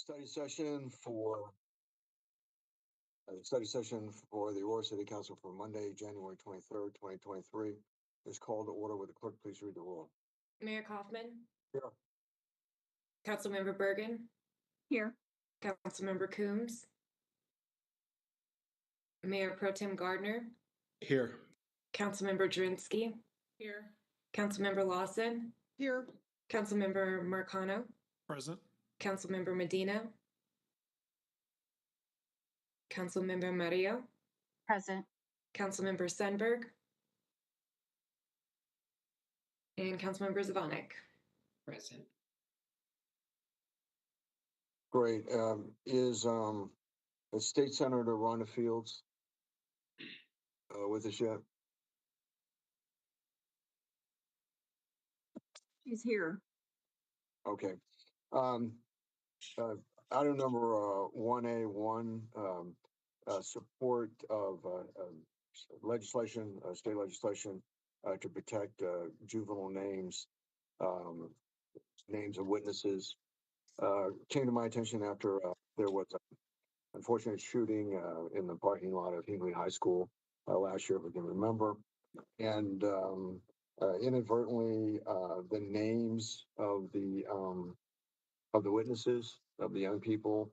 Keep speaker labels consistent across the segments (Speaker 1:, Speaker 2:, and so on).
Speaker 1: Study session for the Aurora City Council for Monday, January 23rd, 2023 is called to order. Would the clerk please read the roll?
Speaker 2: Mayor Kaufman.
Speaker 1: Here.
Speaker 2: Councilmember Bergen.
Speaker 3: Here.
Speaker 2: Councilmember Coombs. Mayor Pro Tem Gardner.
Speaker 4: Here.
Speaker 2: Councilmember Drinsky.
Speaker 3: Here.
Speaker 2: Councilmember Lawson.
Speaker 3: Here.
Speaker 2: Councilmember Marcano.
Speaker 4: Present.
Speaker 2: Councilmember Medina. Councilmember Mario.
Speaker 3: Present.
Speaker 2: Councilmember Sundberg. And Councilmember Zvonek.
Speaker 3: Present.
Speaker 1: Great. Is State Senator Rhonda Fields with us yet?
Speaker 3: She's here.
Speaker 1: Okay. Item number 1A1, support of legislation, state legislation to protect juvenile names, names of witnesses, came to my attention after there was an unfortunate shooting in the parking lot of Hinkley High School last year, if we can remember. And inadvertently, the names of the witnesses, of the young people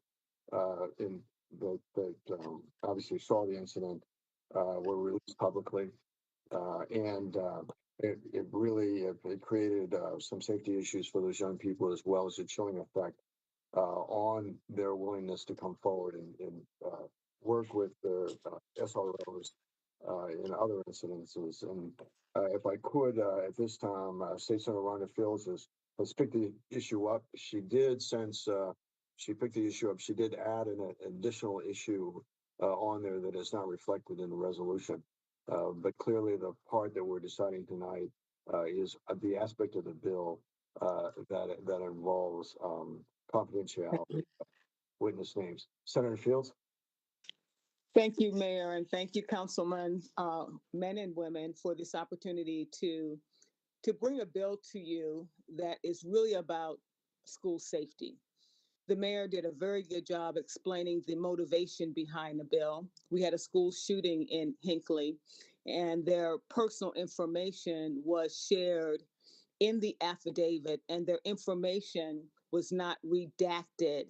Speaker 1: that obviously saw the incident were released publicly. It really created some safety issues for those young people, as well as a chilling effect on their willingness to come forward and work with their SROs in other incidences. And if I could, at this time, State Senator Rhonda Fields has picked the issue up. She did, since she picked the issue up, she did add an additional issue on there that is not reflected in the resolution. But clearly the part that we're deciding tonight is the aspect of the bill that involves confidentiality, witness names. Senator Fields.
Speaker 5: Thank you, Mayor, and thank you, Councilman, men and women, for this opportunity to bring a bill to you that is really about school safety. The mayor did a very good job explaining the motivation behind the bill. We had a school shooting in Hinkley, and their personal information was shared in the affidavit, and their information was not redacted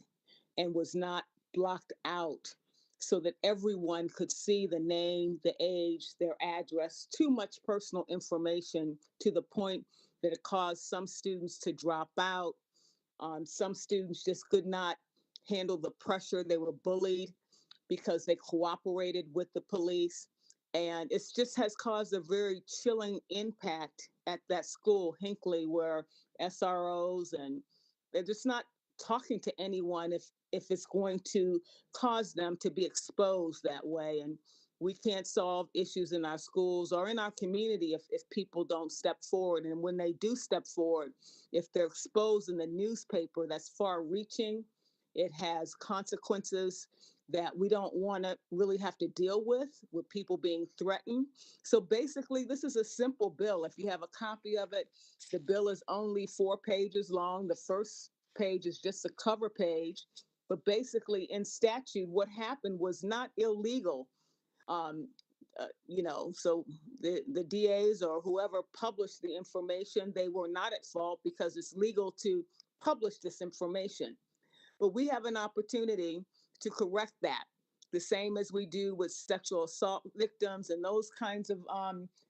Speaker 5: and was not blocked out so that everyone could see the name, the age, their address, too much personal information to the point that it caused some students to drop out. Some students just could not handle the pressure. They were bullied because they cooperated with the police. And it just has caused a very chilling impact at that school, Hinkley, where SROs and they're just not talking to anyone if it's going to cause them to be exposed that way. And we can't solve issues in our schools or in our community if people don't step forward. And when they do step forward, if they're exposed in the newspaper, that's far reaching. It has consequences that we don't want to really have to deal with people being threatened. So basically, this is a simple bill. If you have a copy of it, the bill is only 4 pages long. The first page is just a cover page. But basically, in statute, what happened was not illegal. So the DAs or whoever published the information, they were not at fault because it's legal to publish this information. But we have an opportunity to correct that, the same as we do with sexual assault victims and those kinds of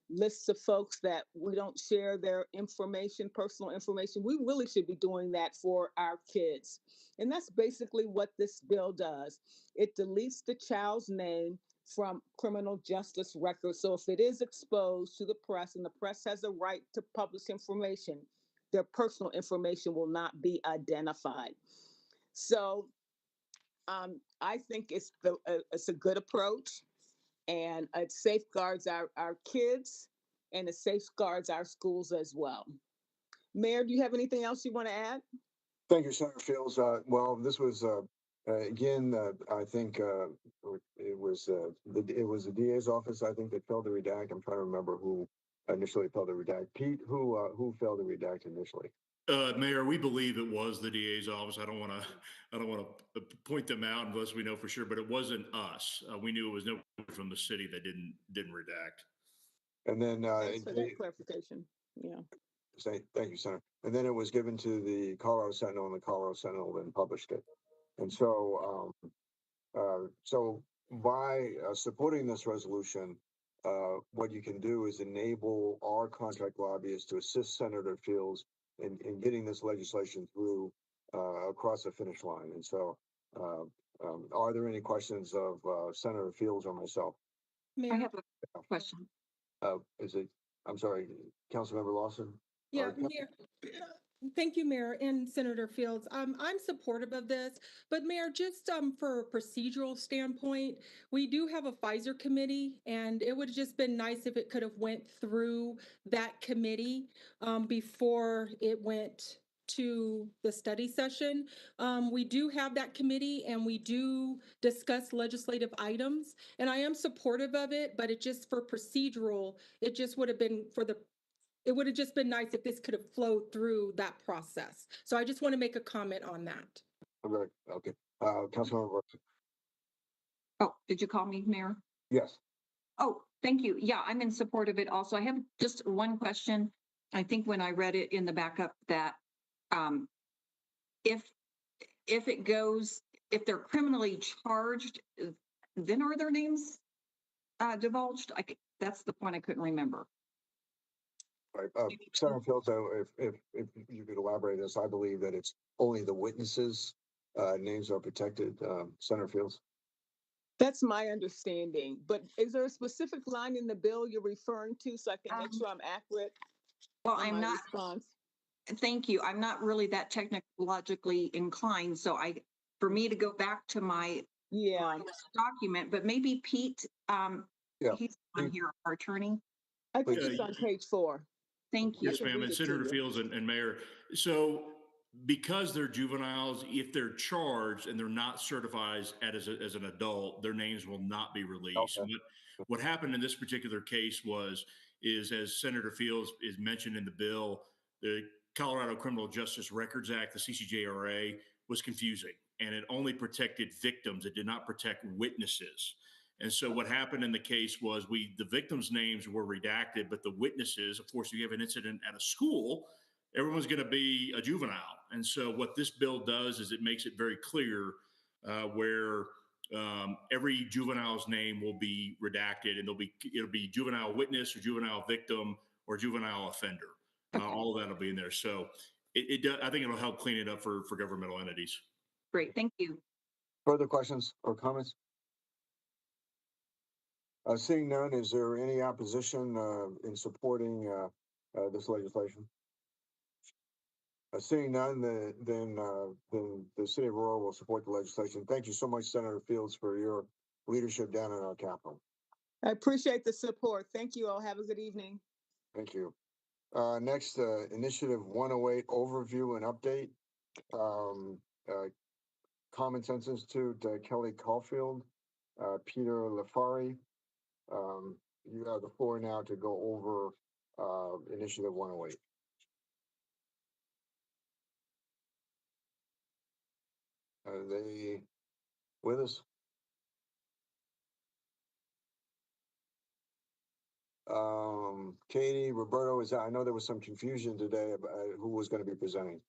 Speaker 5: lists of folks that we don't share their information, personal information. We really should be doing that for our kids. And that's basically what this bill does. It deletes the child's name from criminal justice records. So if it is exposed to the press and the press has a right to publish information, their personal information will not be identified. So I think it's a good approach, and it safeguards our kids and it safeguards our schools as well. Mayor, do you have anything else you want to add?
Speaker 1: Thank you, Senator Fields. Well, this was again, I think it was the DA's office, I think, that failed to redact. I'm trying to remember who initially failed to redact. Pete, who failed to redact initially?
Speaker 4: Mayor, we believe it was the DA's office. I don't want to point them out unless we know for sure, but it wasn't us. We knew it was no from the city that didn't redact.
Speaker 1: And then,
Speaker 5: Thanks for that clarification. Yeah.
Speaker 1: thank you, Senator. And then it was given to the Colorado Sentinel, and the Colorado Sentinel then published it. And so by supporting this resolution, what you can do is enable our contract lobbyists to assist Senator Fields in getting this legislation through across the finish line. And so, are there any questions of Senator Fields or myself?
Speaker 3: I have a question.
Speaker 1: Is it? I'm sorry, Councilmember Lawson.
Speaker 6: Yeah, Mayor. Thank you, Mayor and Senator Fields. I'm supportive of this, but Mayor, just for a procedural standpoint, we do have a Pfizer committee, and it would have just been nice if it could have went through that committee before it went to the study session. We do have that committee, and we do discuss legislative items, and I am supportive of it, but it just for procedural, it just would have been it would have just been nice if this could have flowed through that process. So I just want to make a comment on that.
Speaker 1: Okay. Councilmember.
Speaker 3: Oh, did you call me, Mayor?
Speaker 1: Yes.
Speaker 3: Oh, thank you. Yeah, I'm in support of it also. I have just one question. I think when I read it in the backup that if it goes, if they're criminally charged, then are their names divulged? That's the point I couldn't remember.
Speaker 1: Right. Senator Fields, if you could elaborate this, I believe that it's only the witnesses' names are protected. Senator Fields.
Speaker 5: That's my understanding, but is there a specific line in the bill you're referring to so I can make sure I'm accurate?
Speaker 3: Well,
Speaker 5: in
Speaker 3: I'm
Speaker 5: my
Speaker 3: not.
Speaker 5: response?
Speaker 3: Thank you. I'm not really that technologically inclined, so for me to go back to my document, but maybe Pete, he's on here, our attorney.
Speaker 5: I think it's on page 4.
Speaker 3: Thank you.
Speaker 4: Yes, ma'am. And Senator Fields and Mayor. So because they're juveniles, if they're charged and they're not certified as an adult, their names will not be released.
Speaker 1: Okay.
Speaker 4: What happened in this particular case is as Senator Fields is mentioned in the bill, the Colorado Criminal Justice Records Act, the CCJRA, was confusing, and it only protected victims. It did not protect witnesses. And so what happened in the case was the victims' names were redacted, but the witnesses, of course, if you have an incident at a school, everyone's going to be a juvenile. And so what this bill does is it makes it very clear where every juvenile's name will be redacted, and it'll be juvenile witness or juvenile victim or juvenile offender.
Speaker 3: Okay.
Speaker 4: All of that will be in there. So I think it'll help clean it up for governmental entities.
Speaker 3: Great, thank you.
Speaker 1: Further questions or comments? Seeing none, is there any opposition in supporting this legislation? Seeing none, then the city of Aurora will support the legislation. Thank you so much, Senator Fields, for your leadership down in our capital.
Speaker 5: I appreciate the support. Thank you all. Have a good evening.
Speaker 1: Thank you. Next, Initiative 108 overview and update. Common Sense Institute, Kelly Caulfield, Peter Lafari. You have the floor now to go over Initiative 108. Are they with us? Katie, Roberto, I know there was some confusion today about who was going to be presenting.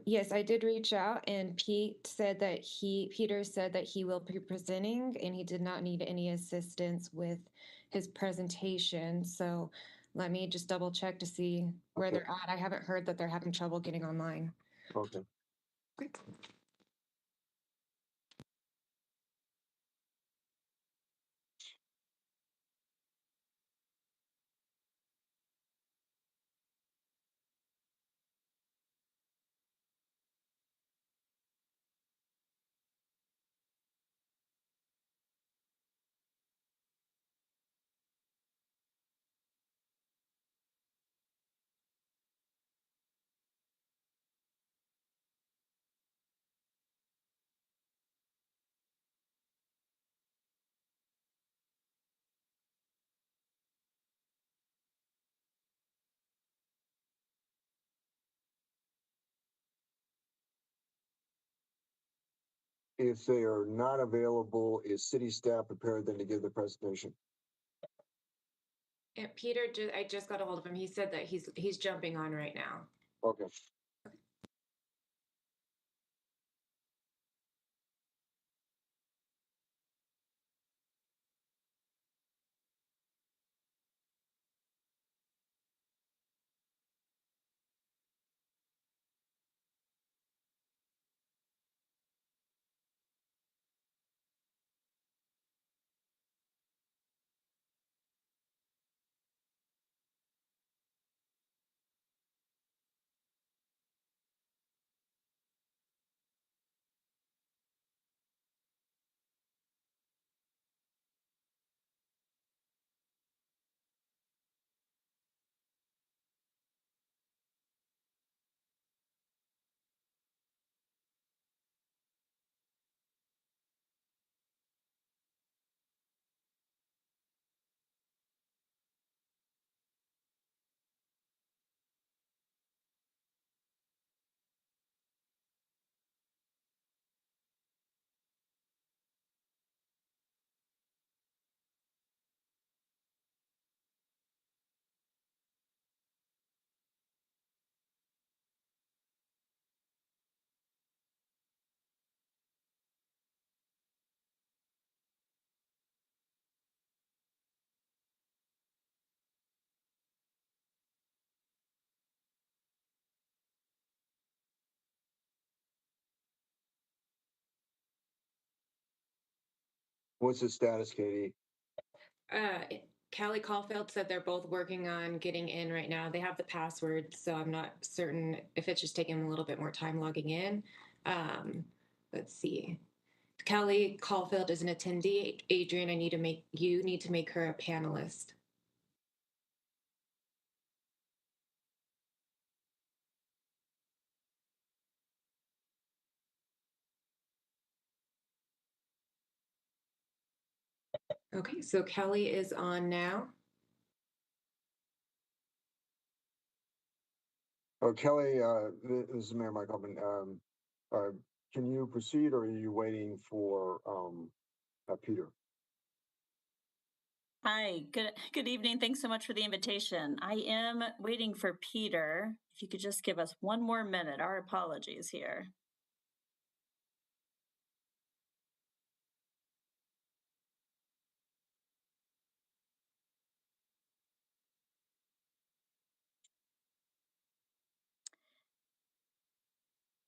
Speaker 2: Yes, I did reach out, and Peter said that he will be presenting, and he did not need any assistance with his presentation. So let me just double check to see where they're at. I haven't heard that they're having trouble getting online.
Speaker 1: Okay. If they are not available, is city staff prepared then to give the presentation?
Speaker 2: And Peter, I just got a hold of him. He said that he's jumping on right now.
Speaker 1: Okay. What's the status, Katie?
Speaker 2: Callie Caulfield said they're both working on getting in right now. They have the password, so I'm not certain if it's just taking them a little bit more time logging in. Let's see. Callie Caulfield is an attendee. Adrian, you need to make her a panelist. Okay, so Kelly is on now.
Speaker 1: Oh, Kelly, this is Mayor Mike Hoffman. Can you proceed, or are you waiting for Peter?
Speaker 7: Hi, good evening. Thanks so much for the invitation. I am waiting for Peter. If you could just give us one more minute. Our apologies here.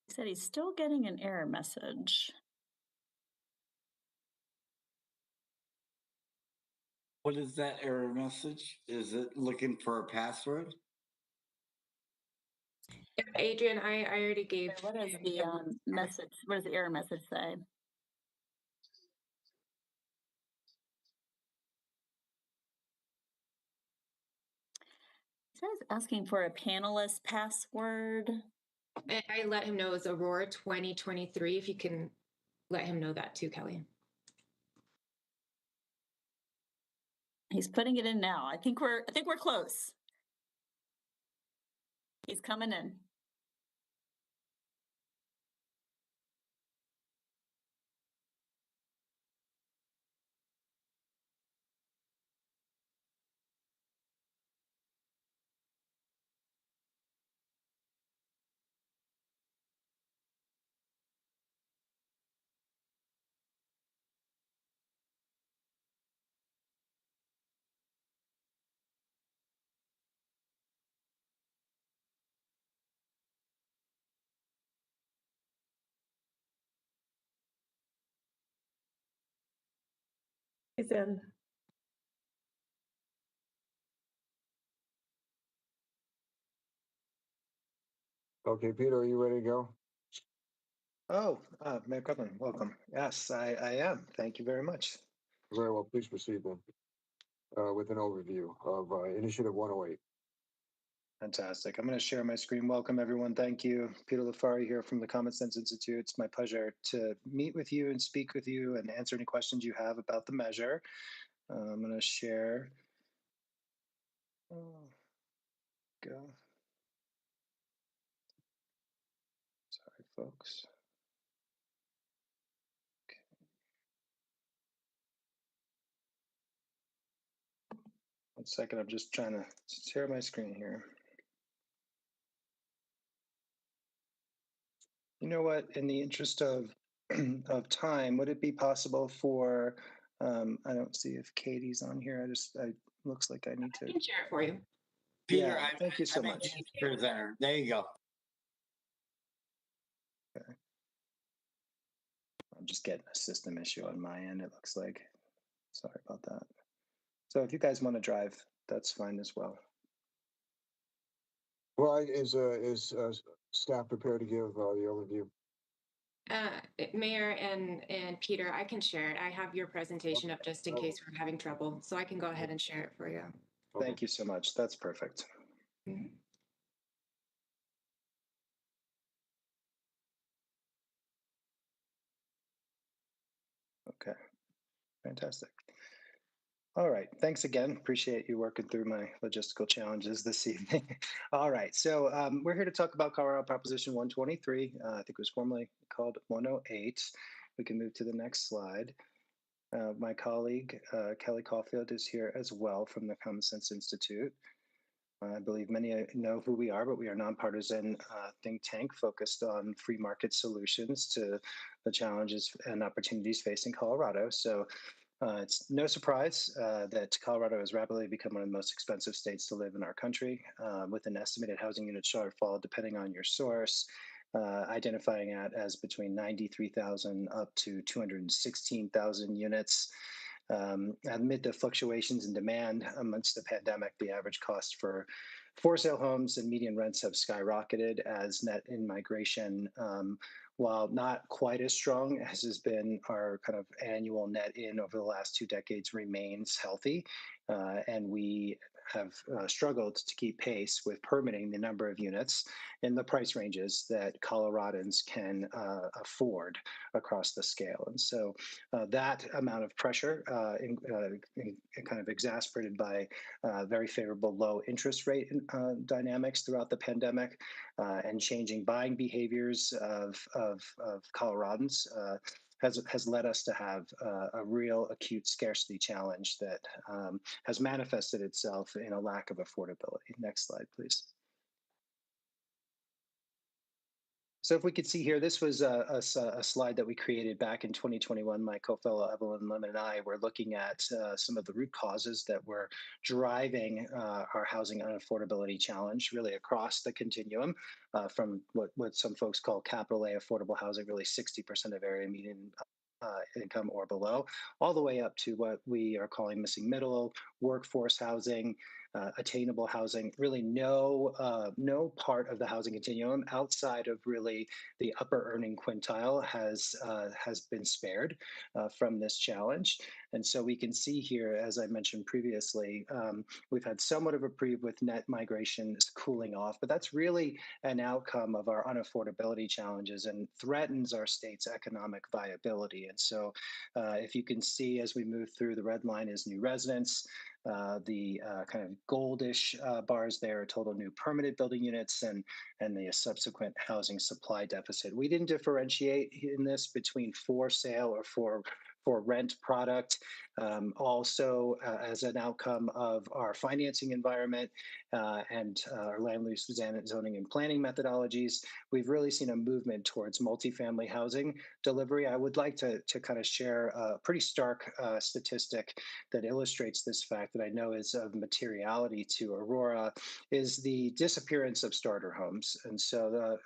Speaker 7: He said he's still getting an error message.
Speaker 8: What is that error message? Is it looking for a password?
Speaker 2: Adrian, I already gave.
Speaker 7: What is the message? What does the error message say? It says asking for a panelist password.
Speaker 2: I let him know it's Aurora 2023. If you can let him know that too, Kelly.
Speaker 7: He's putting it in now. I think we're close. He's coming in. He's in.
Speaker 1: Okay, Peter, are you ready to go?
Speaker 9: Oh, Mayor Copeland, welcome. Yes, I am. Thank you very much.
Speaker 1: Very well. Please proceed then with an overview of Initiative 108.
Speaker 9: Fantastic. I'm going to share my screen. Welcome, everyone. Thank you. Peter Lafari here from the Common Sense Institute. It's my pleasure to meet with you and speak with you and answer any questions you have about the measure. I'm going to share. Oh, go. Sorry, folks. 1 second, I'm just trying to share my screen here. You know what, in the interest of of time, would it be possible for, I don't see if Katie's on here. I looks like I need
Speaker 10: I
Speaker 9: to.
Speaker 10: can share it for you.
Speaker 8: Peter,
Speaker 9: Yeah, thank you so
Speaker 8: I'm a
Speaker 9: much.
Speaker 8: presenter. There you go.
Speaker 9: Okay. I'm just getting a system issue on my end, it looks like. Sorry about that. So if you guys want to drive, that's fine as well.
Speaker 1: Well, is staff prepared to give the overview?
Speaker 10: Mayor and Peter, I can share it. I have your presentation up just in case we're having trouble, so I can go ahead and share it for you.
Speaker 1: Okay.
Speaker 9: Thank you so much. That's perfect.
Speaker 10: Mhm.
Speaker 9: Okay, fantastic. All right, thanks again. Appreciate you working through my logistical challenges this evening. All right, so we're here to talk about Colorado Proposition 123. I think it was formerly called 108. We can move to the next slide. My colleague, Kelly Caulfield, is here as well from the Common Sense Institute. I believe many know who we are, but we are a nonpartisan think tank focused on free market solutions to the challenges and opportunities facing Colorado. So it's no surprise that Colorado has rapidly become one of the most expensive states to live in our country, with an estimated housing unit shortfall, depending on your source, identifying it as between 93,000 up to 216,000 units. Amid the fluctuations in demand amongst the pandemic, the average cost for sale homes and median rents have skyrocketed as net in migration, while not quite as strong as has been our kind of annual net in over the last 2 decades, remains healthy. And we have struggled to keep pace with permitting the number of units in the price ranges that Coloradans can afford across the scale. And so that amount of pressure kind of exasperated by very favorable low interest rate dynamics throughout the pandemic and changing buying behaviors of Coloradans has led us to have a real acute scarcity challenge that has manifested itself in a lack of affordability. Next slide, please. So if we could see here, this was a slide that we created back in 2021. My co-fellow Evelyn Lemon and I were looking at some of the root causes that were driving our housing unaffordability challenge really across the continuum, from what some folks call capital A affordable housing, really 60% of area median income or below, all the way up to what we are calling missing middle, workforce housing, attainable housing. Really, no part of the housing continuum outside of really the upper earning quintile has been spared from this challenge. And so we can see here, as I mentioned previously, we've had somewhat of a reprieve with net migration cooling off, but that's really an outcome of our unaffordability challenges and threatens our state's economic viability. And so if you can see, as we move through, the red line is new residents. The kind of goldish bars there are total new permitted building units and the subsequent housing supply deficit. We didn't differentiate in this between for sale or for rent product. Also, as an outcome of our financing environment and our land use zoning and planning methodologies, we've really seen a movement towards multifamily housing delivery. I would like to kind of share a pretty stark statistic that illustrates this fact that I know is of materiality to Aurora, is the disappearance of starter homes. And so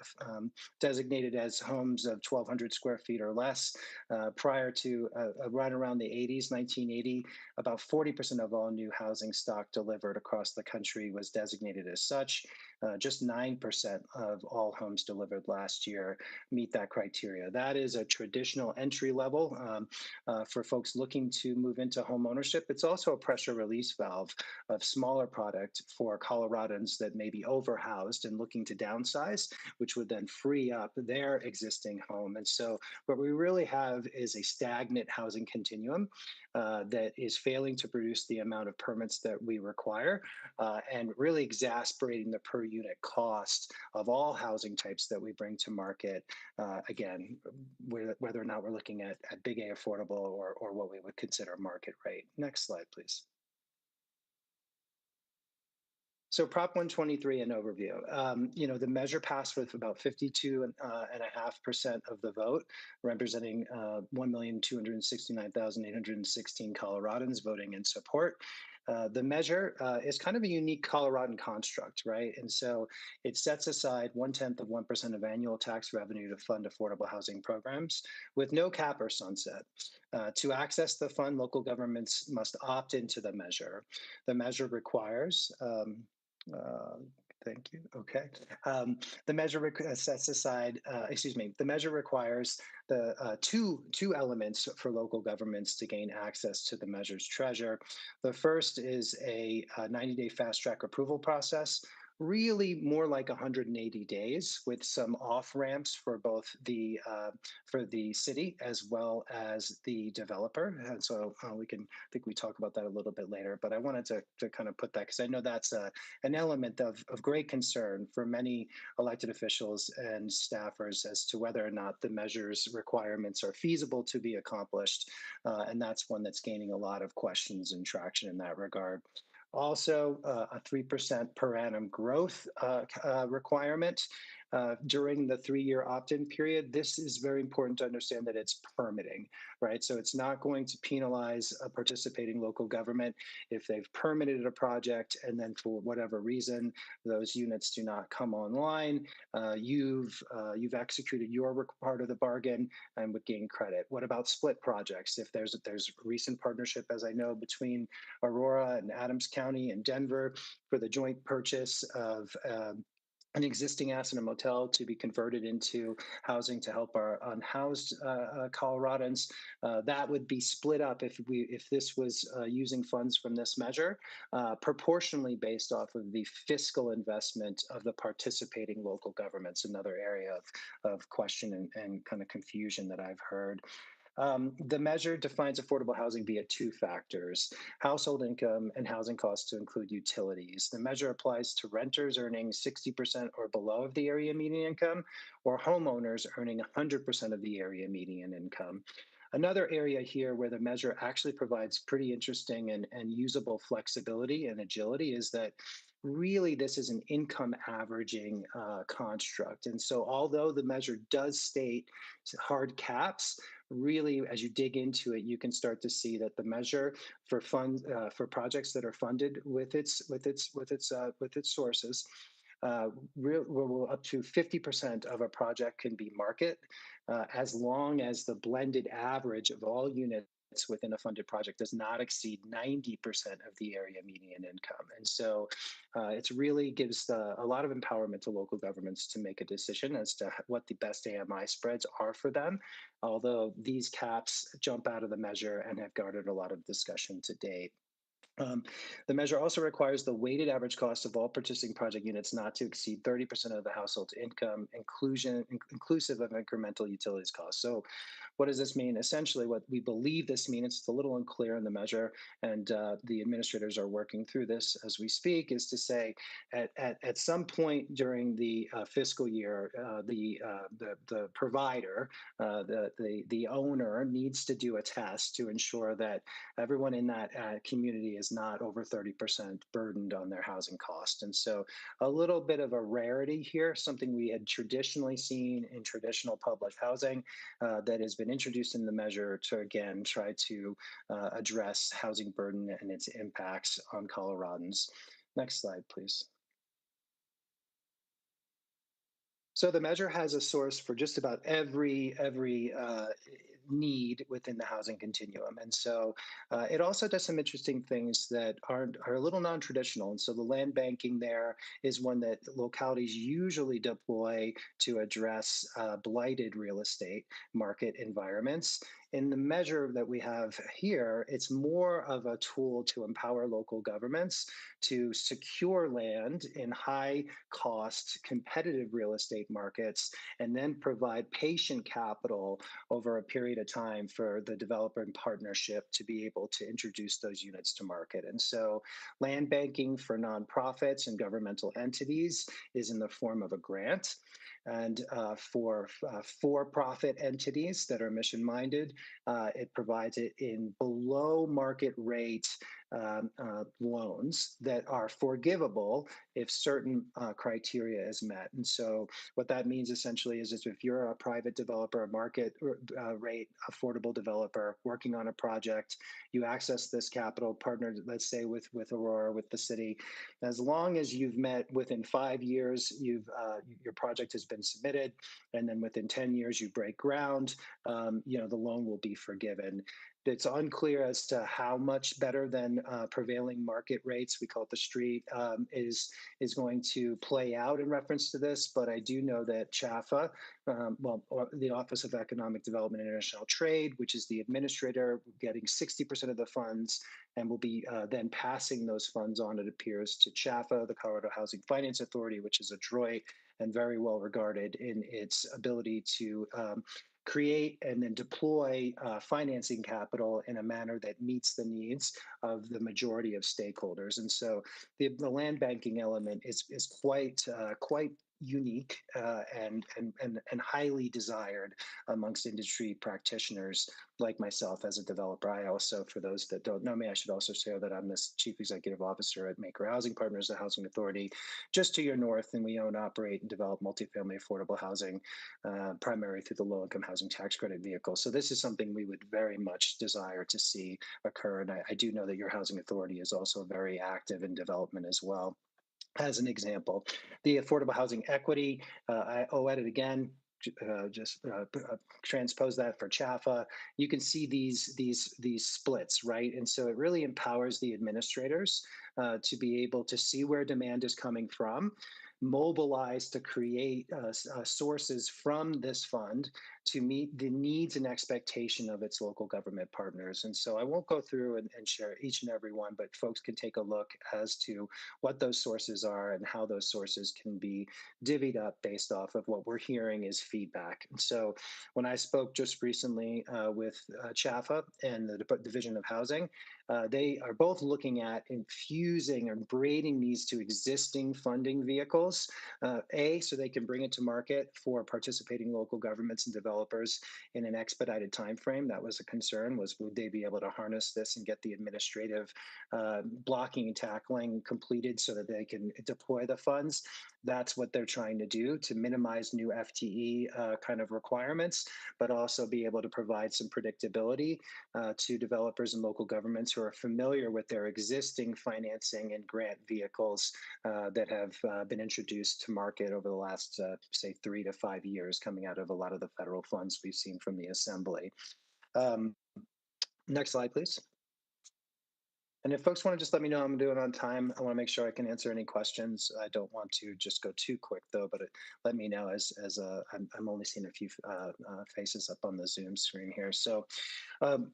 Speaker 9: designated as homes of 1,200 square feet or less, prior to right around the 80s, 1980, about 40% of all new housing stock delivered across the country was designated as such. Just 9% of all homes delivered last year meet that criteria. That is a traditional entry level for folks looking to move into home ownership. It's also a pressure release valve of smaller product for Coloradans that may be overhoused and looking to downsize, which would then free up their existing home. And so what we really have is a stagnant housing continuum that is failing to produce the amount of permits that we require and really exasperating the per unit cost of all housing types that we bring to market. Again, whether or not we're looking at big A affordable or what we would consider market rate. Next slide, please. So Prop 123, an overview. The measure passed with about 52.5% of the vote, representing 1,269,816 Coloradans voting in support. The measure is kind of a unique Coloradan construct, right? And so it sets aside 0.1% of annual tax revenue to fund affordable housing programs with no cap or sunset. To access the fund, local governments must opt into the measure. The measure requires thank you. Okay. The measure sets aside, the measure requires the two elements for local governments to gain access to the measure's treasure. The first is a 90-day fast track approval process, really more like 180 days with some off ramps for both the city as well as the developer. And so I think we talk about that a little bit later, but I wanted to kind of put that because I know that's an element of great concern for many elected officials and staffers as to whether or not the measure's requirements are feasible to be accomplished. And that's one that's gaining a lot of questions and traction in that regard. Also, a 3% per annum growth requirement during the 3-year opt-in period. This is very important to understand that it's permitting, right? So it's not going to penalize a participating local government if they've permitted a project and then for whatever reason those units do not come online. You've executed your part of the bargain and would gain credit. What about split projects? If there's recent partnership, as I know, between Aurora and Adams County and Denver for the joint purchase of an existing asset, a motel, to be converted into housing to help our unhoused Coloradans. That would be split up if this was using funds from this measure, proportionally based off of the fiscal investment of the participating local governments. Another area of question and kind of confusion that I've heard. The measure defines affordable housing via 2 factors: household income and housing costs to include utilities. The measure applies to renters earning 60% or below of the area median income, or homeowners earning 100% of the area median income. Another area here where the measure actually provides pretty interesting and usable flexibility and agility is that really this is an income averaging construct. And so although the measure does state hard caps, really, as you dig into it, you can start to see that the measure for funds for projects that are funded with its sources, up to 50% of a project can be market, as long as the blended average of all units within a funded project does not exceed 90% of the area median income. And so it really gives a lot of empowerment to local governments to make a decision as to what the best AMI spreads are for them, although these caps jump out of the measure and have garnered a lot of discussion to date. The measure also requires the weighted average cost of all participating project units not to exceed 30% of the household income, inclusive of incremental utilities costs. So what does this mean? Essentially, what we believe this means, it's a little unclear in the measure, and the administrators are working through this as we speak, is to say at some point during the fiscal year, the provider, the owner needs to do a test to ensure that everyone in that community is not over 30% burdened on their housing cost. And so a little bit of a rarity here, something we had traditionally seen in traditional public housing that has been introduced in the measure to, again, try to address housing burden and its impacts on Coloradans. Next slide, please. So the measure has a source for just about every need within the housing continuum. And so it also does some interesting things that are a little non-traditional. And so the land banking there is one that localities usually deploy to address blighted real estate market environments. In the measure that we have here, it's more of a tool to empower local governments to secure land in high cost competitive real estate markets and then provide patient capital over a period of time for the developer and partnership to be able to introduce those units to market. And so land banking for nonprofits and governmental entities is in the form of a grant. And for-profit entities that are mission-minded, it provides it in below market rate loans that are forgivable if certain criteria is met. And so what that means essentially is if you're a private developer, a market rate affordable developer working on a project, you access this capital partner, let's say with Aurora, with the city, as long as you've met within 5 years, your project has been submitted, and then within 10 years you break ground, the loan will be forgiven. It's unclear as to how much better than prevailing market rates, we call it the street, is going to play out in reference to this. But I do know that CHAFA, or the Office of Economic Development and International Trade, which is the administrator, getting 60% of the funds, and will be then passing those funds on, it appears, to CHAFA, the Colorado Housing Finance Authority, which is adroit and very well regarded in its ability to create and then deploy financing capital in a manner that meets the needs of the majority of stakeholders. And so the land banking element is quite unique and highly desired amongst industry practitioners like myself as a developer. I also, for those that don't know me, I should also say that I'm the Chief Executive Officer at Maker Housing Partners, the housing authority just to your north, and we own, operate, and develop multifamily affordable housing, primarily through the low-income housing tax credit vehicle. So this is something we would very much desire to see occur, and I do know that your housing authority is also very active in development as well. As an example, the affordable housing equity, I'll edit again, transpose that for CHAFA. You can see these splits, right? And so it really empowers the administrators to be able to see where demand is coming from, mobilize to create sources from this fund to meet the needs and expectation of its local government partners. And so I won't go through and share each and every one, but folks can take a look as to what those sources are and how those sources can be divvied up based off of what we're hearing is feedback. And so when I spoke just recently with CHAFA and the Division of Housing, they are both looking at infusing or braiding these to existing funding vehicles, so they can bring it to market for participating local governments and developers in an expedited time frame. That was a concern, was would they be able to harness this and get the administrative blocking and tackling completed so that they can deploy the funds. That's what they're trying to do to minimize new FTE kind of requirements, but also be able to provide some predictability to developers and local governments who are familiar with their existing financing and grant vehicles that have been introduced to market over the last, say, 3 to 5 years, coming out of a lot of the federal funds we've seen from the Assembly. Next slide, please. And if folks want to just let me know I'm doing on time, I want to make sure I can answer any questions. I don't want to just go too quick though, but let me know as I'm only seeing a few faces up on the Zoom screen here. So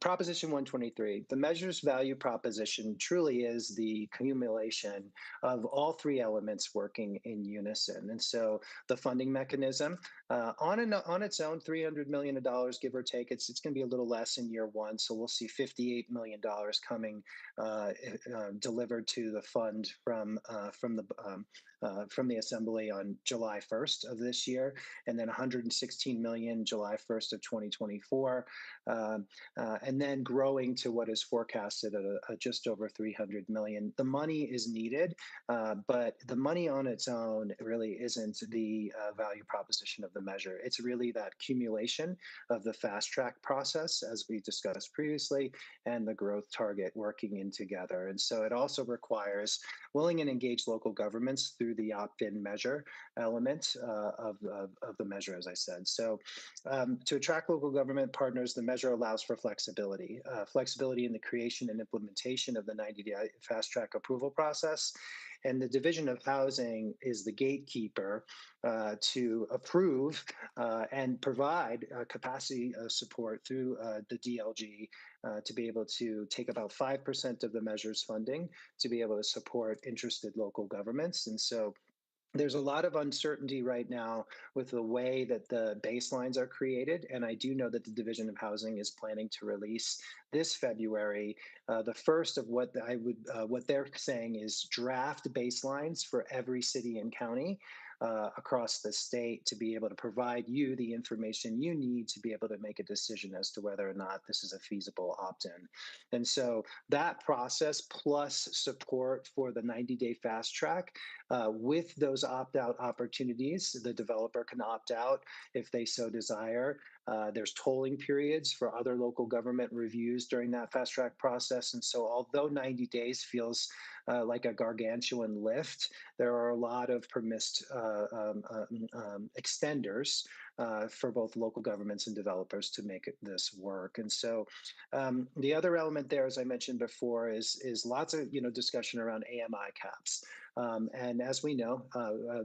Speaker 9: Proposition 123, the measure's value proposition truly is the accumulation of all three elements working in unison. And so the funding mechanism on its own, $300 million, give or take, it's going to be a little less in year one. So we'll see $58 million coming delivered to the fund from the Assembly on July 1st of this year, and then 116 million July 1st of 2024, and then growing to what is forecasted at just over 300 million. The money is needed, but the money on its own really isn't the value proposition of the measure. It's really that accumulation of the fast track process, as we discussed previously, and the growth target working in together. And so it also requires willing and engaged local governments through the opt-in measure element of the measure, as I said. So to attract local government partners, the measure allows for flexibility in the creation and implementation of the 90-day fast track approval process. And the Division of Housing is the gatekeeper to approve and provide capacity support through the DLG to be able to take about 5% of the measure's funding to be able to support interested local governments. And so there's a lot of uncertainty right now with the way that the baselines are created. And I do know that the Division of Housing is planning to release this February the first of what they're saying is draft baselines for every city and county across the state to be able to provide you the information you need to be able to make a decision as to whether or not this is a feasible opt-in. And so that process plus support for the 90-day fast track with those opt-out opportunities, the developer can opt out if they so desire. There's tolling periods for other local government reviews during that fast track process. And so although 90 days feels like a gargantuan lift, there are a lot of permissed extenders for both local governments and developers to make this work. And so the other element there, as I mentioned before, is lots of discussion around AMI caps. And as we know,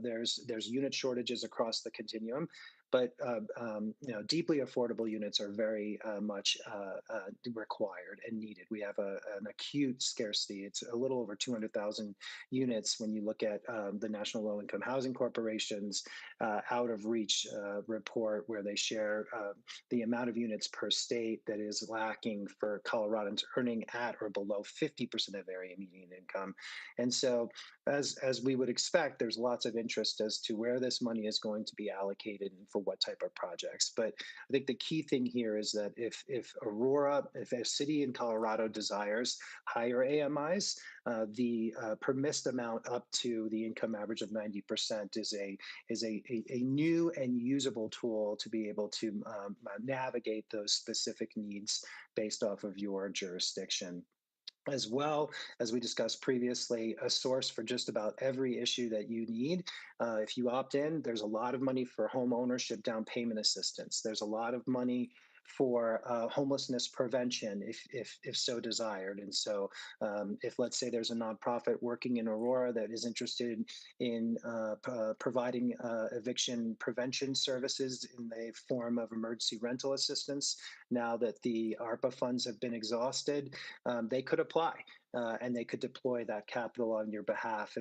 Speaker 9: there's unit shortages across the continuum. But deeply affordable units are very much required and needed. We have an acute scarcity. It's a little over 200,000 units when you look at the National Low Income Housing Corporation's out of reach report, where they share the amount of units per state that is lacking for Coloradans earning at or below 50% of area median income. And so, as we would expect, there's lots of interest as to where this money is going to be allocated and for what type of projects. But I think the key thing here is that if Aurora, if a city in Colorado desires higher AMIs, the permissed amount up to the income average of 90% is a new and usable tool to be able to navigate those specific needs based off of your jurisdiction. As well, as we discussed previously, a source for just about every issue that you need. If you opt in, there's a lot of money for home ownership down payment assistance. There's a lot of money for homelessness prevention if so desired. And so if, let's say, there's a nonprofit working in Aurora that is interested in providing eviction prevention services in the form of emergency rental assistance, now that the ARPA funds have been exhausted, they could apply. And they could deploy that capital on your behalf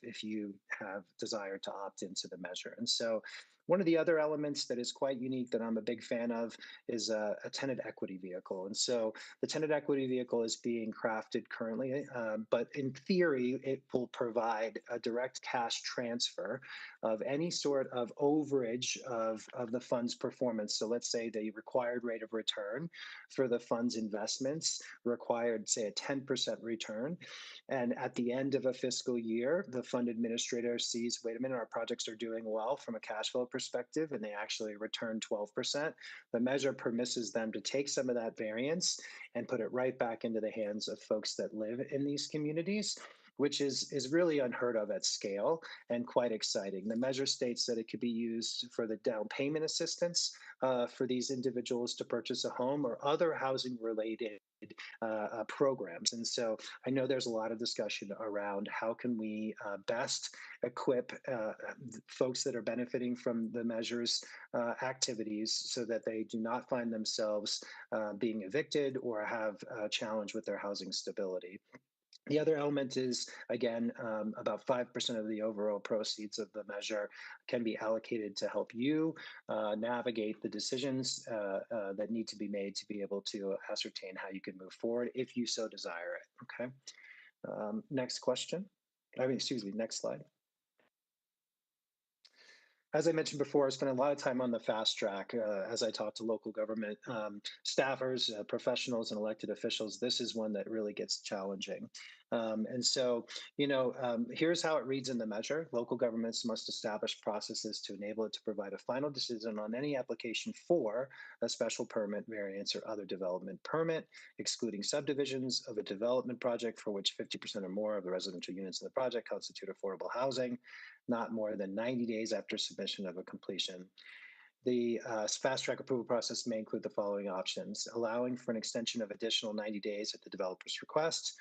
Speaker 9: if you have desire to opt into the measure. And so one of the other elements that is quite unique that I'm a big fan of is a tenant equity vehicle. And so the tenant equity vehicle is being crafted currently, but in theory, it will provide a direct cash transfer of any sort of overage of the fund's performance. So let's say the required rate of return for the fund's investments required, say, a 10% return. And at the end of a fiscal year, the fund administrator sees, wait a minute, our projects are doing well from a cash flow perspective, and they actually return 12%. The measure permits them to take some of that variance and put it right back into the hands of folks that live in these communities, which is really unheard of at scale and quite exciting. The measure states that it could be used for the down payment assistance for these individuals to purchase a home or other housing related programs. And so I know there's a lot of discussion around how can we best equip folks that are benefiting from the measures activities so that they do not find themselves being evicted or have a challenge with their housing stability. The other element is, again, about 5% of the overall proceeds of the measure can be allocated to help you navigate the decisions that need to be made to be able to ascertain how you can move forward if you so desire it. Okay. Next question. Next slide. As I mentioned before, I spent a lot of time on the fast track as I talk to local government staffers, professionals, and elected officials. This is one that really gets challenging. And so, here's how it reads in the measure. Local governments must establish processes to enable it to provide a final decision on any application for a special permit, variance, or other development permit, excluding subdivisions of a development project for which 50% or more of the residential units in the project constitute affordable housing, not more than 90 days after submission of a completion. The fast track approval process may include the following options: allowing for an extension of additional 90 days at the developer's request,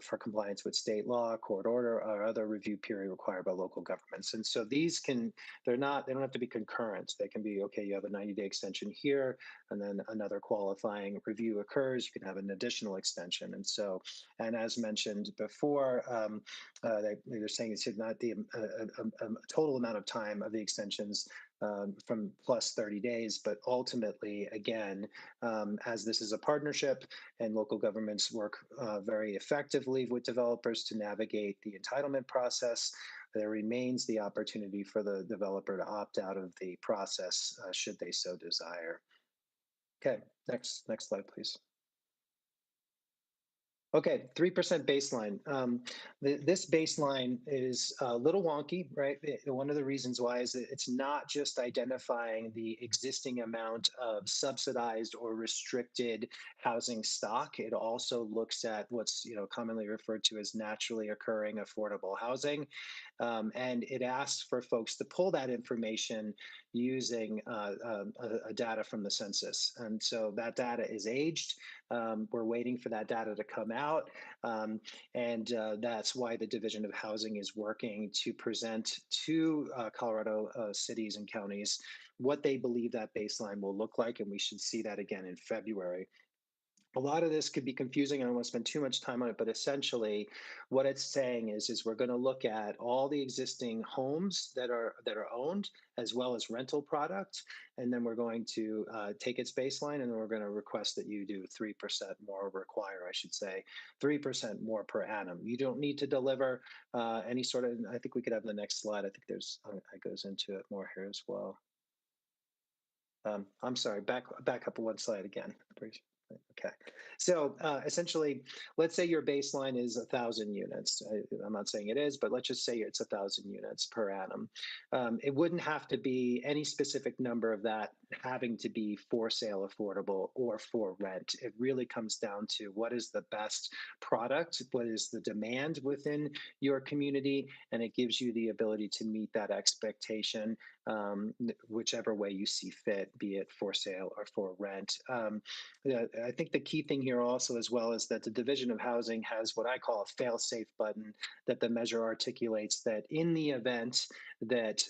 Speaker 9: for compliance with state law, court order, or other review period required by local governments. And so these they don't have to be concurrent. They can be, okay, you have a 90-day extension here, and then another qualifying review occurs, you can have an additional extension. And so, and as mentioned before, they're saying it should not be a total amount of time of the extensions from plus 30 days, but ultimately, again, as this is a partnership and local governments work very effectively with developers to navigate the entitlement process, there remains the opportunity for the developer to opt out of the process should they so desire. Okay, next slide, please. Okay, 3% baseline. This baseline is a little wonky, right? One of the reasons why is that it's not just identifying the existing amount of subsidized or restricted housing stock. It also looks at what's commonly referred to as naturally occurring affordable housing. And it asks for folks to pull that information using data from the census. And so that data is aged. We're waiting for that data to come out. And that's why the Division of Housing is working to present to Colorado cities and counties what they believe that baseline will look like. And we should see that again in February. A lot of this could be confusing. I don't want to spend too much time on it, but essentially what it's saying is we're going to look at all the existing homes that are owned as well as rental product. And then we're going to take its baseline, and then we're going to request that you do 3% more, require, I should say, 3% more per annum. You don't need to deliver any sort of, I think we could have the next slide. I think it goes into it more here as well. I'm sorry, back up one slide again. Okay, so essentially, let's say your baseline is 1,000 units. I'm not saying it is, but let's just say it's 1,000 units per annum. It wouldn't have to be any specific number of that having to be for sale, affordable, or for rent. It really comes down to what is the best product, what is the demand within your community, and it gives you the ability to meet that expectation whichever way you see fit, be it for sale or for rent. I think the key thing here also as well is that the Division of Housing has what I call a fail-safe button that the measure articulates that in the event that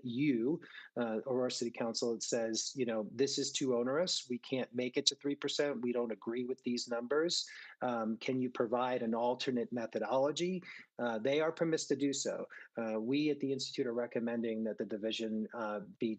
Speaker 9: you, Aurora City Council, it says, this is too onerous, we can't make it to 3%, we don't agree with these numbers, can you provide an alternate methodology? They are permitted to do so. We at the Institute are recommending that the division be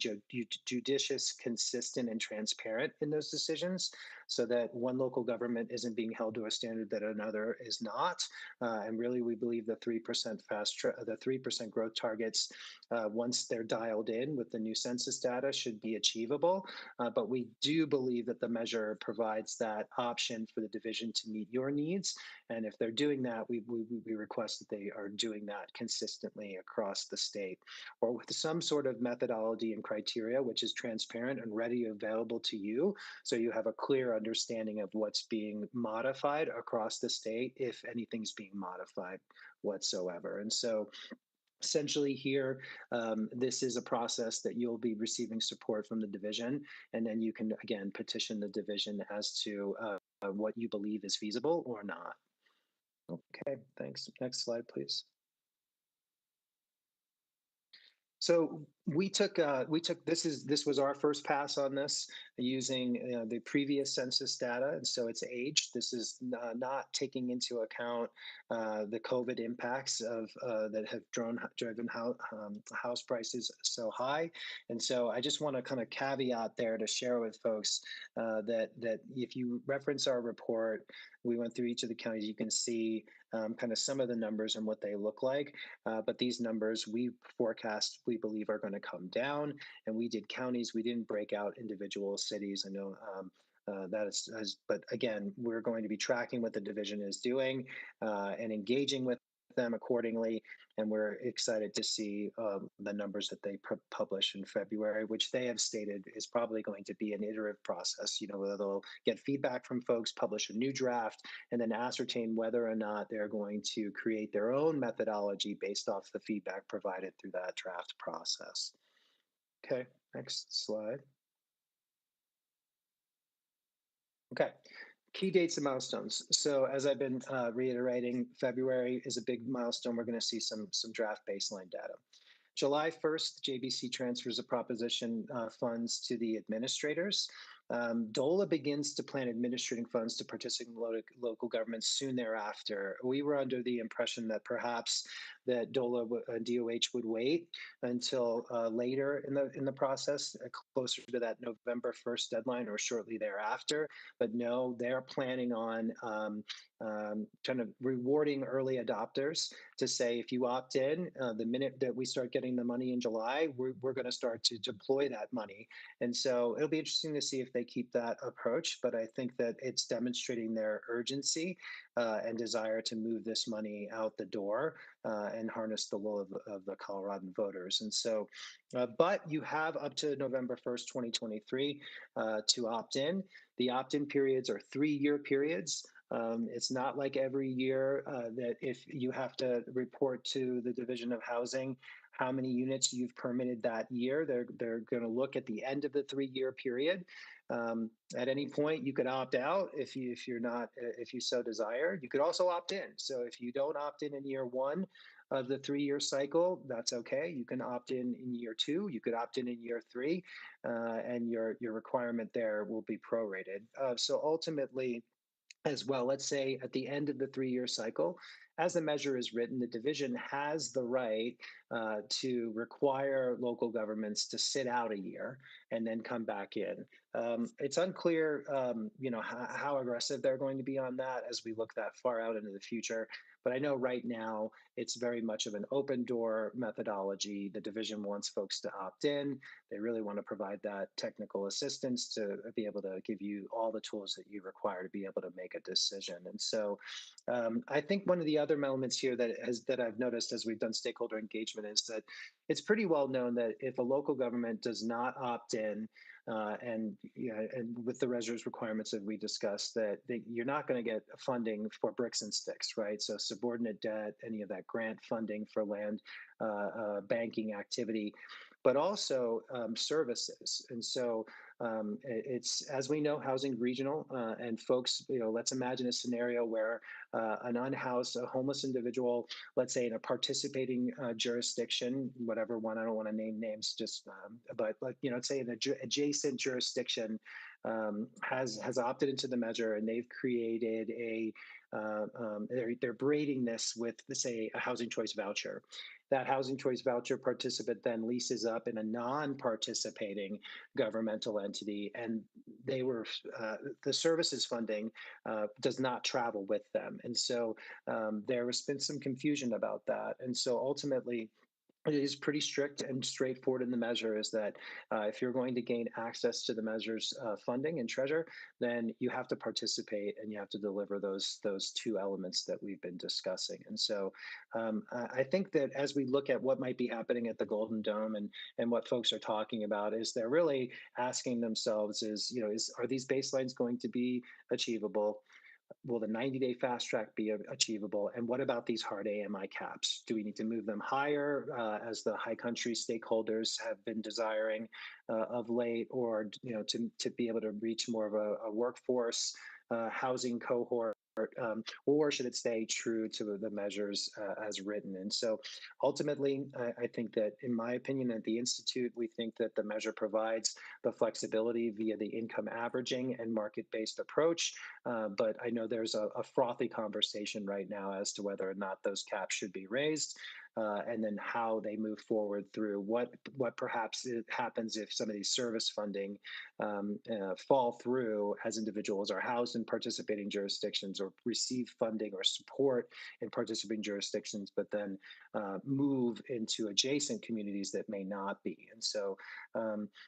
Speaker 9: judicious, consistent, and transparent in those decisions so that one local government isn't being held to a standard that another is not. And really, we believe the 3% growth targets, once they're dialed in with the new census data, should be achievable. But we do believe that the measure provides that option for the division to meet your needs. And if they're doing that, we request that they are doing that consistently across the state, or with some sort of methodology and criteria which is transparent and ready available to you, so you have a clear understanding of what's being modified across the state, if anything's being modified whatsoever. And so essentially here, this is a process that you'll be receiving support from the division, and then you can again petition the division as to what you believe is feasible or not. Okay, thanks. Next slide, please. So we took this was our first pass on this using the previous census data, and so it's aged. This is not taking into account the COVID impacts of that have driven house prices so high. And so I just want to kind of caveat there to share with folks that if you reference our report, we went through each of the counties, you can see kind of some of the numbers and what they look like. But these numbers we forecast, we believe, are going to come down. And we did counties, we didn't break out individual cities. I know that is, but again, we're going to be tracking what the division is doing and engaging with them accordingly. And we're excited to see the numbers that they publish in February, which they have stated is probably going to be an iterative process. Where they'll get feedback from folks, publish a new draft, and then ascertain whether or not they're going to create their own methodology based off the feedback provided through that draft process. Okay, next slide. Okay. Key dates and milestones. So as I've been reiterating, February is a big milestone. We're going to see some draft baseline data. July 1st, JBC transfers the proposition funds to the administrators. DOLA begins to plan administrating funds to participating local governments soon thereafter. We were under the impression that perhaps that DOLA DOH would wait until later in the process, closer to that November 1st deadline or shortly thereafter. But no, they're planning on kind of rewarding early adopters to say, if you opt in, the minute that we start getting the money in July, we're going to start to deploy that money. And so it'll be interesting to see if they keep that approach. But I think that it's demonstrating their urgency and desire to move this money out the door and harness the will of the Coloradan voters. And so, but you have up to November 1st, 2023 to opt in. The opt-in periods are 3-year periods. It's not like every year that if you have to report to the Division of Housing how many units you've permitted that year. They're going to look at the end of the 3-year period. At any point, you could opt out if you so desire. You could also opt in. So if you don't opt in year 1 of the 3-year cycle, that's okay. You can opt in year 2. You could opt in year 3, and your requirement there will be prorated. So ultimately, as well, let's say at the end of the 3-year cycle, as the measure is written, the division has the right to require local governments to sit out a year and then come back in. It's unclear, how aggressive they're going to be on that as we look that far out into the future. But I know right now it's very much of an open door methodology. The division wants folks to opt in. They really want to provide that technical assistance to be able to give you all the tools that you require to be able to make a decision. And so I think one of the other elements here that I've noticed as we've done stakeholder engagement is that it's pretty well known that if a local government does not opt in, and with the reserves requirements that we discussed, that you're not going to get funding for bricks and sticks, right? So subordinate debt, any of that grant funding for land banking activity, but also services. And so it's, as we know, housing regional, and folks, let's imagine a scenario where an unhoused, a homeless individual, let's say in a participating jurisdiction, whatever one, I don't want to name names, just, but let's say an adjacent jurisdiction has opted into the measure, and they've created they're braiding this with, say, a housing choice voucher. That housing choice voucher participant then leases up in a non-participating governmental entity, and the services funding does not travel with them. And so there has been some confusion about that. And so ultimately, it is pretty strict and straightforward in the measure, is that if you're going to gain access to the measure's funding and treasure, then you have to participate and you have to deliver those 2 elements that we've been discussing. And so I think that as we look at what might be happening at the Golden Dome and what folks are talking about, is they're really asking themselves are these baselines going to be achievable? Will the 90-day fast track be achievable? And what about these hard AMI caps? Do we need to move them higher, as the high country stakeholders have been desiring of late, or to be able to reach more of a workforce housing cohort? Or should it stay true to the measures as written? And so ultimately, I think that, in my opinion, at the Institute, we think that the measure provides the flexibility via the income averaging and market-based approach. But I know there's a frothy conversation right now as to whether or not those caps should be raised. And then how they move forward through what perhaps happens if some of these service funding fall through as individuals are housed in participating jurisdictions or receive funding or support in participating jurisdictions, but then move into adjacent communities that may not be. And so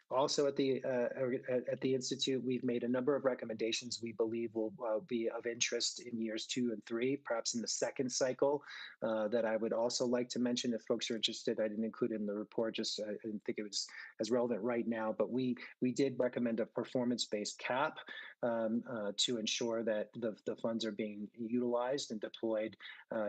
Speaker 9: also at the Institute, we've made a number of recommendations we believe will be of interest in years 2 and 3, perhaps in the second cycle, that I would also like to mention if folks are interested. I didn't include it in the report, just I didn't think it was as relevant right now, but we did recommend a performance-based cap to ensure that the funds are being utilized and deployed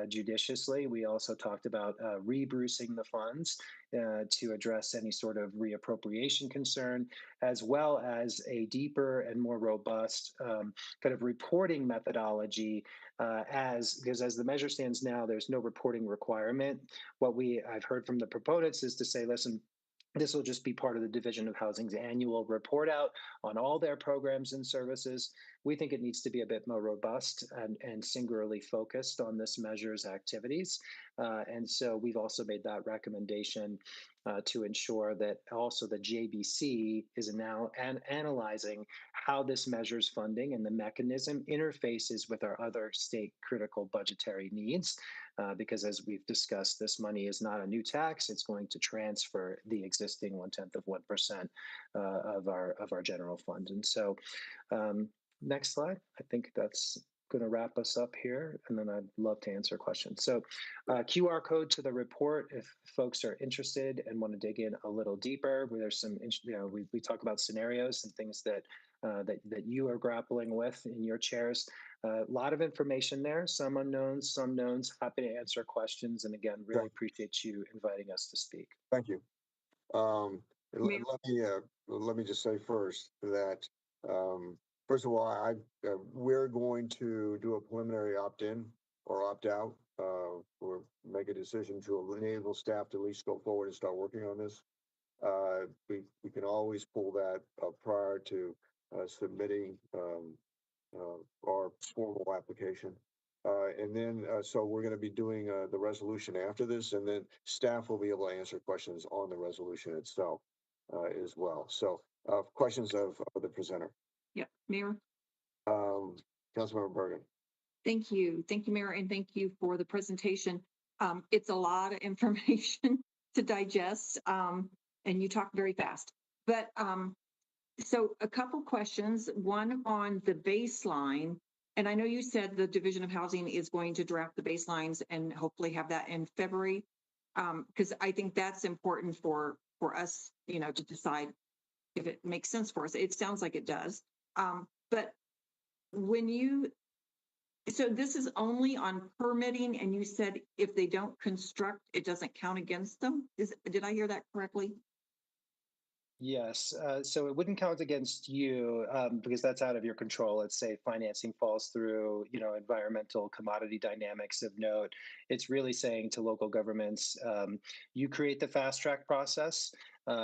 Speaker 9: judiciously. We also talked about rebrucing the funds to address any sort of reappropriation concern, as well as a deeper and more robust kind of reporting methodology, because as the measure stands now, there's no reporting requirement. What I've heard from the proponents is to say, listen, This will just be part of the Division of Housing's annual report out on all their programs and services. We think it needs to be a bit more robust and singularly focused on this measure's activities. And so we've also made that recommendation to ensure that also the JBC is now analyzing how this measures funding and the mechanism interfaces with our other state critical budgetary needs. Because as we've discussed, this money is not a new tax. It's going to transfer the existing 0.1% of our general fund. And so next slide. I think that's going to wrap us up here, and then I'd love to answer questions. So QR code to the report if folks are interested and want to dig in a little deeper. Where there's some, we talk about scenarios and things that that you are grappling with in your chairs. A lot of information there, some unknowns, some knowns. Happy to answer questions, and again, really appreciate you inviting us to speak.
Speaker 1: Thank you. Let me just say first that first of all, we're going to do a preliminary opt-in or opt-out, or make a decision to enable staff to at least go forward and start working on this. We can always pull that prior to submitting our formal application. And then, so we're going to be doing the resolution after this, and then staff will be able to answer questions on the resolution itself as well. So questions of the presenter.
Speaker 3: Yeah, Mayor.
Speaker 1: Councilmember Bergen.
Speaker 3: Thank you. Thank you, Mayor, and thank you for the presentation. It's a lot of information to digest, and you talk very fast. But so a couple questions, one on the baseline. And I know you said the Division of Housing is going to draft the baselines and hopefully have that in February, because I think that's important for us, to decide if it makes sense for us. It sounds like it does. But so this is only on permitting, and you said if they don't construct, it doesn't count against them. Did I hear that correctly?
Speaker 9: Yes, so it wouldn't count against you because that's out of your control. Let's say financing falls through, environmental commodity dynamics of note. It's really saying to local governments, you create the fast track process,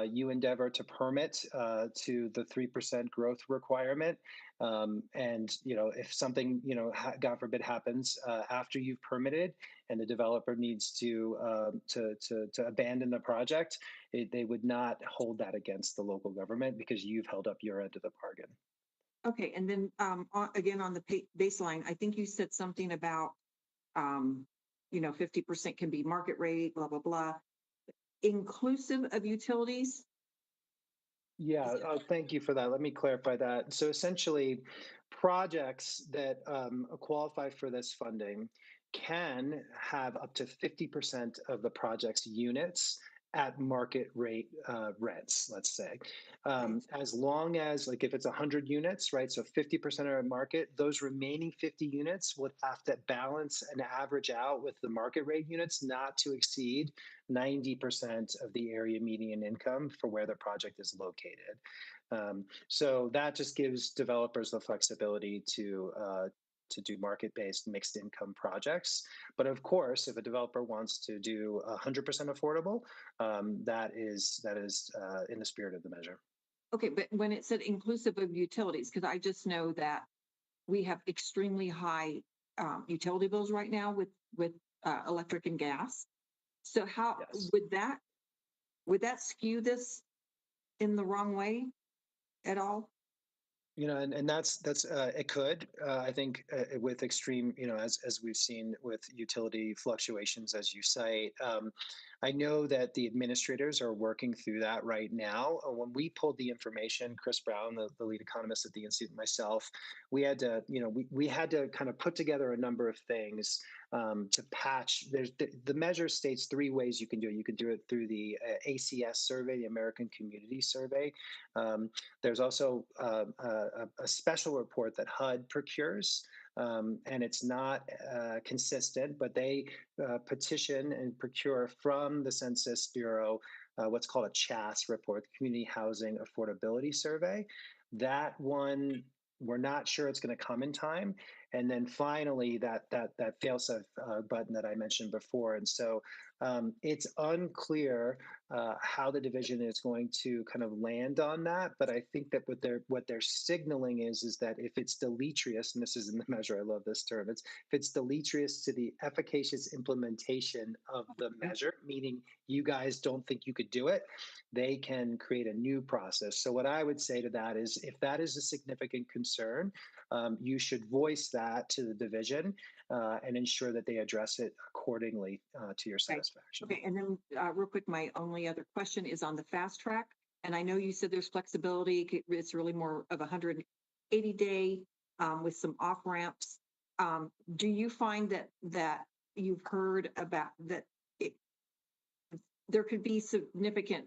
Speaker 9: you endeavor to permit to the 3% growth requirement. And, if something, God forbid happens after you've permitted and the developer needs to abandon the project, they would not hold that against the local government because you've held up your end of the bargain.
Speaker 3: Okay, and then again on the baseline, I think you said something about 50% can be market rate, blah blah blah, inclusive of utilities.
Speaker 9: Yeah, thank you for that. Let me clarify that. So essentially, projects that qualify for this funding can have up to 50% of the project's units at market rate rents, let's say. As long as, like if it's 100 units, right, so 50% are at market, those remaining 50 units would have to balance and average out with the market rate units not to exceed 90% of the area median income for where the project is located. So that just gives developers the flexibility to do market-based mixed income projects. But of course, if a developer wants to do 100% affordable, that is in the spirit of the measure.
Speaker 3: Okay, but when it said inclusive of utilities, because I just know that we have extremely high utility bills right now with electric and gas. So how would that skew this in the wrong way at all?
Speaker 9: And that's it could. I think with extreme, as we've seen with utility fluctuations, as you cite, I know that the administrators are working through that right now. When we pulled the information, Chris Brown, the lead economist at the institute, myself, we had to, we had to kind of put together a number of things to patch. There's the measure states 3 ways you can do it. You can do it through the ACS survey, the American Community Survey. There's also a special report that HUD procures, and it's not consistent, but they petition and procure from the Census Bureau what's called a CHAS report, Community Housing Affordability Survey. That one, we're not sure it's going to come in time. and then finally that fail-safe button that I mentioned before. And so it's unclear how the division is going to kind of land on that, but I think that what they're signaling is that if it's deleterious, and this is in the measure, I love this term, if it's deleterious to the efficacious implementation of the measure, meaning you guys don't think you could do it, they can create a new process. So what I would say to that is, if that is a significant concern, you should voice that to the division and ensure that they address it accordingly to your satisfaction.
Speaker 3: Okay, and then real quick, my only other question is on the fast track. And I know you said there's flexibility. It's really more of 180-day with some off ramps. Do you find that you've heard about that there could be significant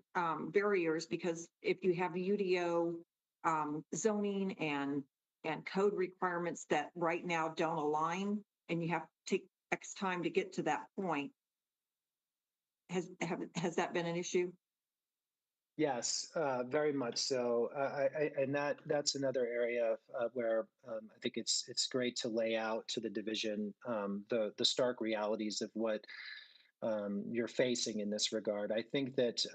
Speaker 3: barriers, because if you have UDO zoning and code requirements that right now don't align, and you have to take X time to get to that point, has that been an issue?
Speaker 9: Yes, very much so. And that's another area where I think it's great to lay out to the division the stark realities of what you're facing in this regard. I think that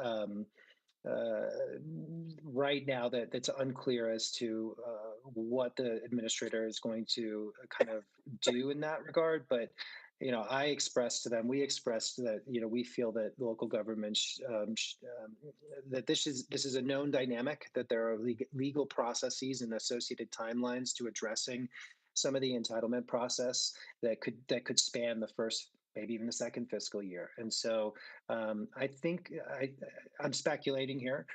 Speaker 9: right now that it's unclear as to what the administrator is going to kind of do in that regard. But I expressed to them, we expressed that we feel that local governments that this is a known dynamic, that there are legal processes and associated timelines to addressing some of the entitlement process that could span the first, maybe even the second fiscal year. And so I think I'm speculating here,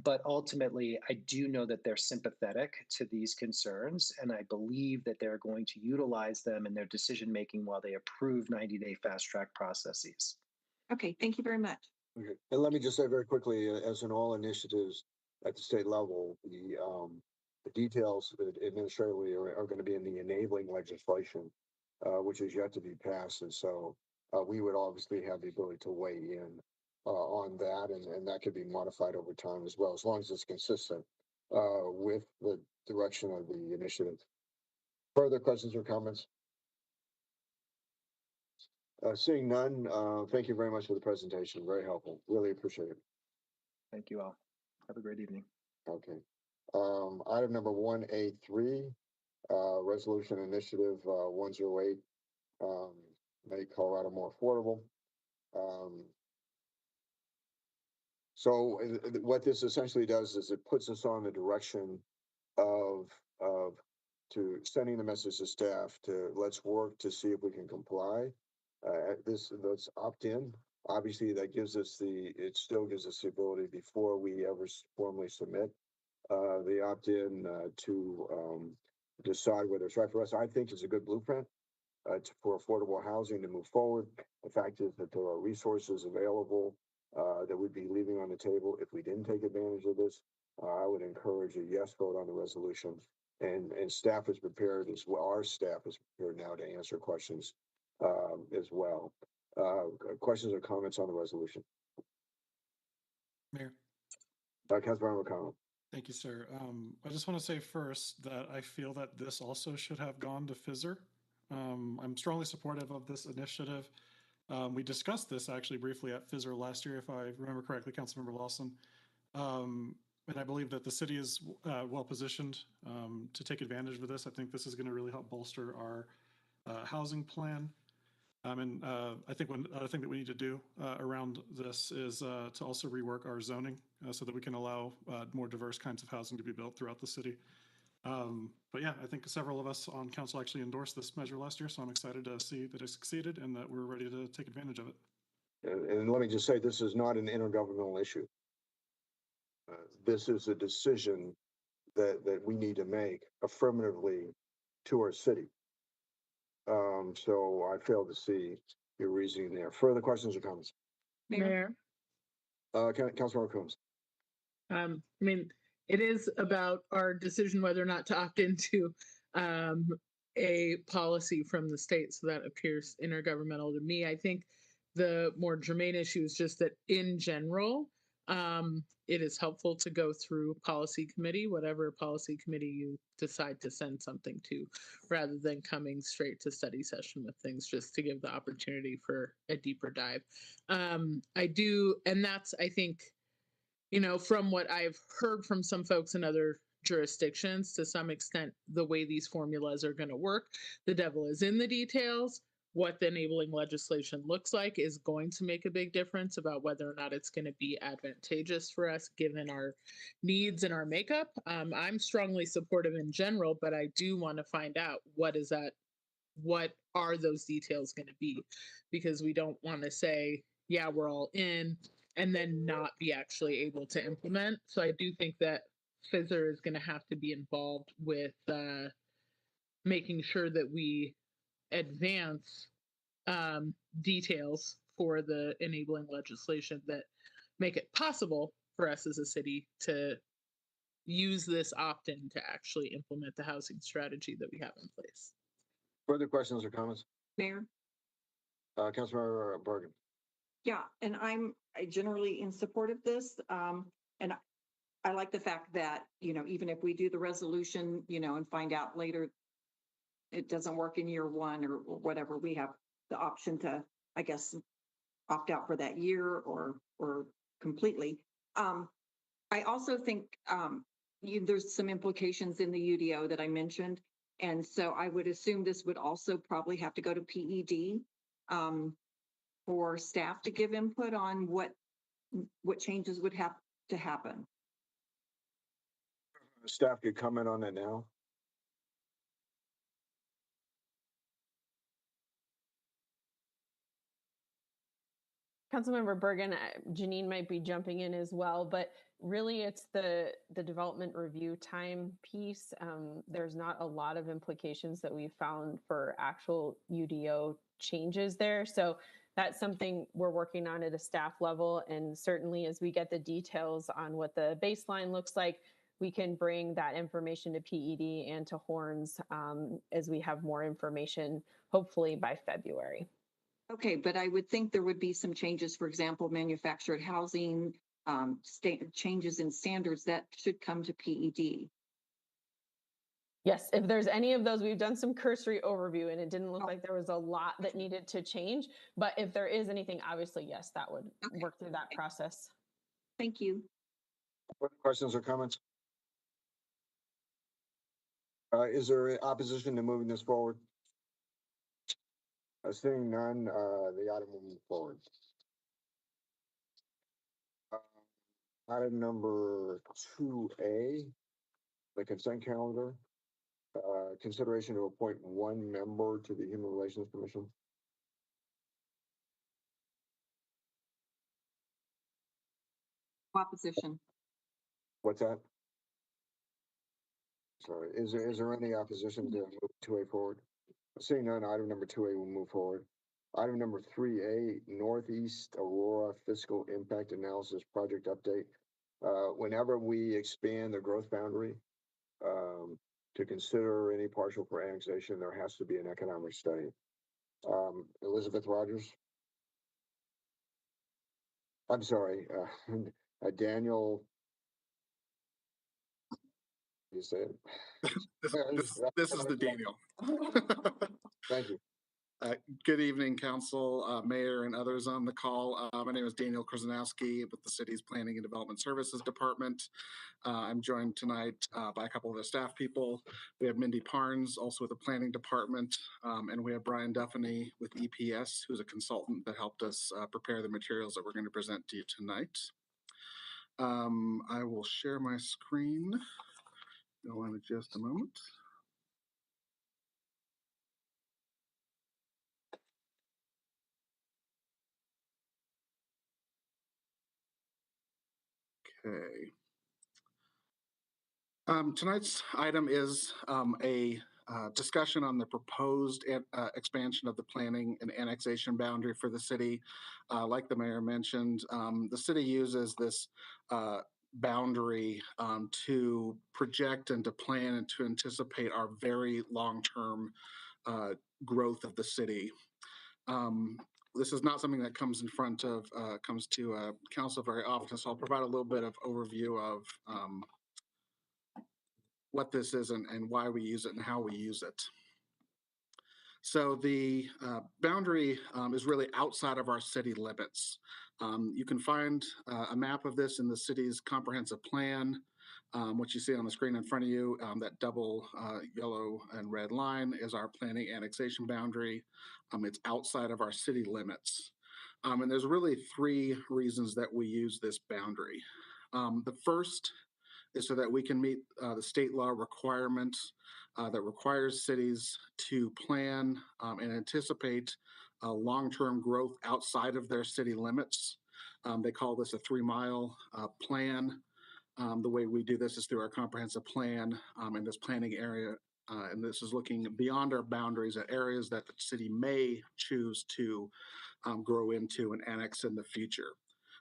Speaker 9: but ultimately I do know that they're sympathetic to these concerns, and I believe that they're going to utilize them in their decision-making while they approve 90-day fast-track processes.
Speaker 3: Okay, thank you very much.
Speaker 1: Okay. And let me just say very quickly, as in all initiatives at the state level, the details administratively are going to be in the enabling legislation, which is yet to be passed. And so we would obviously have the ability to weigh in on that, and that could be modified over time as well, as long as it's consistent with the direction of the initiative. Further questions or comments? Seeing none, thank you very much for the presentation. Very helpful. Really appreciate it.
Speaker 9: Thank you all. Have a great evening.
Speaker 1: Okay. Item number 1A3, resolution initiative 108, make Colorado more affordable. So what this essentially does is it puts us on the direction of to sending the message to staff to let's work to see if we can comply. Let's opt in. Obviously, it still gives us the ability before we ever formally submit the opt in to decide whether it's right for us. I think it's a good blueprint for affordable housing to move forward. The fact is that there are resources available that we'd be leaving on the table if we didn't take advantage of this. I would encourage a yes vote on the resolution, and staff is prepared as well. Our staff is prepared now to answer questions as well. Questions or comments on the resolution?
Speaker 11: Mayor.
Speaker 1: Councilmember McConnell.
Speaker 11: Thank you, sir. I just want to say first that I feel that this also should have gone to FISR. I'm strongly supportive of this initiative. We discussed this actually briefly at FISR last year, if I remember correctly, Councilmember Lawson. And I believe that the city is well positioned to take advantage of this. I think this is going to really help bolster our housing plan. And I think one other thing that we need to do around this is to also rework our zoning so that we can allow more diverse kinds of housing to be built throughout the city. But yeah, I think several of us on council actually endorsed this measure last year, so I'm excited to see that it succeeded and that we're ready to take advantage of it.
Speaker 1: And let me just say, this is not an intergovernmental issue. This is a decision that we need to make affirmatively to our city. So I fail to see your reasoning there. Further questions or comments?
Speaker 12: Mayor.
Speaker 1: Councilmember Coombs.
Speaker 12: I mean, it is about our decision whether or not to opt into a policy from the state, so that appears intergovernmental to me. I think the more germane issue is just that in general, It is helpful to go through policy committee, whatever policy committee you decide to send something to, rather than coming straight to study session with things, just to give the opportunity for a deeper dive. I do, and that's, I think, from what I've heard from some folks in other jurisdictions, to some extent, the way these formulas are going to work, the devil is in the details. What the enabling legislation looks like is going to make a big difference about whether or not it's going to be advantageous for us given our needs and our makeup. I'm strongly supportive in general, but I do want to find out what are those details going to be, because we don't want to say, yeah, we're all in, and then not be actually able to implement. So I do think that FISR is going to have to be involved with making sure that we advance details for the enabling legislation that make it possible for us as a city to use this opt-in to actually implement the housing strategy that we have in place.
Speaker 1: Further questions or comments?
Speaker 3: Mayor?
Speaker 1: Councilmember Bergen.
Speaker 3: Yeah, and I'm generally in support of this. And I like the fact that, even if we do the resolution, and find out later it doesn't work in year one or whatever, we have the option to, I guess, opt out for that year or completely. I also think there's some implications in the UDO that I mentioned. And so I would assume this would also probably have to go to PED for staff to give input on what changes would have to happen.
Speaker 1: Staff could comment on that now.
Speaker 13: Councilmember Bergen, Janine might be jumping in as well, but really it's the development review time piece. There's not a lot of implications that we found for actual UDO changes there. So that's something we're working on at a staff level. And certainly as we get the details on what the baseline looks like, we can bring that information to PED and to Horns as we have more information, hopefully by February.
Speaker 3: Okay, but I would think there would be some changes, for example, manufactured housing, changes in standards that should come to PED.
Speaker 13: Yes, if there's any of those, we've done some cursory overview and it didn't look like there was a lot that needed to change. But if there is anything, obviously, yes, that would work through that process.
Speaker 3: Thank you.
Speaker 1: What questions or comments? Is there opposition to moving this forward? Seeing none, the item will move forward. Item number 2A, the consent calendar. Consideration to appoint one member to the Human Relations Commission.
Speaker 3: Opposition.
Speaker 1: What's that? Sorry, is there any opposition to move 2A forward? Seeing none, item number 2A will move forward. Item number 3A, Northeast Aurora Fiscal Impact Analysis Project Update. Whenever we expand the growth boundary to consider any partial for annexation, there has to be an economic study. Elizabeth Rogers. I'm sorry, Daniel. You say it.
Speaker 14: This is the Daniel.
Speaker 1: Thank you.
Speaker 14: Good evening, Council, Mayor, and others on the call. My name is Daniel Krasnowski with the city's Planning and Development Services Department. I'm joined tonight by a couple of the staff people. We have Mindy Parnes, also with the Planning Department, and we have Brian Duffany with EPS, who's a consultant that helped us prepare the materials that we're going to present to you tonight. I will share my screen. Go on in just a moment. Okay. Tonight's item is a discussion on the proposed expansion of the planning and annexation boundary for the city. Like the mayor mentioned, the city uses this boundary to project and to plan and to anticipate our very long-term growth of the city. this is not something that comes in front of, comes to council very often. So I'll provide a little bit of overview of what this is and why we use it and how we use it. So the boundary is really outside of our city limits. You can find a map of this in the city's comprehensive plan. What you see on the screen in front of you, that double yellow and red line is our planning annexation boundary. It's outside of our city limits. And there's really three reasons that we use this boundary. The first is so that we can meet the state law requirements that requires cities to plan and anticipate long-term growth outside of their city limits. They call this a 3-mile plan. The way we do this is through our comprehensive plan in this planning area. And this is looking beyond our boundaries at areas that the city may choose to grow into and annex in the future.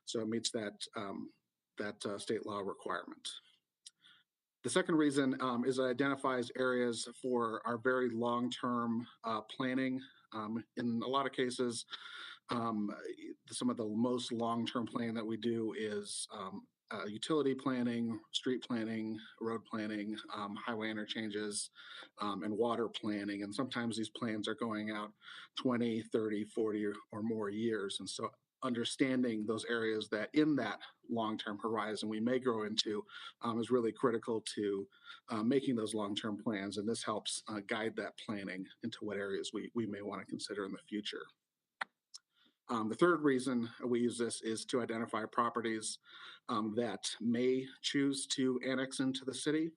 Speaker 14: So it meets that, state law requirement. The second reason is it identifies areas for our very long-term planning. In a lot of cases, some of the most long-term planning that we do is utility planning, street planning, road planning, highway interchanges, and water planning. And sometimes these plans are going out 20, 30, 40 or more years. And so understanding those areas that in that long-term horizon we may grow into is really critical to making those long-term plans. And this helps guide that planning into what areas we may want to consider in the future. The third reason we use this is to identify properties that may choose to annex into the city.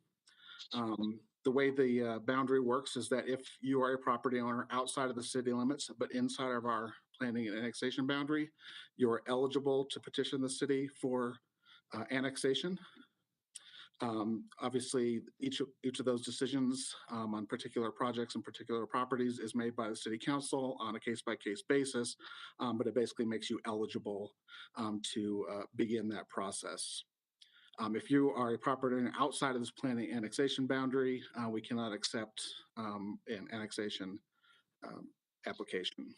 Speaker 14: The way the boundary works is that if you are a property owner outside of the city limits, but inside of our planning and annexation boundary, you're eligible to petition the city for annexation. Obviously, each of those decisions on particular projects and particular properties is made by the city council on a case-by-case basis, but it basically makes you eligible to begin that process. If you are a property owner outside of this planning annexation boundary, we cannot accept an annexation application.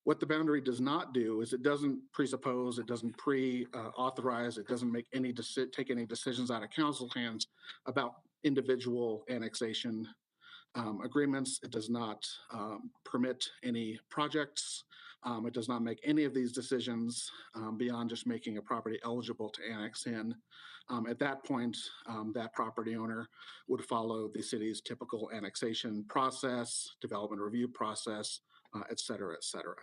Speaker 14: What the boundary does not do is it doesn't presuppose, it doesn't pre-authorize, it doesn't make take any decisions out of council hands about individual annexation agreements. It does not permit any projects. It does not make any of these decisions beyond just making a property eligible to annex in. At that point, that property owner would follow the city's typical annexation process, development review process, et cetera, et cetera.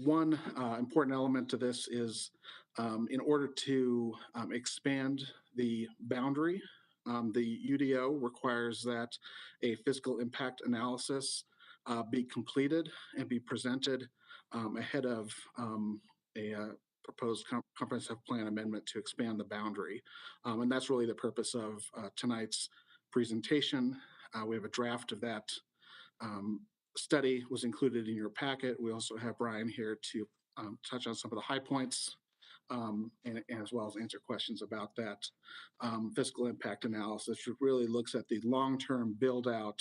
Speaker 14: One important element to this is in order to expand the boundary, the UDO requires that a fiscal impact analysis be completed and be presented ahead of a proposed comprehensive plan amendment to expand the boundary. And that's really the purpose of tonight's presentation. We have a draft of that study was included in your packet. We also have Brian here to touch on some of the high points and as well as answer questions about that fiscal impact analysis, which really looks at the long-term build out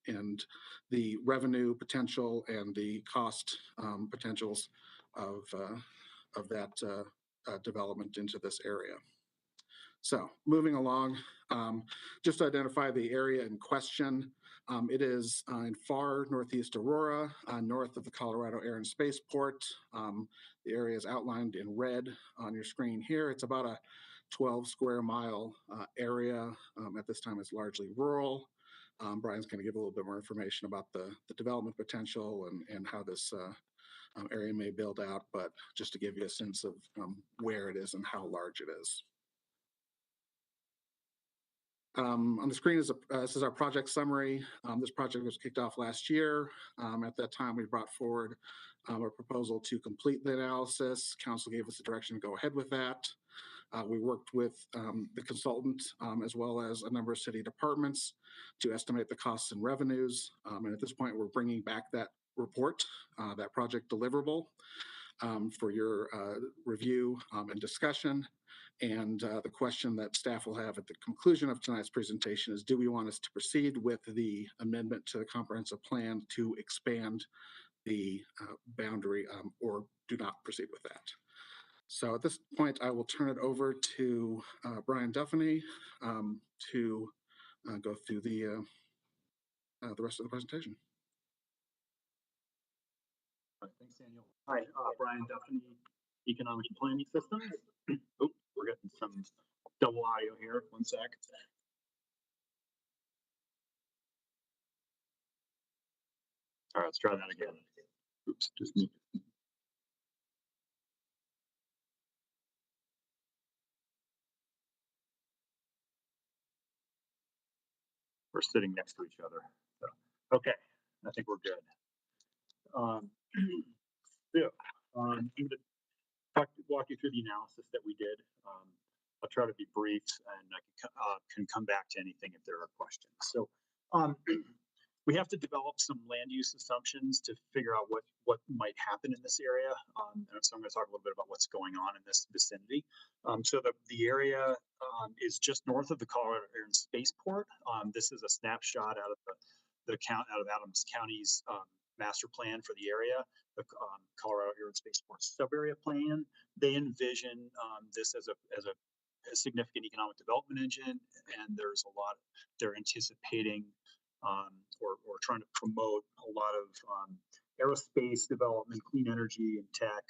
Speaker 14: and the revenue potential and the cost potentials of that development into this area. So moving along, just to identify the area in question, it is in far northeast Aurora, north of the Colorado Air and Spaceport. The area is outlined in red on your screen here. It's about a 12 square mile area. At this time, it's largely rural. Brian's going to give a little bit more information about the development potential and how this area may build out, but just to give you a sense of where it is and how large it is. On the screen is this is our project summary. This project was kicked off last year. At that time, we brought forward a proposal to complete the analysis. Council gave us a direction to go ahead with that. We worked with the consultant as well as a number of city departments to estimate the costs and revenues. And at this point, we're bringing back that report, that project deliverable. for your review and discussion. And the question that staff will have at the conclusion of tonight's presentation is, do we want us to proceed with the amendment to the comprehensive plan to expand the boundary or do not proceed with that? So at this point, I will turn it over to Brian Duffany to go through the rest of the presentation.
Speaker 15: Thanks, Daniel. Hi, Brian Duffany, Economic and Planning Systems. Oh, we're getting some double audio here. One sec. All right, let's try that again. Oops, just me. We're sitting next to each other. So, okay, I think we're good. Yeah, I'm going to walk you through the analysis that we did. I'll try to be brief, and I can come back to anything if there are questions. So we have to develop some land use assumptions to figure out what might happen in this area. And so I'm going to talk a little bit about what's going on in this vicinity. So the area is just north of the Colorado Air and Spaceport. This is a snapshot out of out of Adams County's master plan for the area, the Colorado Air and Spaceport sub-area plan. They envision this as a significant economic development engine, and there's a lot they're anticipating or trying to promote a lot of aerospace development, clean energy and tech,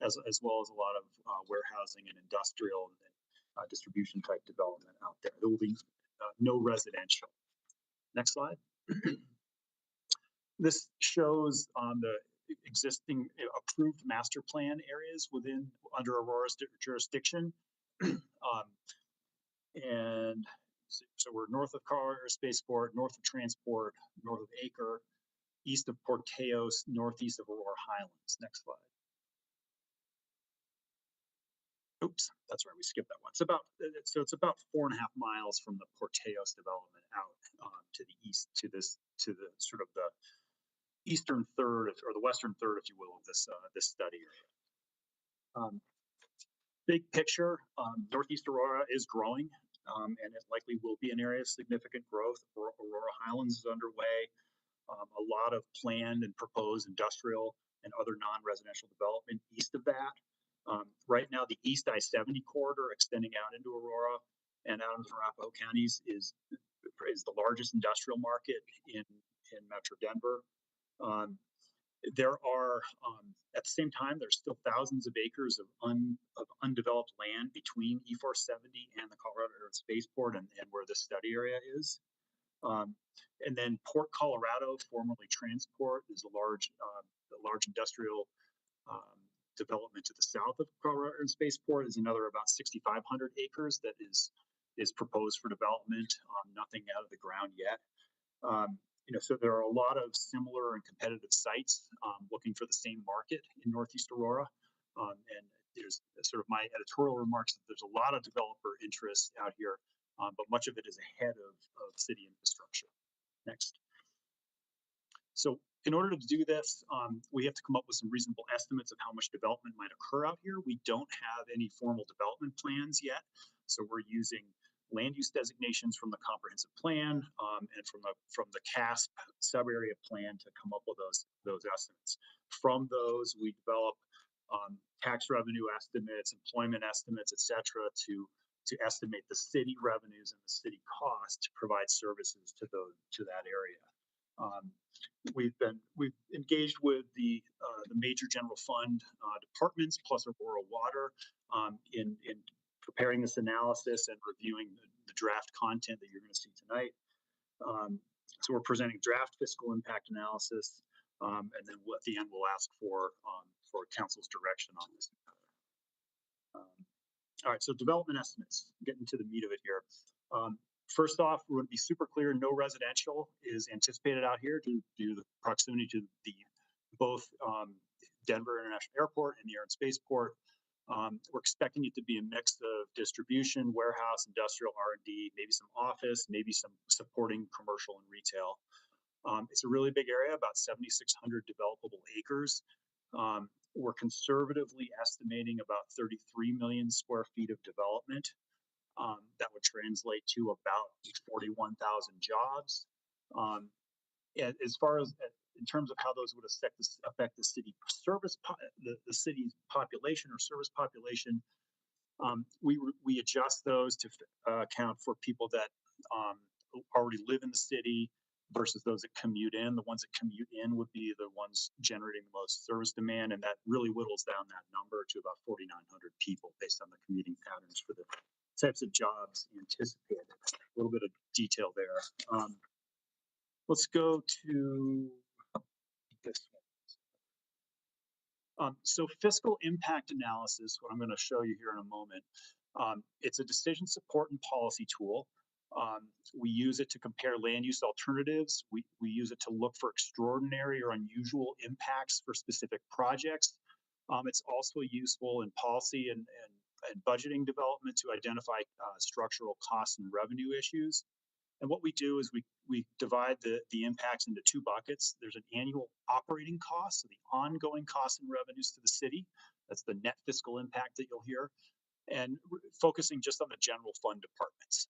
Speaker 15: as well as a lot of warehousing and industrial and distribution type development out there. There will be no residential. Next slide. This shows the existing approved master plan areas under Aurora's jurisdiction. And so we're north of Colorado Air Spaceport, north of Transport, north of Acre, east of Port Teos, northeast of Aurora Highlands. Next slide. Oops, that's right, we skipped that one. It's about 4.5 miles from the Port Teos development out to the east, to the sort of the eastern third or the western third, if you will, of this study area. Big picture, Northeast Aurora is growing, and it likely will be an area of significant growth. Aurora Highlands is underway. A lot of planned and proposed industrial and other non-residential development east of that. Right now, the East I-70 corridor extending out into Aurora and Adams and Arapahoe counties is the largest industrial market in Metro Denver. There are, at the same time, there's still thousands of acres of undeveloped land between E-470 and the Colorado Air and Spaceport and where the study area is. And then Port Colorado, formerly Transport, is a large industrial development to the south of Colorado Air and Spaceport, is another about 6,500 acres that is proposed for development. Nothing out of the ground yet. So there are a lot of similar and competitive sites looking for the same market in Northeast Aurora. And there's sort of my editorial remarks that there's a lot of developer interest out here, but much of it is ahead of city infrastructure. Next. So in order to do this, we have to come up with some reasonable estimates of how much development might occur out here. We don't have any formal development plans yet, so we're using land use designations from the comprehensive plan and from the CASP sub-area plan to come up with those estimates. From those, we develop tax revenue estimates, employment estimates, et cetera, to estimate the city revenues and the city costs to provide services to that area. We've engaged with the major general fund departments plus Aurora Water in preparing this analysis and reviewing the draft content that you're going to see tonight. So we're presenting draft fiscal impact analysis, and then at the end we'll ask for council's direction on this. All right, so development estimates, getting to the meat of it here. First off, we want to be super clear, no residential is anticipated out here due to the proximity to both Denver International Airport and the Air and Spaceport. We're expecting it to be a mix of distribution, warehouse, industrial, R&D, maybe some office, maybe some supporting commercial and retail. It's a really big area, about 7,600 developable acres. we're conservatively estimating about 33 million square feet of development. That would translate to about 41,000 jobs. And as far as in terms of how those would affect the city service, the city's population or service population, we adjust those to account for people that already live in the city versus those that commute in. The ones that commute in would be the ones generating the most service demand, and that really whittles down that number to about 4,900 people based on the commuting patterns for the types of jobs anticipated. A little bit of detail there. Let's go to this one. So fiscal impact analysis, what I'm going to show you here in a moment, it's a decision support and policy tool. We use it to compare land use alternatives. We use it to look for extraordinary or unusual impacts for specific projects. It's also useful in policy and budgeting development to identify structural costs and revenue issues. And what we do is we divide the impacts into two buckets. There's an annual operating cost, so the ongoing costs and revenues to the city. That's the net fiscal impact that you'll hear, and focusing just on the general fund departments.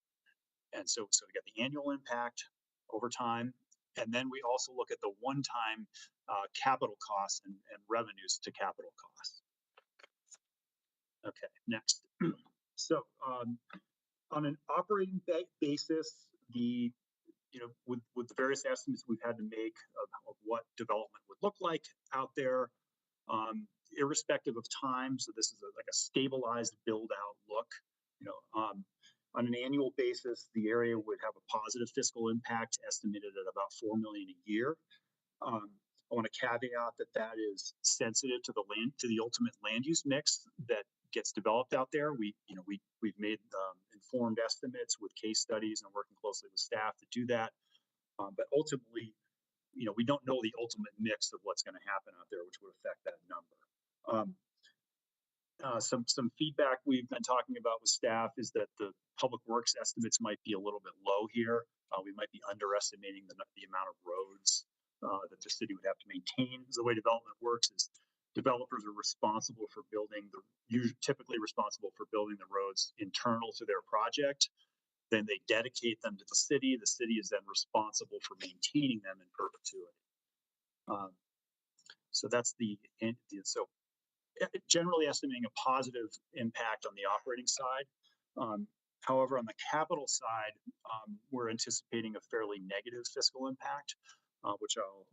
Speaker 15: And so we got the annual impact over time, and then we also look at the one-time capital costs and revenues to capital costs. Okay, next. So on an operating basis, with the various estimates we've had to make of what development would look like out there, irrespective of time. So this is like a stabilized build out look. On an annual basis, the area would have a positive fiscal impact estimated at about $4 million a year. I want to caveat that is sensitive to the ultimate land use mix that gets developed out there. We've made informed estimates with case studies and working closely with staff to do that. But ultimately, we don't know the ultimate mix of what's going to happen out there, which would affect that number. Some feedback we've been talking about with staff is that the public works estimates might be a little bit low here. We might be underestimating the amount of roads that the city would have to maintain. The way development works is developers are responsible for typically responsible for building the roads internal to their project. Then they dedicate them to the city. The city is then responsible for maintaining them in perpetuity. So that's generally estimating a positive impact on the operating side. However, on the capital side, we're anticipating a fairly negative fiscal impact, which I'll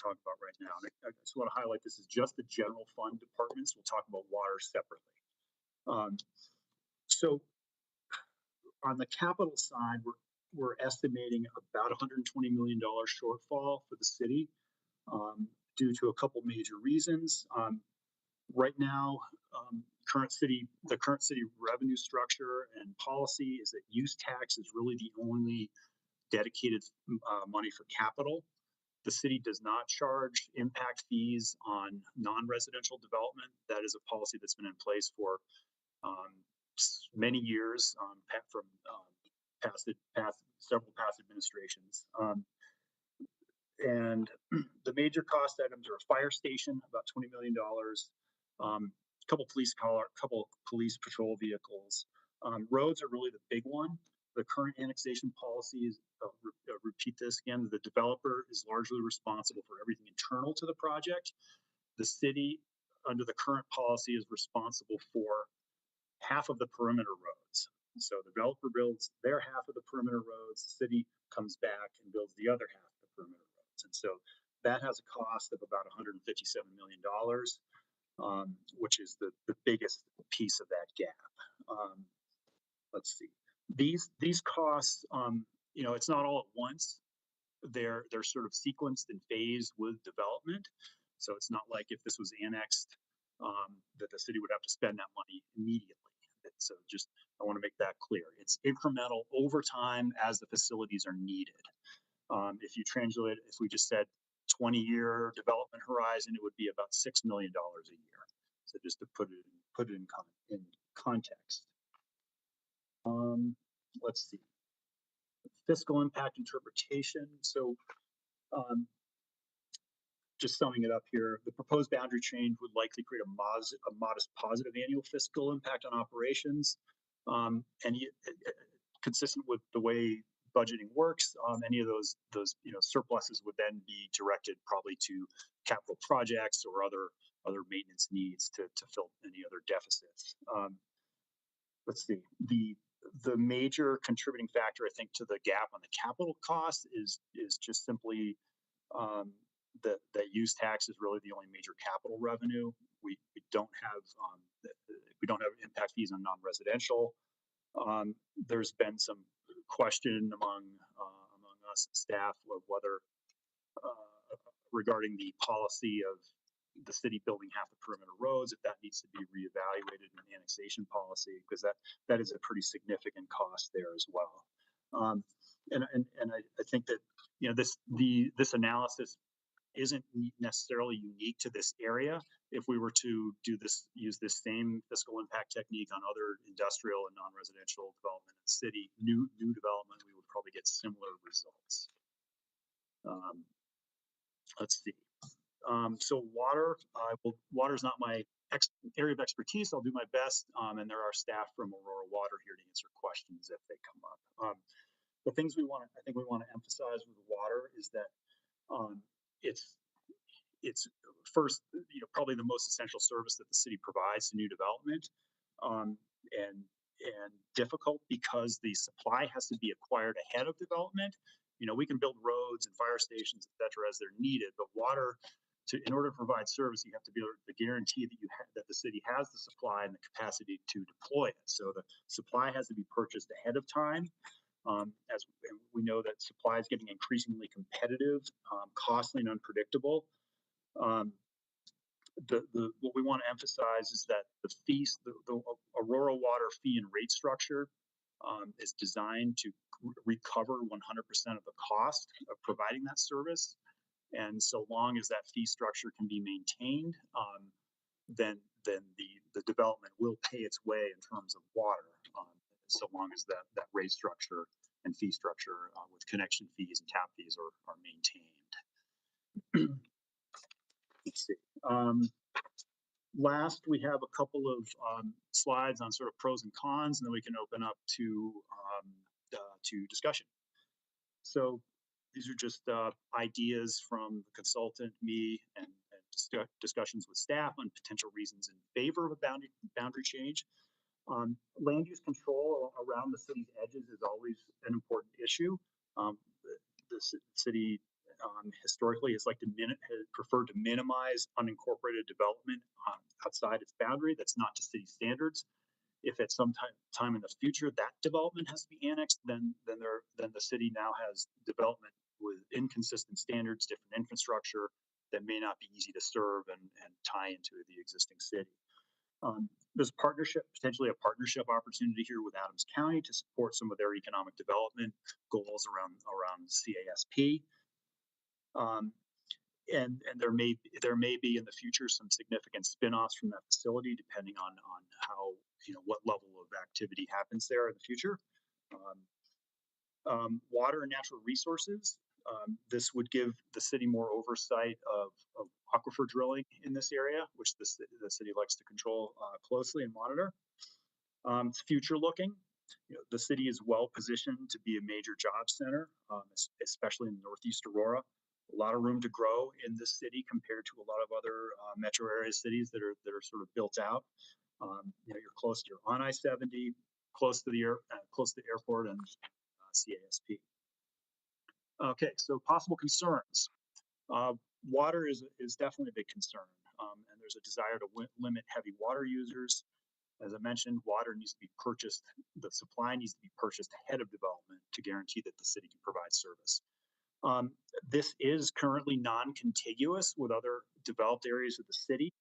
Speaker 15: talk about right now. And I just want to highlight this is just the general fund departments. We'll talk about water separately. So on the capital side, we're estimating about $120 million shortfall for the city due to a couple major reasons. Right now, the current city revenue structure and policy is that use tax is really the only dedicated money for capital. The city does not charge impact fees on non-residential development. That is a policy that's been in place for many years from several past administrations. And the major cost items are a fire station, about $20 million, a couple police patrol vehicles. Roads are really the big one. The current annexation policy is, repeat this again, the developer is largely responsible for everything internal to the project. The city, under the current policy, is responsible for half of the perimeter roads. So the developer builds their half of the perimeter roads, the city comes back and builds the other half of the perimeter roads. And so that has a cost of about $157 million, which is the biggest piece of that gap. Let's see. These costs, it's not all at once. They're sort of sequenced and phased with development. So it's not like if this was annexed, that the city would have to spend that money immediately. So I want to make that clear. It's incremental over time as the facilities are needed. If you translate it, if we just said 20-year development horizon, it would be about $6 million a year. So just to put it in context. Let's see. Fiscal impact interpretation. So just summing it up here, the proposed boundary change would likely create a modest positive annual fiscal impact on operations. Consistent with the way budgeting works, any of those surpluses would then be directed probably to capital projects or other maintenance needs to fill any other deficits. Let's see, the major contributing factor, I think, to the gap on the capital cost is just simply that use tax is really the only major capital revenue. We don't have impact fees on non-residential. There's been some question among us and staff of whether regarding the policy of the city building half the perimeter roads, if that needs to be reevaluated in the annexation policy, because that is a pretty significant cost there as well. And I think that this analysis isn't necessarily unique to this area. If we were to use this same fiscal impact technique on other industrial and non-residential development in the city, new development, we would probably get similar results. Let's see. So water is not my area of expertise. I'll do my best, and there are staff from Aurora Water here to answer questions if they come up. The things I think we want to emphasize with water is that it's first, probably the most essential service that the city provides to new development, and difficult because the supply has to be acquired ahead of development. We can build roads and fire stations, et cetera, as they're needed, but water, in order to provide service, you have to be able to guarantee that the city has the supply and the capacity to deploy it. So the supply has to be purchased ahead of time. As we know that supply is getting increasingly competitive, costly, and unpredictable. What we want to emphasize is that the Aurora Water fee and rate structure is designed to recover 100% of the cost of providing that service. And so long as that fee structure can be maintained, then the development will pay its way in terms of water, so long as that rate structure and fee structure with connection fees and tap fees are maintained. Let's see. Last, we have a couple of slides on sort of pros and cons, and then we can open up to discussion. So these are just ideas from the consultant, me, and discussions with staff on potential reasons in favor of a boundary change. Land use control around the city's edges is always an important issue. The city historically has preferred to minimize unincorporated development outside its boundary that's not to city standards. If at some time in the future that development has to be annexed, then the city now has development with inconsistent standards, different infrastructure that may not be easy to serve and tie into the existing city. There's potentially a partnership opportunity here with Adams County to support some of their economic development goals around CASP. And there may be in the future some significant spin-offs from that facility, depending on how what level of activity happens there in the future. Water and natural resources. This would give the city more oversight of aquifer drilling in this area, which the city likes to control closely and monitor. It's future looking. The city is well positioned to be a major job center, especially in Northeast Aurora. A lot of room to grow in this city compared to a lot of other metro area cities that are sort of built out. You're on I-70, close to the airport and CASP. Okay, so possible concerns. Water is definitely a big concern, and there's a desire to limit heavy water users. As I mentioned, water needs to be purchased. The supply needs to be purchased ahead of development to guarantee that the city can provide service. This is currently non-contiguous with other developed areas of the city.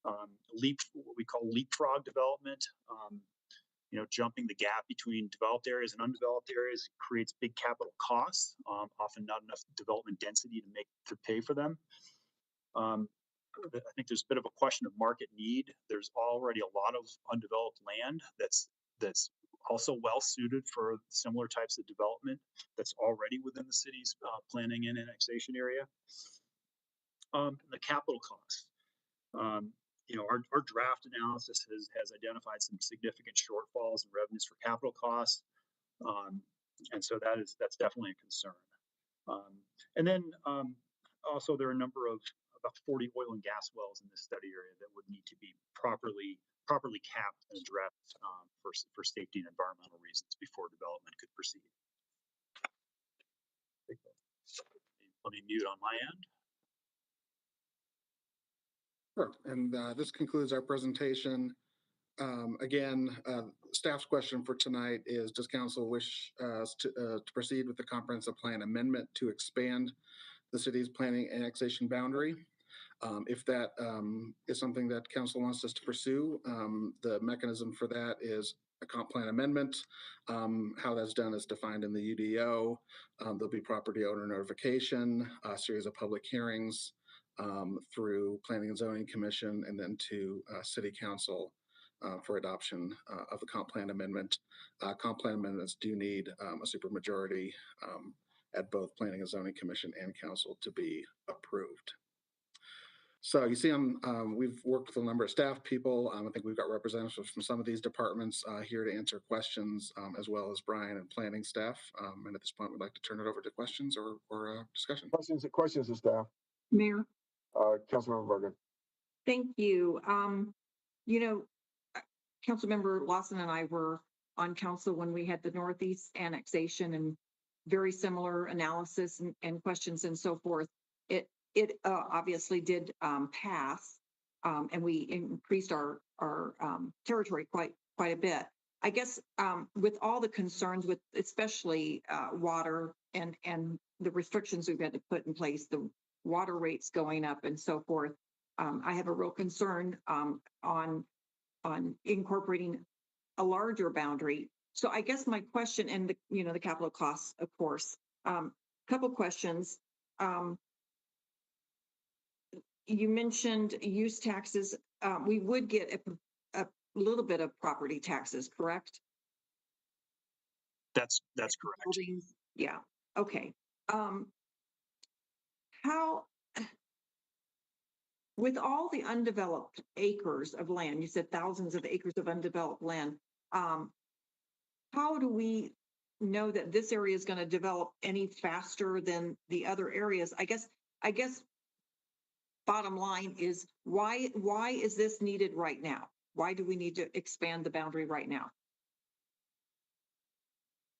Speaker 15: What we call leapfrog development, jumping the gap between developed areas and undeveloped areas creates big capital costs, often not enough development density to pay for them. I think there's a bit of a question of market need. There's already a lot of undeveloped land that's also well suited for similar types of development that's already within the city's planning and annexation area. The capital costs. Our draft analysis has identified some significant shortfalls in revenues for capital costs. And so that's definitely a concern. And then also there are a number of about 40 oil and gas wells in this study area that would need to be properly capped and addressed for safety and environmental reasons before development could proceed. Let me mute on my end.
Speaker 14: Sure. And this concludes our presentation. Again, staff's question for tonight is, does council wish us to proceed with the comprehensive plan amendment to expand the city's planning annexation boundary? If that is something that council wants us to pursue, the mechanism for that is a comp plan amendment. How that's done is defined in the UDO. There'll be property owner notification, a series of public hearings through Planning and Zoning Commission, and then to City Council for adoption of the comp plan amendment. Comp plan amendments do need a supermajority at both Planning and Zoning Commission and Council to be approved. So you see, we've worked with a number of staff people. I think we've got representatives from some of these departments here to answer questions, as well as Brian and planning staff. And at this point, we'd like to turn it over to questions or discussion.
Speaker 1: Questions of staff.
Speaker 3: Mayor.
Speaker 1: Councilmember Bergen.
Speaker 3: Thank you. Councilmember Lawson and I were on council when we had the Northeast annexation and very similar analysis and questions and so forth. It obviously did pass, and we increased our territory quite a bit. I guess with all the concerns with especially water and the restrictions we've had to put in place, the water rates going up and so forth, I have a real concern on incorporating a larger boundary. So I guess my question, and the capital costs, of course, couple questions. You mentioned use taxes. We would get a little bit of property taxes, correct?
Speaker 15: That's correct.
Speaker 3: Buildings, yeah. Okay. How, with all the undeveloped acres of land, you said thousands of acres of undeveloped land, how do we know that this area is going to develop any faster than the other areas? I guess bottom line is, why is this needed right now? Why do we need to expand the boundary right now?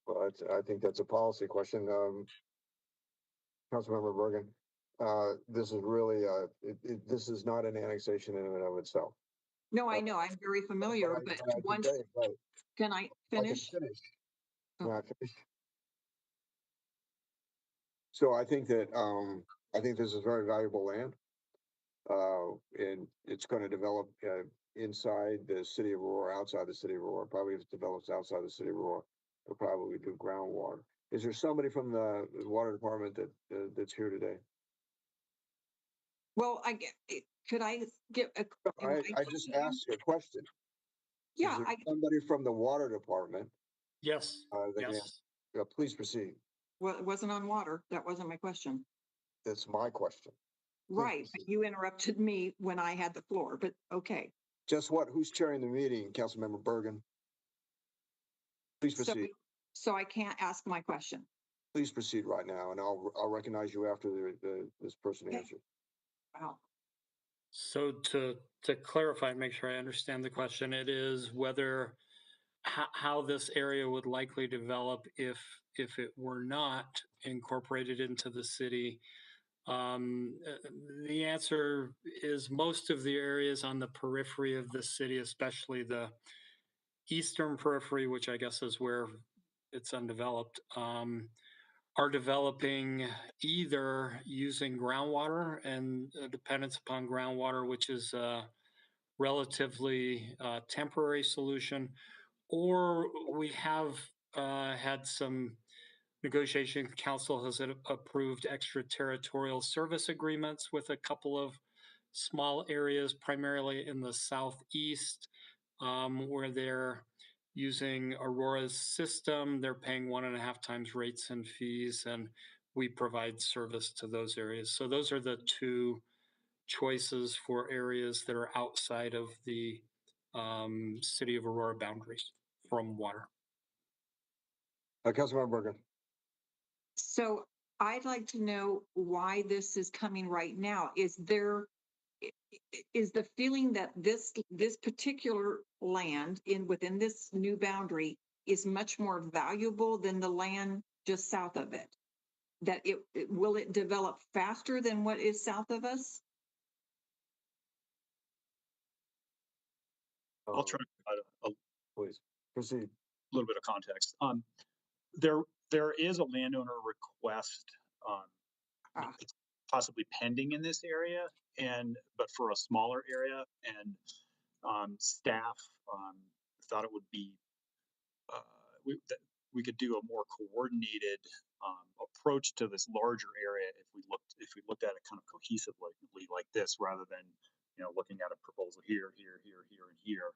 Speaker 1: Well, I think that's a policy question. Councilmember Bergen, this is really, this is not an annexation in and of itself.
Speaker 3: No, I know, I'm very familiar, but once, can I finish?
Speaker 1: Can I finish? So I think that, I think this is very valuable land. And it's going to develop inside the city of Aurora, outside the city of Aurora. Probably if it develops outside the city of Aurora, it'll probably do groundwater. Is there somebody from the water department that's here today?
Speaker 3: Well, could I get a?
Speaker 1: I just asked a question.
Speaker 3: Yeah,
Speaker 1: somebody from the water department.
Speaker 16: Yes. Yes.
Speaker 1: Please proceed.
Speaker 3: Well, it wasn't on water. That wasn't my question.
Speaker 1: That's my question.
Speaker 3: Right, but you interrupted me when I had the floor, but okay.
Speaker 1: Just what? Who's chairing the meeting, Councilmember Bergen? Please proceed.
Speaker 3: So I can't ask my question.
Speaker 1: Please proceed right now, and I'll recognize you after this person answers.
Speaker 3: Wow.
Speaker 16: So to clarify, make sure I understand the question, it is whether how this area would likely develop if it were not incorporated into the city. The answer is most of the areas on the periphery of the city, especially the eastern periphery, which I guess is where it's undeveloped, are developing either using groundwater and dependence upon groundwater, which is a relatively temporary solution, or we have had some negotiation. Council has approved extraterritorial service agreements with a couple of small areas, primarily in the southeast, where they're using Aurora's system. They're paying 1.5 times rates and fees, and we provide service to those areas. So those are the two choices for areas that are outside of the city of Aurora boundaries from water.
Speaker 1: Councilmember Bergen.
Speaker 3: So I'd like to know why this is coming right now. Is the feeling that this particular land within this new boundary is much more valuable than the land just south of it? That will it develop faster than what is south of us?
Speaker 15: I'll try to provide
Speaker 1: please proceed.
Speaker 15: A little bit of context. There is a landowner request possibly pending in this area, but for a smaller area, and staff thought it would be we could do a more coordinated approach to this larger area if we looked at it kind of cohesively like this, rather than looking at a proposal here, and here.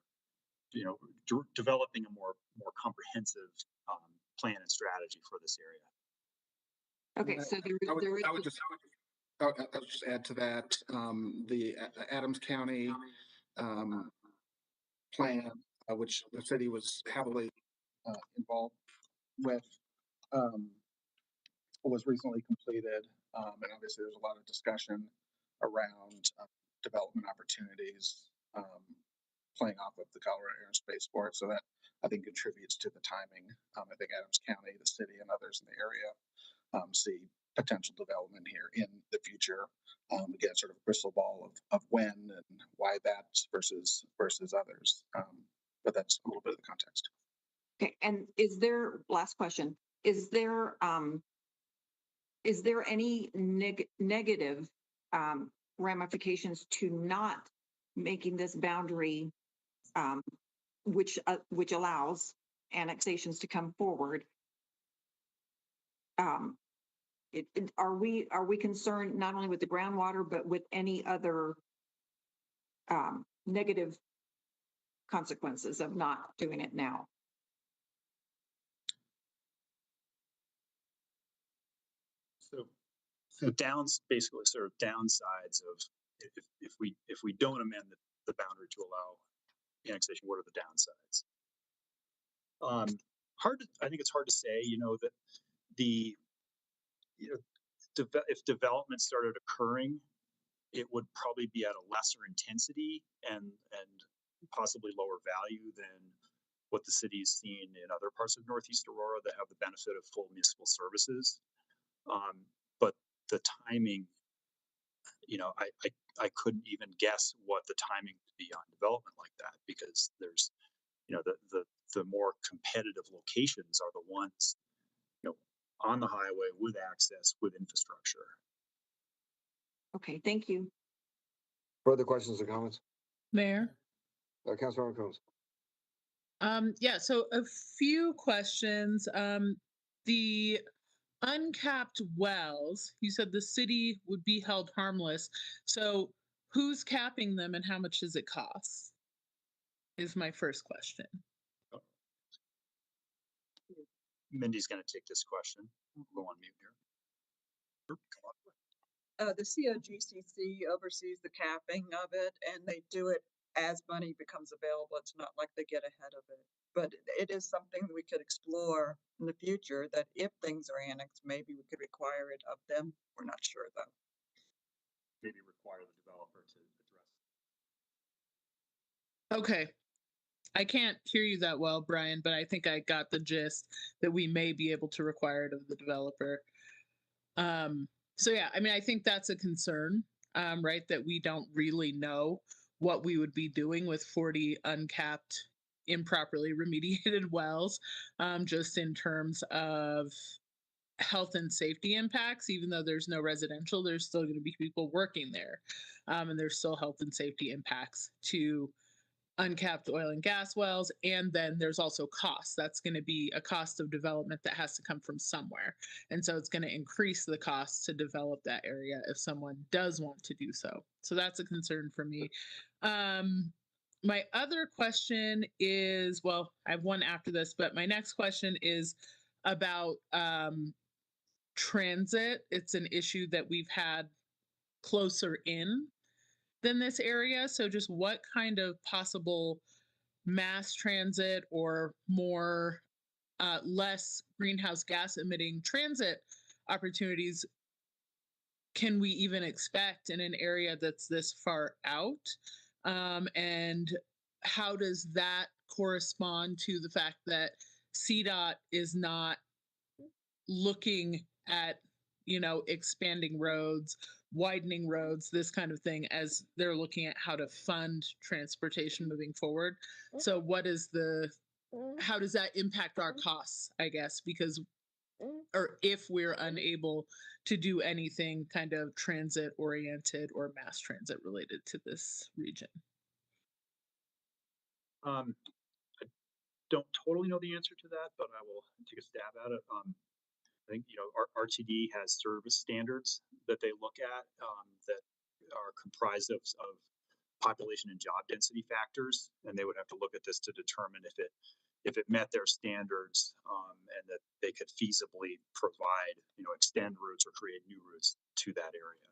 Speaker 15: Developing a more comprehensive plan and strategy for this area.
Speaker 3: Okay, so
Speaker 14: I would just add to that the Adams County plan, which the city was heavily involved with, was recently completed, and obviously there's a lot of discussion around development opportunities playing off of the Colorado Air and Spaceport. So that I think contributes to the timing. I think Adams County, the city, and others in the area see potential development here in the future. Again, sort of a crystal ball of when and why that's versus others. But that's a little bit of the context.
Speaker 3: Okay, and last question, is there any negative ramifications to not making this boundary, which allows annexations to come forward? Are we concerned not only with the groundwater, but with any other negative consequences of not doing it now?
Speaker 15: So basically sort of downsides of if we don't amend the boundary to allow annexation, what are the downsides? I think it's hard to say, that if development started occurring, it would probably be at a lesser intensity and possibly lower value than what the city's seen in other parts of Northeast Aurora that have the benefit of full municipal services. But the timing, I couldn't even guess what the timing would be on development like that, because there's, the more competitive locations are the ones, on the highway with access, with infrastructure.
Speaker 3: Okay, thank you.
Speaker 1: Further questions or comments?
Speaker 12: Mayor?
Speaker 1: Councilmember Combs.
Speaker 12: Yeah, so a few questions. The uncapped wells, you said the city would be held harmless. So who's capping them and how much does it cost? Is my first question.
Speaker 15: Mindy's going to take this question. We'll go on mute here.
Speaker 17: The COGCC oversees the capping of it, and they do it as money becomes available. It's not like they get ahead of it. But it is something we could explore in the future, that if things are annexed, maybe we could require it of them. We're not sure, though.
Speaker 15: Maybe require the developer to address.
Speaker 12: Okay. I can't hear you that well, Brian, but I think I got the gist that we may be able to require it of the developer. So yeah, I mean, I think that's a concern, right? That we don't really know what we would be doing with 40 uncapped, improperly remediated wells, just in terms of health and safety impacts. Even though there's no residential, there's still going to be people working there, and there's still health and safety impacts to uncapped oil and gas wells. And then there's also costs. That's going to be a cost of development that has to come from somewhere. And so it's going to increase the cost to develop that area if someone does want to do so. So that's a concern for me. My other question is, well, I have one after this, but my next question is about transit. It's an issue that we've had closer in than this area. So just what kind of possible mass transit or more less greenhouse gas emitting transit opportunities can we even expect in an area that's this far out? And how does that correspond to the fact that CDOT is not looking at, expanding roads, widening roads, this kind of thing, as they're looking at how to fund transportation moving forward? So how does that impact our costs, I guess, because or if we're unable to do anything kind of transit oriented or mass transit related to this region?
Speaker 15: I don't totally know the answer to that, but I will take a stab at it. I think, our RTD has service standards that they look at that are comprised of population and job density factors, and they would have to look at this to determine if it met their standards and that they could feasibly provide, extend routes or create new routes to that area.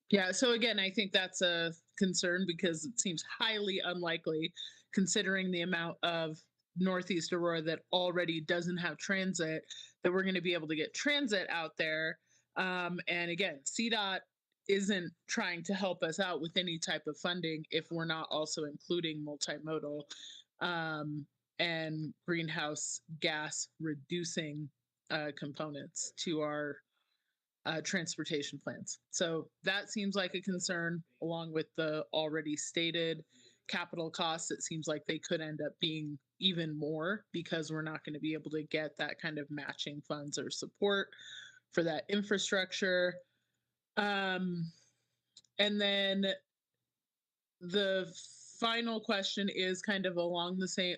Speaker 12: Yeah, so again, I think that's a concern because it seems highly unlikely, considering the amount of Northeast Aurora that already doesn't have transit, that we're going to be able to get transit out there. And again, CDOT isn't trying to help us out with any type of funding if we're not also including multimodal and greenhouse gas reducing components to our transportation plans. So that seems like a concern, along with the already stated capital costs. It seems like they could end up being even more because we're not going to be able to get that kind of matching funds or support for that infrastructure. And then the final question is kind of along the same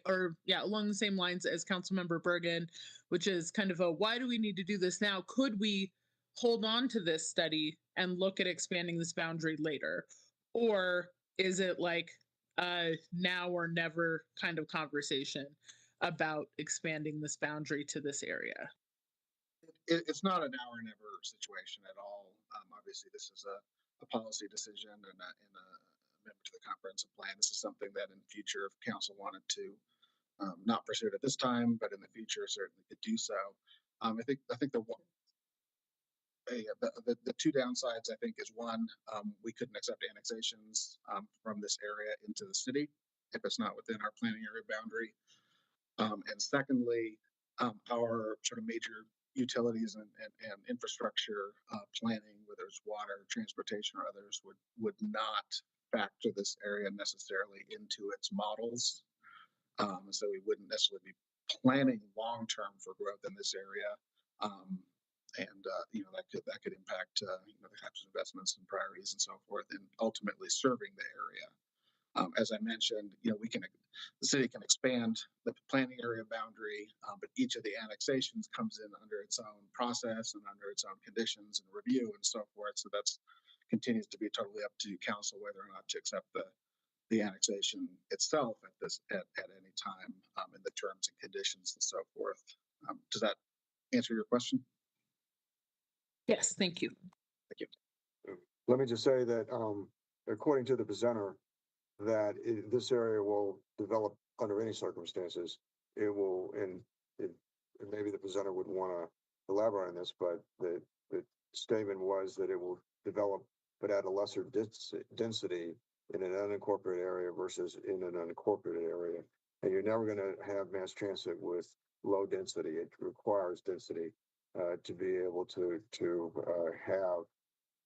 Speaker 12: lines as Councilmember Bergen, which is kind of why do we need to do this now? Could we hold on to this study and look at expanding this boundary later? Or is it like now or never kind of conversation about expanding this boundary to this area?
Speaker 14: It's not a now or never situation at all. Obviously, this is a policy decision and a amendment to the comprehensive plan. This is something that in the future, if council wanted to not pursue it at this time, but in the future certainly could do so. I think the two downsides, I think, is one, we couldn't accept annexations from this area into the city if it's not within our planning area boundary. And secondly, our sort of major utilities and infrastructure planning, whether it's water, transportation, or others, would not factor this area necessarily into its models. So we wouldn't necessarily be planning long term for growth in this area. That could impact the types of investments and priorities and so forth, and ultimately serving the area. As I mentioned, the city can expand the planning area boundary, but each of the annexations comes in under its own process and under its own conditions and review and so forth. So that's continues to be totally up to council whether or not to accept the annexation itself at any time in the terms and conditions and so forth. Does that answer your question?
Speaker 12: Yes, thank you.
Speaker 14: Thank you.
Speaker 1: Let me just say that according to the presenter, that this area will develop under any circumstances. It will, and maybe the presenter would want to elaborate on this, but the statement was that it will develop, but at a lesser density in an unincorporated area versus in an unincorporated area. And you're never going to have mass transit with low density. It requires density to be able to have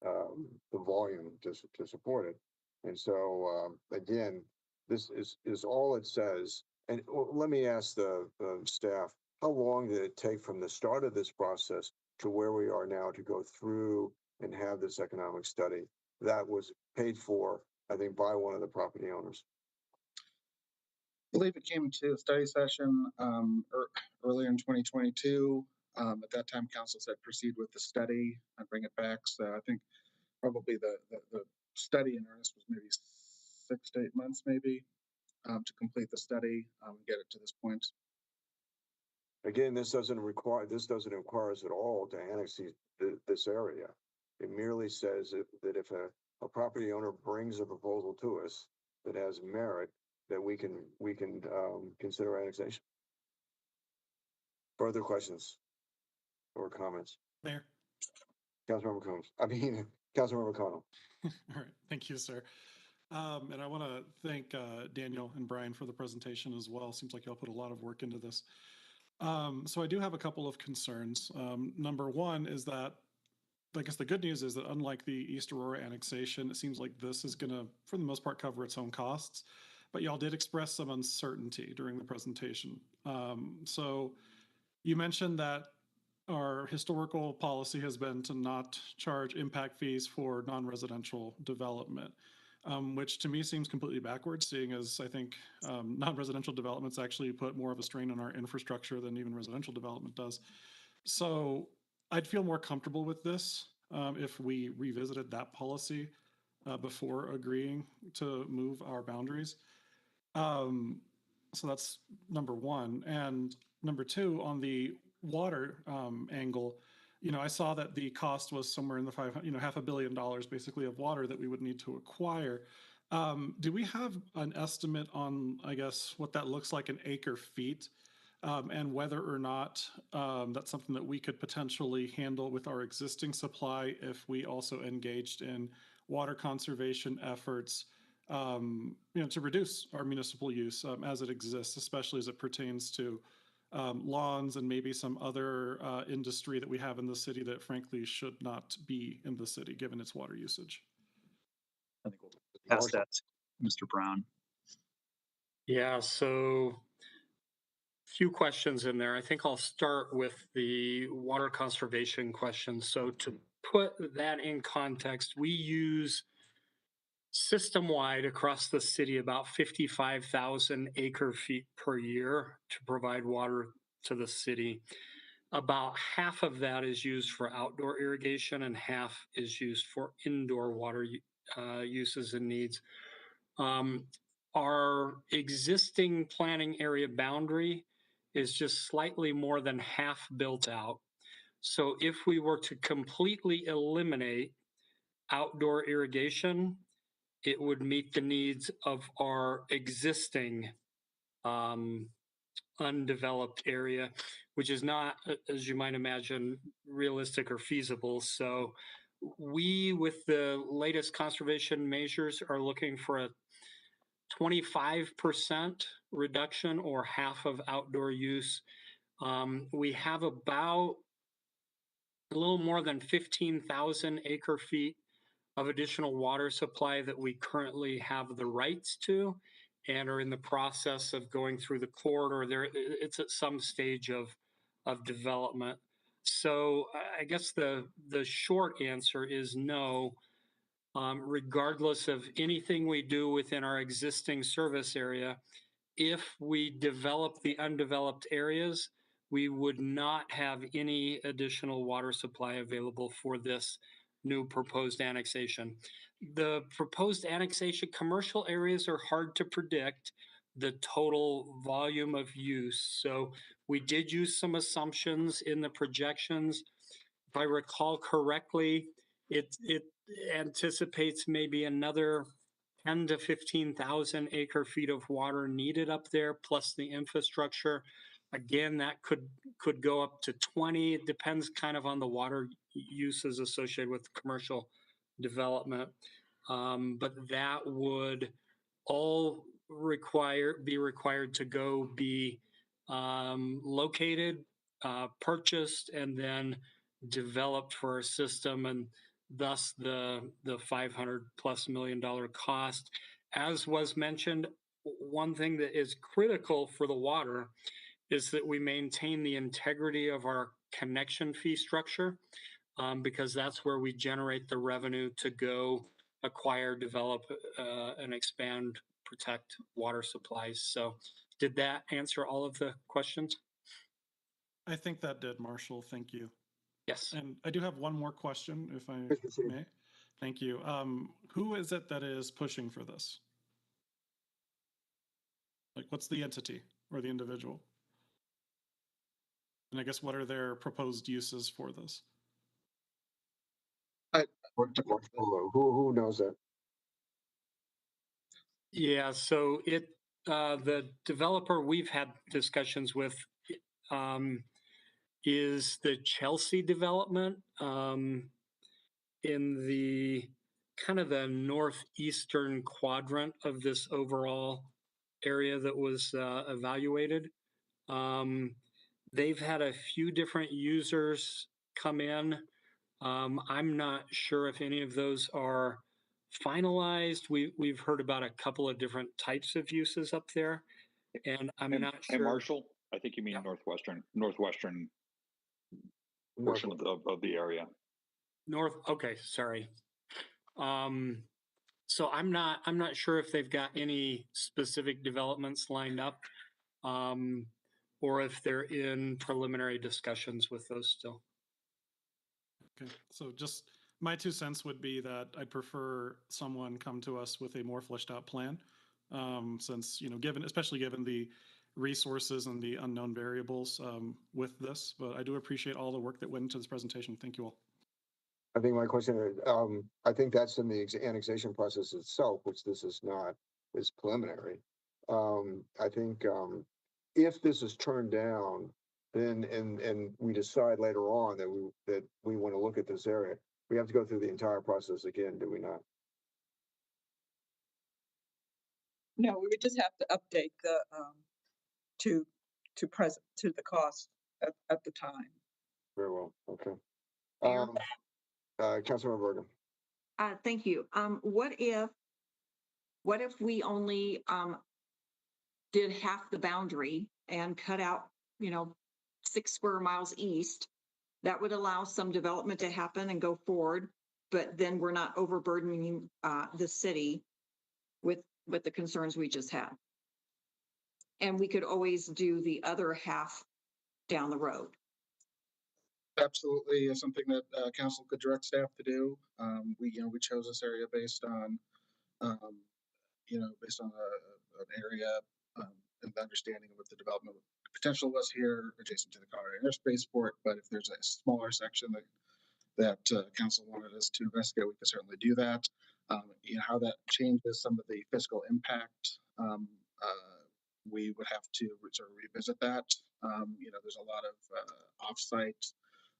Speaker 1: the volume to support it. And so again, this is all it says. And let me ask the staff, how long did it take from the start of this process to where we are now to go through and have this economic study that was paid for, I think, by one of the property owners?
Speaker 14: I believe it came to a study session earlier in 2022. At that time, council said proceed with the study and bring it back. So I think probably the study in earnest was maybe 6 to 8 months, maybe, to complete the study and get it to this point.
Speaker 1: Again, this doesn't require us at all to annex this area. It merely says that if a property owner brings a proposal to us that has merit, that we can consider annexation. Further questions or comments?
Speaker 11: Mayor.
Speaker 1: Councilmember Combs. I mean, Councilmember Connell.
Speaker 11: All right, thank you, sir. And I want to thank Daniel and Brian for the presentation as well. Seems like y'all put a lot of work into this. So I do have a couple of concerns. Number one is that, I guess the good news is that unlike the East Aurora annexation, it seems like this is going to, for the most part, cover its own costs. But y'all did express some uncertainty during the presentation. So you mentioned that our historical policy has been to not charge impact fees for non-residential development, which to me seems completely backwards, seeing as I think non-residential developments actually put more of a strain on our infrastructure than even residential development does. So I'd feel more comfortable with this if we revisited that policy before agreeing to move our boundaries. So that's number one. And number two, on the water angle, I saw that the cost was somewhere in the $500 million basically of water that we would need to acquire. Do we have an estimate on, I guess, what that looks like in acre feet, and whether or not that's something that we could potentially handle with our existing supply if we also engaged in water conservation efforts, to reduce our municipal use as it exists, especially as it pertains to lawns and maybe some other industry that we have in the city that frankly should not be in the city given its water usage.
Speaker 15: I think we'll pass that to Mr. Brown.
Speaker 16: Yeah, so few questions in there. I think I'll start with the water conservation question. So to put that in context, we use system-wide across the city about 55,000 acre feet per year to provide water to the city. About half of that is used for outdoor irrigation and half is used for indoor water uses and needs. Our existing planning area boundary is just slightly more than half built out. So if we were to completely eliminate outdoor irrigation, it would meet the needs of our existing undeveloped area, which is not, as you might imagine, realistic or feasible. So we, with the latest conservation measures, are looking for a 25% reduction or half of outdoor use. We have about a little more than 15,000 acre feet of additional water supply that we currently have the rights to and are in the process of going through the corridor. It's at some stage of development. So I guess the short answer is no. Regardless of anything we do within our existing service area, if we develop the undeveloped areas, we would not have any additional water supply available for this new proposed annexation. The proposed annexation, commercial areas are hard to predict the total volume of use. So we did use some assumptions in the projections. If I recall correctly, it anticipates maybe another 10 to 15,000 acre feet of water needed up there, plus the infrastructure. Again, that could go up to 20. It depends kind of on the water uses associated with commercial development. But that would all be required to go be located, purchased, and then developed for our system, and thus the $500+ million cost. As was mentioned, one thing that is critical for the water is that we maintain the integrity of our connection fee structure, because that's where we generate the revenue to go acquire, develop, and expand, protect water supplies. So did that answer all of the questions?
Speaker 11: I think that did, Marshall. Thank you.
Speaker 16: Yes.
Speaker 11: And I do have one more question, if I may. Thank you. Who is it that is pushing for this? Like, what's the entity or the individual? And I guess what are their proposed uses for this?
Speaker 1: Who knows that?
Speaker 16: Yeah, so the developer we've had discussions with is the Chelsea development in the kind of the northeastern quadrant of this overall area that was evaluated. They've had a few different users come in. I'm not sure if any of those are finalized. We've heard about a couple of different types of uses up there, and I'm not sure.
Speaker 18: And Marshall, I think you mean northwestern portion of the area.
Speaker 16: Okay, sorry. So I'm not sure if they've got any specific developments lined up, or if they're in preliminary discussions with those still.
Speaker 11: Okay, so just my 2 cents would be that I prefer someone come to us with a more fleshed out plan, since, especially given the resources and the unknown variables with this. But I do appreciate all the work that went into this presentation. Thank you all.
Speaker 1: I think my question is, I think that's in the annexation process itself, which this is not, is preliminary. I think if this is turned down, then and we decide later on that we want to look at this area, we have to go through the entire process again, do we not?
Speaker 17: No, we would just have to update the to the cost at the time.
Speaker 1: Very well. Okay.
Speaker 3: Mayor?
Speaker 1: Councilmember Bergen.
Speaker 3: Thank you. What if we only did half the boundary and cut out, 6 square miles east? That would allow some development to happen and go forward, but then we're not overburdening the city with the concerns we just had. And we could always do the other half down the road.
Speaker 14: Absolutely, is something that council could direct staff to do. We chose this area based on based on an area and the understanding of what the development potential was here adjacent to the Colorado airspace port. But if there's a smaller section that council wanted us to investigate, we could certainly do that. How that changes some of the fiscal impact, we would have to sort of revisit that. There's a lot of offsite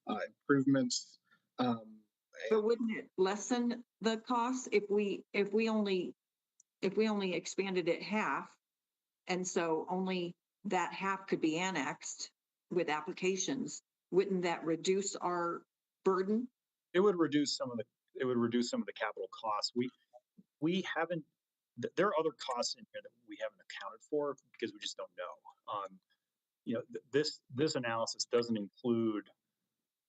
Speaker 14: improvements.
Speaker 3: But wouldn't it lessen the cost if we only expanded it half, and so only that half could be annexed with applications? Wouldn't that reduce our burden?
Speaker 15: It would reduce some of the capital costs. We haven't. There are other costs in here that we haven't accounted for because we just don't know. This analysis doesn't include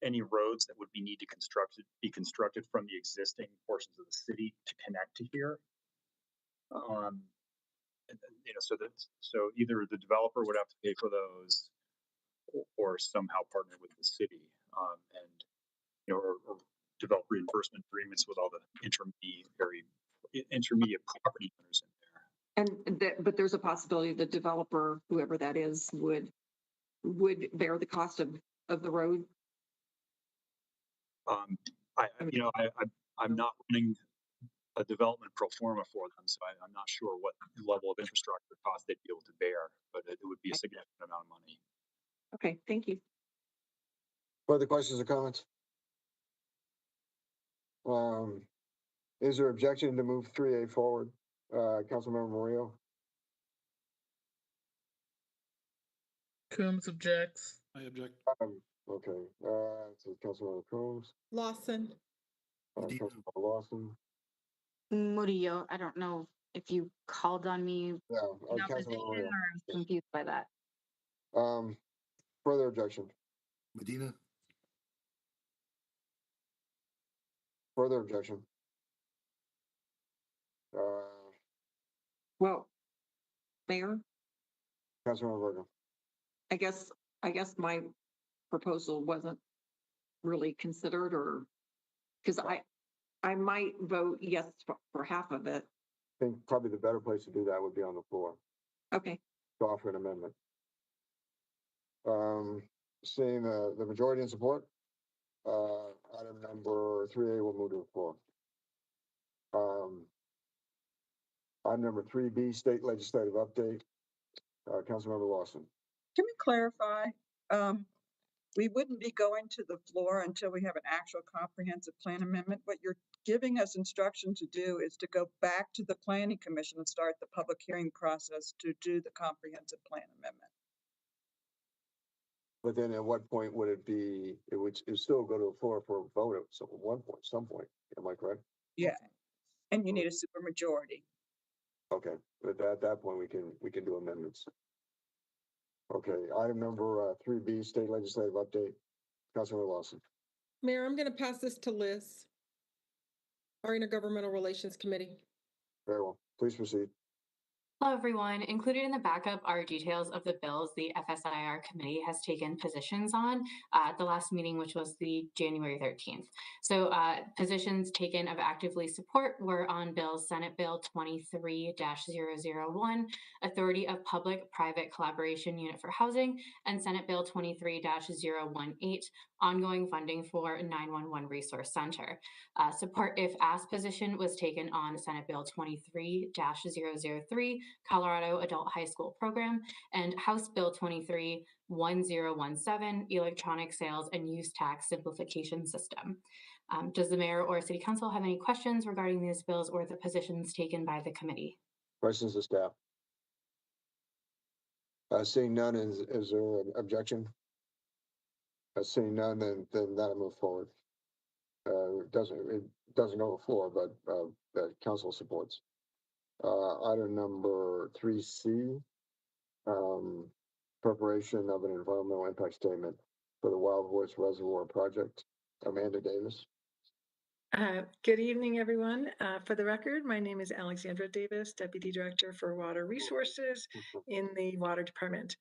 Speaker 15: any roads that would be constructed from the existing portions of the city to connect to here. So either the developer would have to pay for those, or somehow partner with the city, or develop reimbursement agreements with all the intermediate property owners in there.
Speaker 3: But there's a possibility the developer, whoever that is, would bear the cost of the road.
Speaker 15: I'm not running a development pro forma for them, so I'm not sure what level of infrastructure cost they'd be able to bear, but it would be a significant amount of money.
Speaker 3: Okay, thank you.
Speaker 1: Further questions or comments? Is there objection to move 3A forward? Councilmember Murillo?
Speaker 12: Coombs objects.
Speaker 11: I object.
Speaker 1: Okay. So Councilmember Coombs.
Speaker 6: Lawson.
Speaker 1: Councilmember Lawson.
Speaker 19: Murillo, I don't know if you called on me
Speaker 1: Yeah,
Speaker 19: in opposition or I'm confused by that.
Speaker 1: Further objection?
Speaker 20: Medina.
Speaker 1: Further objection?
Speaker 3: Well, Mayor,
Speaker 1: Councilmember Bergen.
Speaker 3: I guess my proposal wasn't really considered, or because I might vote yes for half of it.
Speaker 1: I think probably the better place to do that would be on the floor.
Speaker 3: Okay.
Speaker 1: To offer an amendment. Seeing the majority in support? Item number 3A will move to the floor. Item number 3B, state legislative update. Councilmember Lawson.
Speaker 17: Can we clarify? We wouldn't be going to the floor until we have an actual comprehensive plan amendment. What you're giving us instruction to do is to go back to the planning commission and start the public hearing process to do the comprehensive plan amendment.
Speaker 1: But then at what point would it be, it would still go to the floor for a vote at some point, am I correct?
Speaker 17: Yeah, and you need a supermajority.
Speaker 1: Okay, but at that point, we can do amendments. Okay, item number 3B, state legislative update. Councilmember Lawson.
Speaker 6: Mayor, I'm going to pass this to Liz, our Intergovernmental Relations Committee.
Speaker 1: Very well, please proceed.
Speaker 20: Hello, everyone. Included in the backup are details of the bills the FSIR committee has taken positions on at the last meeting, which was the January 13th. So positions taken of actively support were on bills Senate Bill 23-001, Authority of Public-Private Collaboration Unit for Housing, and Senate Bill 23-018, Ongoing Funding for 911 Resource Center. Support if asked position was taken on Senate Bill 23-003, Colorado Adult High School Program, and House Bill 23-1017, Electronic Sales and Use Tax Simplification System. Does the mayor or city council have any questions regarding these bills or the positions taken by the committee?
Speaker 1: Questions of staff? Seeing none, is there an objection? Seeing none, then that'll move forward. It doesn't go to the floor, but that council supports. Item number 3C, preparation of an environmental impact statement for the Wild Horse Reservoir project. Amanda Davis.
Speaker 21: Good evening, everyone. For the record, my name is Alexandra Davis, Deputy Director for Water Resources in the Water Department.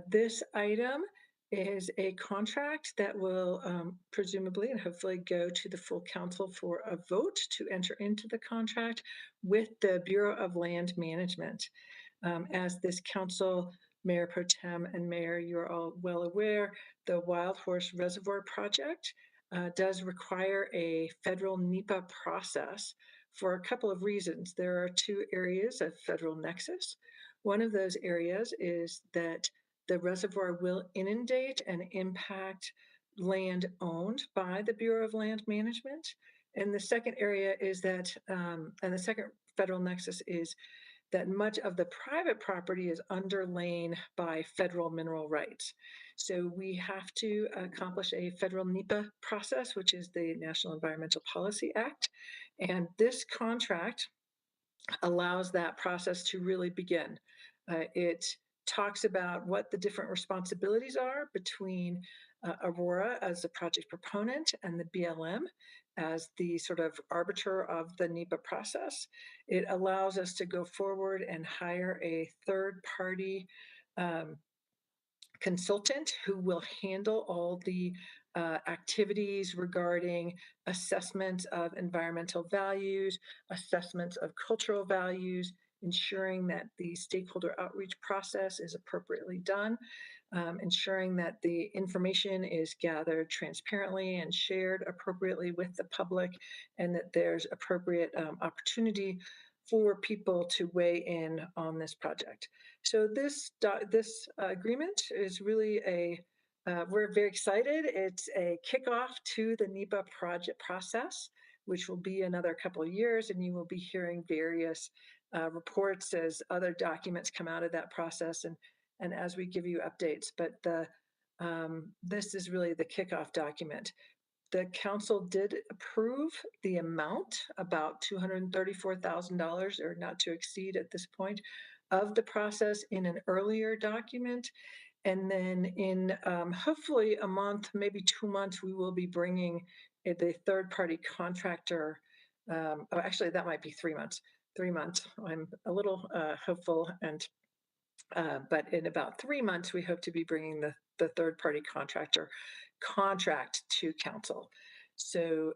Speaker 21: This item is a contract that will presumably and hopefully go to the full council for a vote to enter into the contract with the Bureau of Land Management. As this council, Mayor Pro Tem and Mayor, you're all well aware, the Wild Horse Reservoir project does require a federal NEPA process for a couple of reasons. There are two areas of federal nexus. One of those areas is that the reservoir will inundate and impact land owned by the Bureau of Land Management. And the second area is that, and the second federal nexus is that much of the private property is underlain by federal mineral rights. So we have to accomplish a federal NEPA process, which is the National Environmental Policy Act. And this contract allows that process to really begin. It talks about what the different responsibilities are between Aurora as the project proponent and the BLM as the sort of arbiter of the NEPA process. It allows us to go forward and hire a third party consultant who will handle all the activities regarding assessment of environmental values, assessments of cultural values, ensuring that the stakeholder outreach process is appropriately done, ensuring that the information is gathered transparently and shared appropriately with the public, and that there's appropriate opportunity for people to weigh in on this project. So this agreement is really we're very excited. It's a kickoff to the NEPA project process, which will be another couple of years, and you will be hearing various reports as other documents come out of that process and as we give you updates. But this is really the kickoff document. The council did approve the amount, about $234,000, or not to exceed at this point, of the process in an earlier document. And then in hopefully a month, maybe 2 months, we will be bringing the third-party contractor. Actually, that might be 3 months. 3 months. I'm a little hopeful, and but in about 3 months, we hope to be bringing the third-party contractor contract to council. So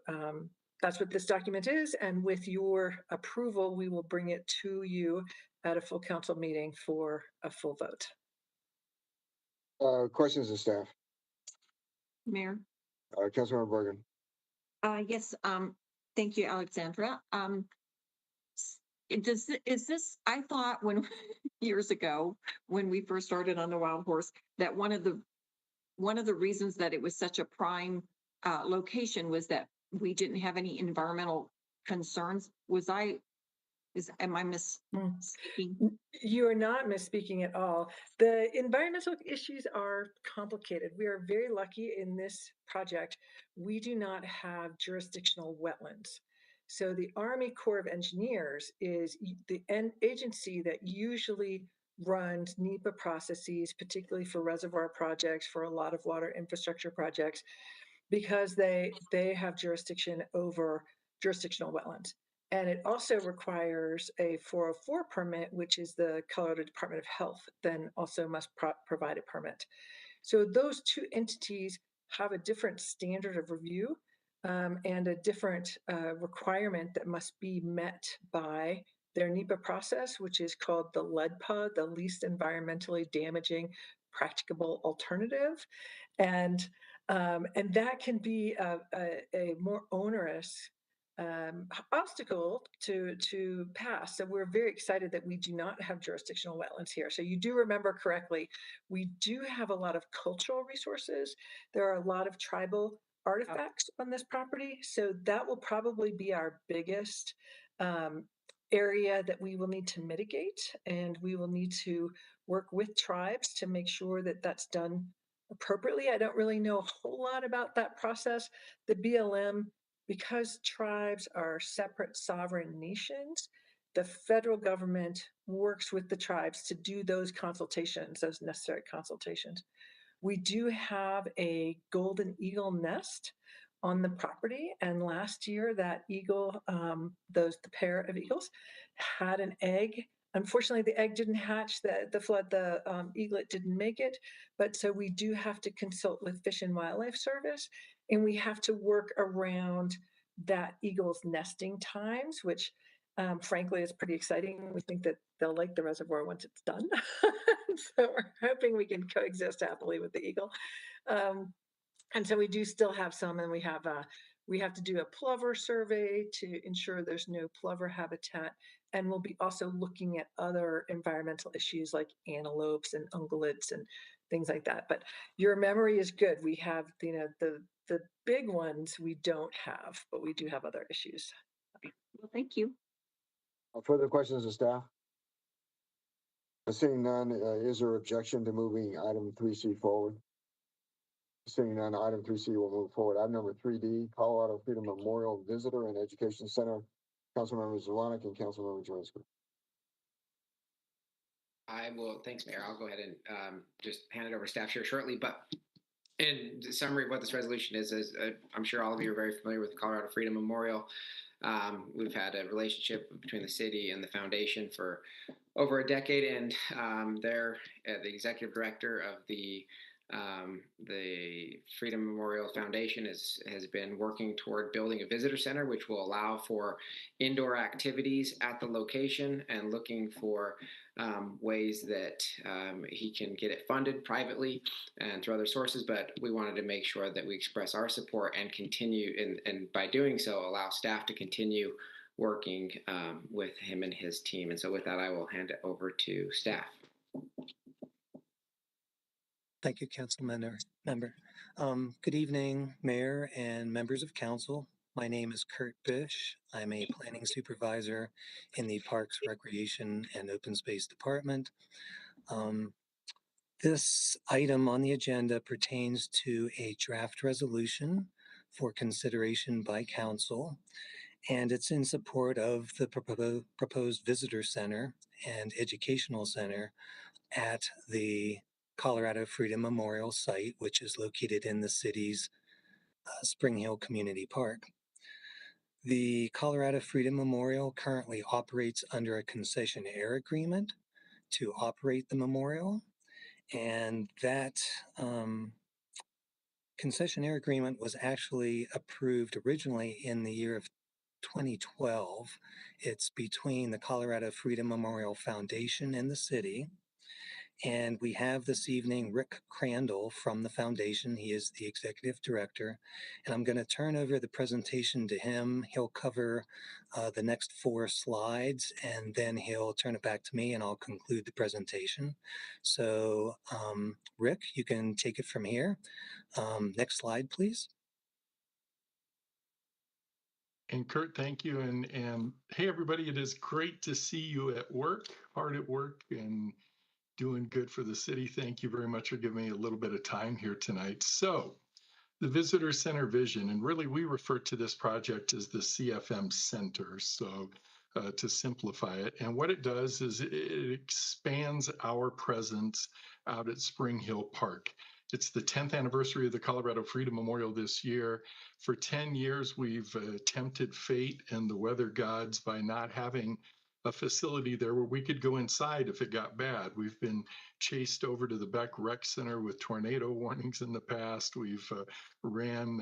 Speaker 21: that's what this document is, and with your approval, we will bring it to you at a full council meeting for a full vote.
Speaker 1: Questions of staff?
Speaker 3: Mayor?
Speaker 1: Councilmember Bergen.
Speaker 3: Yes, thank you, Alexandra. Is this, I thought when years ago, when we first started on the Wild Horse, that one of the reasons that it was such a prime location was that we didn't have any environmental concerns. Am I misspeaking?
Speaker 21: You are not misspeaking at all. The environmental issues are complicated. We are very lucky in this project. We do not have jurisdictional wetlands. So the Army Corps of Engineers is the agency that usually runs NEPA processes, particularly for reservoir projects, for a lot of water infrastructure projects, because they have jurisdiction over jurisdictional wetlands. And it also requires a 404 permit, which is the Colorado Department of Health, then also must provide a permit. So those two entities have a different standard of review and a different requirement that must be met by their NEPA process, which is called the LEDPA, the Least Environmentally Damaging Practicable Alternative. And that can be a more onerous obstacle to pass. So we're very excited that we do not have jurisdictional wetlands here. So you do remember correctly, we do have a lot of cultural resources. There are a lot of tribal artifacts on this property. So that will probably be our biggest area that we will need to mitigate. And we will need to work with tribes to make sure that that's done appropriately. I don't really know a whole lot about that process. The BLM, because tribes are separate sovereign nations, the federal government works with the tribes to do those consultations, those necessary consultations. We do have a golden eagle nest on the property, and last year that eagle, the pair of eagles, had an egg. Unfortunately, the egg didn't hatch. The eaglet didn't make it, but so we do have to consult with Fish and Wildlife Service, and we have to work around that eagle's nesting times, which frankly is pretty exciting. We think that they'll like the reservoir once it's done. So we're hoping we can coexist happily with the eagle. And so we do still have some, and we have to do a plover survey to ensure there's no plover habitat. And we'll be also looking at other environmental issues like antelopes and ungulates and things like that. But your memory is good. We have, the big ones we don't have, but we do have other issues.
Speaker 3: Well, thank you.
Speaker 1: Further questions of staff? Seeing none, is there objection to moving item 3C forward? Seeing none, item 3C will move forward. Item number 3D, Colorado Freedom Memorial Visitor and Education Center. Councilmember Zelenik and Councilmember Jelinski.
Speaker 4: Thanks, Mayor. I'll go ahead and just hand it over to staff here shortly. But in summary of what this resolution is I'm sure all of you are very familiar with Colorado Freedom Memorial. We've had a relationship between the city and the foundation for over a decade, and they're the executive director of the Freedom Memorial Foundation has been working toward building a visitor center, which will allow for indoor activities at the location, and looking for ways that he can get it funded privately and through other sources. But we wanted to make sure that we express our support and continue, and by doing so, allow staff to continue working with him and his team. And so with that, I will hand it over to staff.
Speaker 22: Thank you, council member. Good evening, Mayor and members of council. My name is Kurt Bish. I'm a planning supervisor in the Parks, Recreation, and Open Space Department. This item on the agenda pertains to a draft resolution for consideration by council, and it's in support of the proposed visitor center and educational center at the Colorado Freedom Memorial site, which is located in the city's Spring Hill Community Park. The Colorado Freedom Memorial currently operates under a concessionaire agreement to operate the memorial, and that concessionaire agreement was actually approved originally in the year of 2012. It's between the Colorado Freedom Memorial Foundation and the city. And we have this evening Rick Crandall from the foundation. He is the executive director. And I'm going to turn over the presentation to him. He'll cover the next 4 slides, and then he'll turn it back to me and I'll conclude the presentation. So Rick, you can take it from here. Next slide, please.
Speaker 2: And Kurt, thank you. And hey, everybody, it is great to see you at work, hard at work, and doing good for the city. Thank you very much for giving me a little bit of time here tonight. So the Visitor Center vision, and really we refer to this project as the CFM Center, so to simplify it. And what it does is it expands our presence out at Spring Hill Park. It's the 10th anniversary of the Colorado Freedom Memorial this year. For 10 years, we've tempted fate and the weather gods by not having a facility there where we could go inside if it got bad. We've been chased over to the Beck Rec Center with tornado warnings in the past. We've ran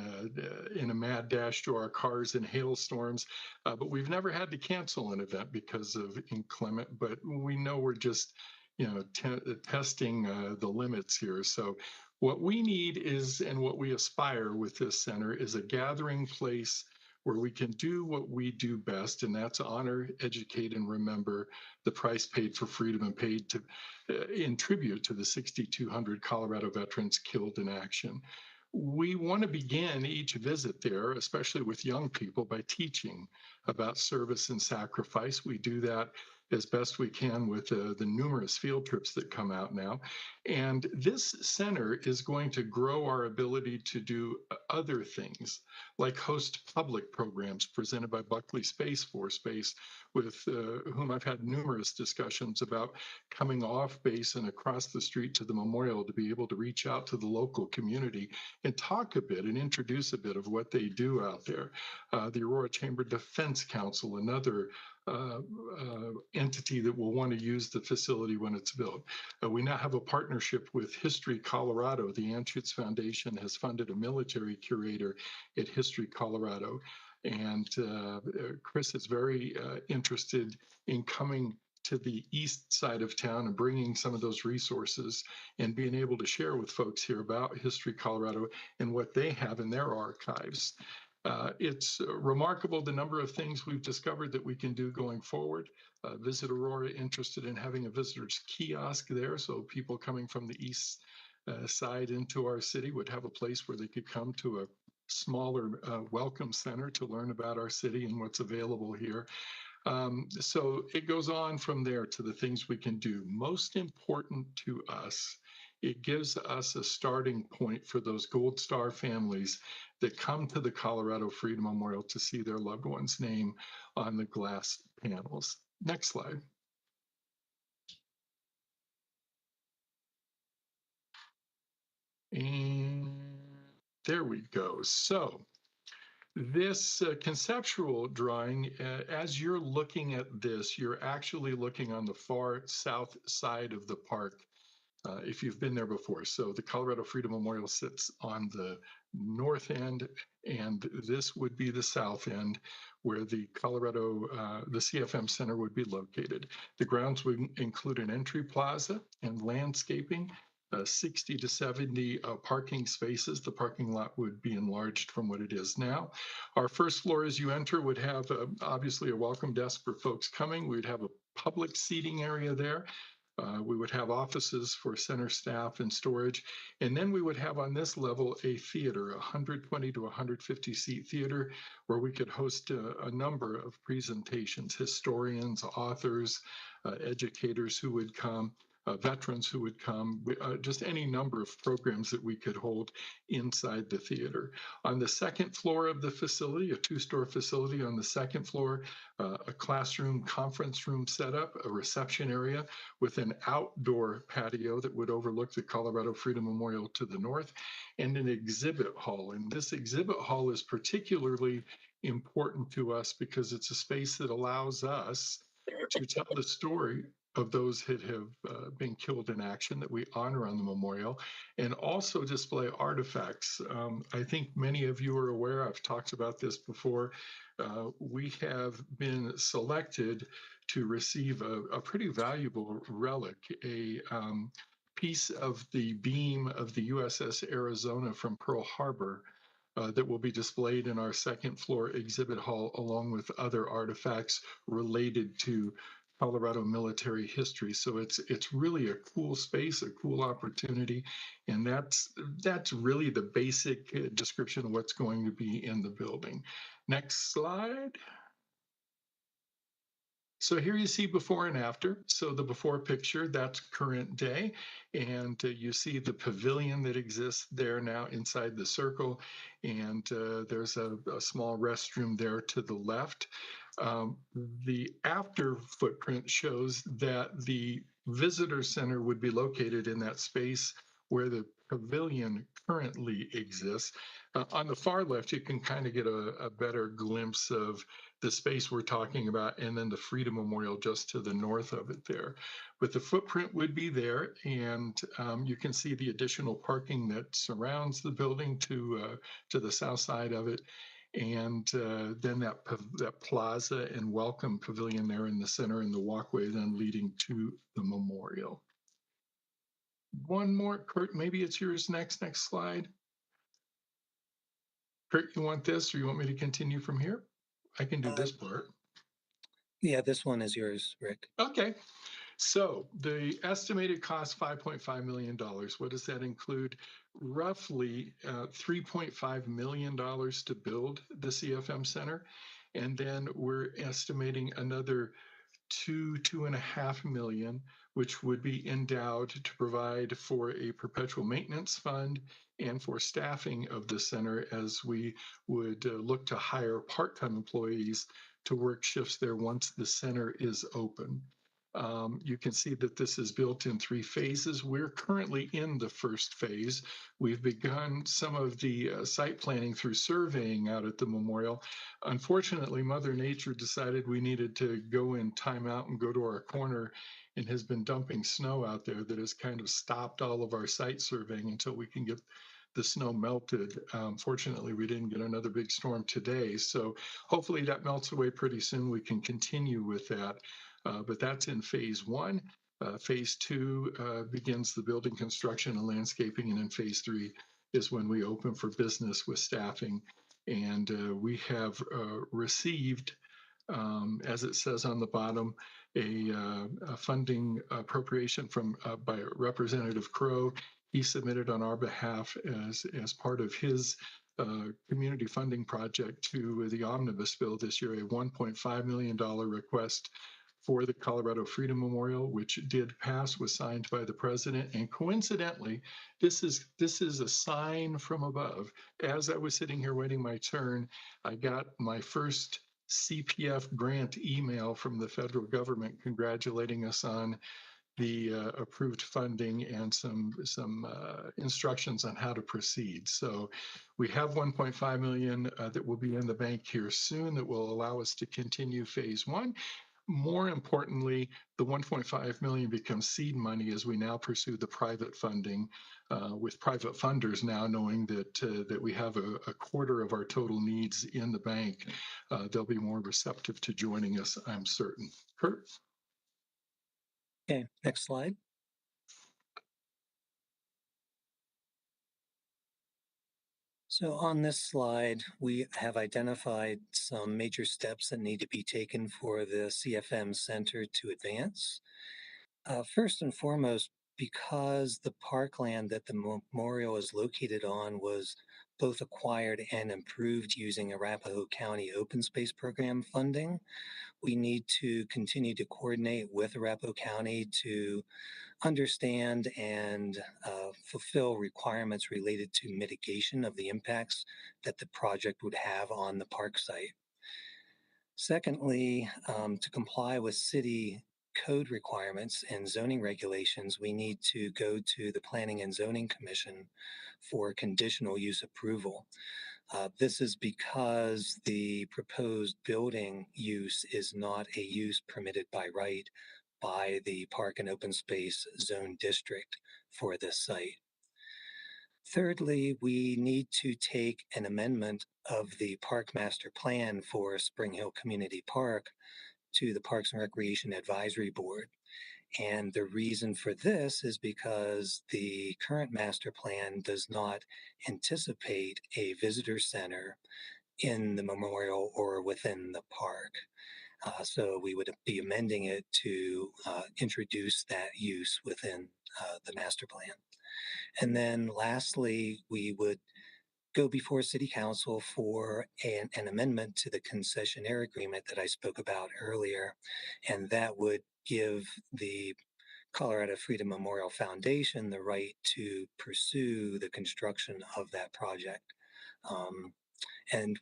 Speaker 2: in a mad dash to our cars in hailstorms, but we've never had to cancel an event because of inclement. But we know we're just, testing the limits here. So what we need is, and what we aspire with this center, is a gathering place where we can do what we do best, and that's honor, educate, and remember the price paid for freedom and paid to in tribute to the 6,200 Colorado veterans killed in action. We want to begin each visit there, especially with young people, by teaching about service and sacrifice. We do that as best we can with the numerous field trips that come out now. And this center is going to grow our ability to do other things, like host public programs presented by Buckley Space Force Base, with whom I've had numerous discussions about coming off base and across the street to the memorial to be able to reach out to the local community and talk a bit and introduce a bit of what they do out there. The Aurora Chamber Defense Council, another entity that will want to use the facility when it's built. We now have a partnership with History Colorado. The Anschutz Foundation has funded a military curator at History Colorado. And Chris is very interested in coming to the east side of town and bringing some of those resources and being able to share with folks here about History Colorado and what they have in their archives. It's remarkable the number of things we've discovered that we can do going forward. Visit Aurora interested in having a visitor's kiosk there, so people coming from the east side into our city would have a place where they could come to a smaller welcome center to learn about our city and what's available here. So it goes on from there to the things we can do. Most important to us, it gives us a starting point for those Gold Star families that come to the Colorado Freedom Memorial to see their loved one's name on the glass panels. Next slide. And there we go. So this conceptual drawing, as you're looking at this, you're actually looking on the far south side of the park. If you've been there before. So the Colorado Freedom Memorial sits on the north end, and this would be the south end where the the CFM Center would be located. The grounds would include an entry plaza and landscaping, 60 to 70 parking spaces. The parking lot would be enlarged from what it is now. Our first floor as you enter would have obviously a welcome desk for folks coming. We'd have a public seating area there. We would have offices for center staff and storage. And then we would have on this level a theater, a 120 to 150 seat theater, where we could host a number of presentations, historians, authors, educators who would come, veterans who would come, just any number of programs that we could hold inside the theater. On the second floor of the facility, a 2-store facility on the second floor, a classroom conference room setup, a reception area with an outdoor patio that would overlook the Colorado Freedom Memorial to the north, and an exhibit hall. And this exhibit hall is particularly important to us because it's a space that allows us to tell the story of those that have been killed in action that we honor on the memorial, and also display artifacts. I think many of you are aware, I've talked about this before, we have been selected to receive a pretty valuable relic, a piece of the beam of the USS Arizona from Pearl Harbor that will be displayed in our second floor exhibit hall, along with other artifacts related to Colorado military history. So it's really a cool space, a cool opportunity, and that's really the basic description of what's going to be in the building. Next slide. So here you see before and after. So the before picture, that's current day. And you see the pavilion that exists there now inside the circle. And there's a small restroom there to the left. The after footprint shows that the visitor center would be located in that space where the pavilion currently exists. On the far left, you can kind of get a better glimpse of the space we're talking about, and then the Freedom Memorial just to the north of it there. But the footprint would be there, and you can see the additional parking that surrounds the building to the south side of it. And then that plaza and welcome pavilion there in the center, and the walkway then leading to the memorial. One more, Kurt, maybe it's yours next slide. Kurt, you want this, or you want me to continue from here? I can do this part.
Speaker 22: Yeah, this one is yours, Rick.
Speaker 2: Okay. So the estimated cost, $5.5 million. What does that include? Roughly $3.5 million to build the CFM Center. And then we're estimating another two and a half million, which would be endowed to provide for a perpetual maintenance fund and for staffing of the center, as we would look to hire part-time employees to work shifts there once the center is open. You can see that this is built in 3 phases. We're currently in the first phase. We've begun some of the site planning through surveying out at the memorial. Unfortunately, Mother Nature decided we needed to go in timeout and go to our corner, and has been dumping snow out there that has kind of stopped all of our site surveying until we can get the snow melted. Fortunately, we didn't get another big storm today, so hopefully that melts away pretty soon. We can continue with that. But that's in phase 1. Phase 2 begins the building construction and landscaping, and then phase 3 is when we open for business with staffing. And we have received, as it says on the bottom, a funding appropriation from by Representative Crow. He submitted on our behalf as part of his community funding project to the omnibus bill this year, a $1.5 million request for the Colorado Freedom Memorial, which did pass, was signed by the president. And coincidentally, this is a sign from above. As I was sitting here waiting my turn, I got my first CPF grant email from the federal government congratulating us on the approved funding and some instructions on how to proceed. So we have 1.5 million that will be in the bank here soon that will allow us to continue phase 1. More importantly, the 1.5 million becomes seed money as we now pursue the private funding with private funders now knowing that we have a quarter of our total needs in the bank. They'll be more receptive to joining us, I'm certain. Kurt?
Speaker 22: Okay, next slide. So on this slide, we have identified some major steps that need to be taken for the CFM Center to advance. First and foremost, because the parkland that the memorial is located on was both acquired and improved using Arapahoe County Open Space Program funding, we need to continue to coordinate with Arapahoe County to understand and fulfill requirements related to mitigation of the impacts that the project would have on the park site. Secondly, to comply with city code requirements and zoning regulations, we need to go to the Planning and Zoning Commission for conditional use approval. This is because the proposed building use is not a use permitted by right by the Park and Open Space Zone District for this site. Thirdly, we need to take an amendment of the Park Master Plan for Spring Hill Community Park to the Parks and Recreation Advisory Board. And the reason for this is because the current master plan does not anticipate a visitor center in the memorial or within the park. So we would be amending it to introduce that use within the master plan. And then lastly, we would go before City Council for an amendment to the concessionaire agreement that I spoke about earlier. And that would give the Colorado Freedom Memorial Foundation the right to pursue the construction of that project. And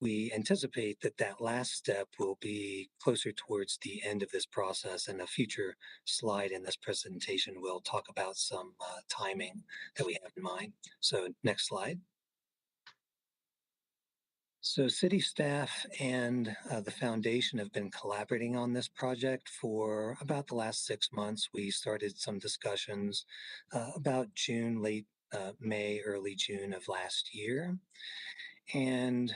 Speaker 22: we anticipate that that last step will be closer towards the end of this process, and a future slide in this presentation will talk about some timing that we have in mind. So next slide. So city staff and the foundation have been collaborating on this project for about the last 6 months. We started some discussions about June, late May, early June of last year. And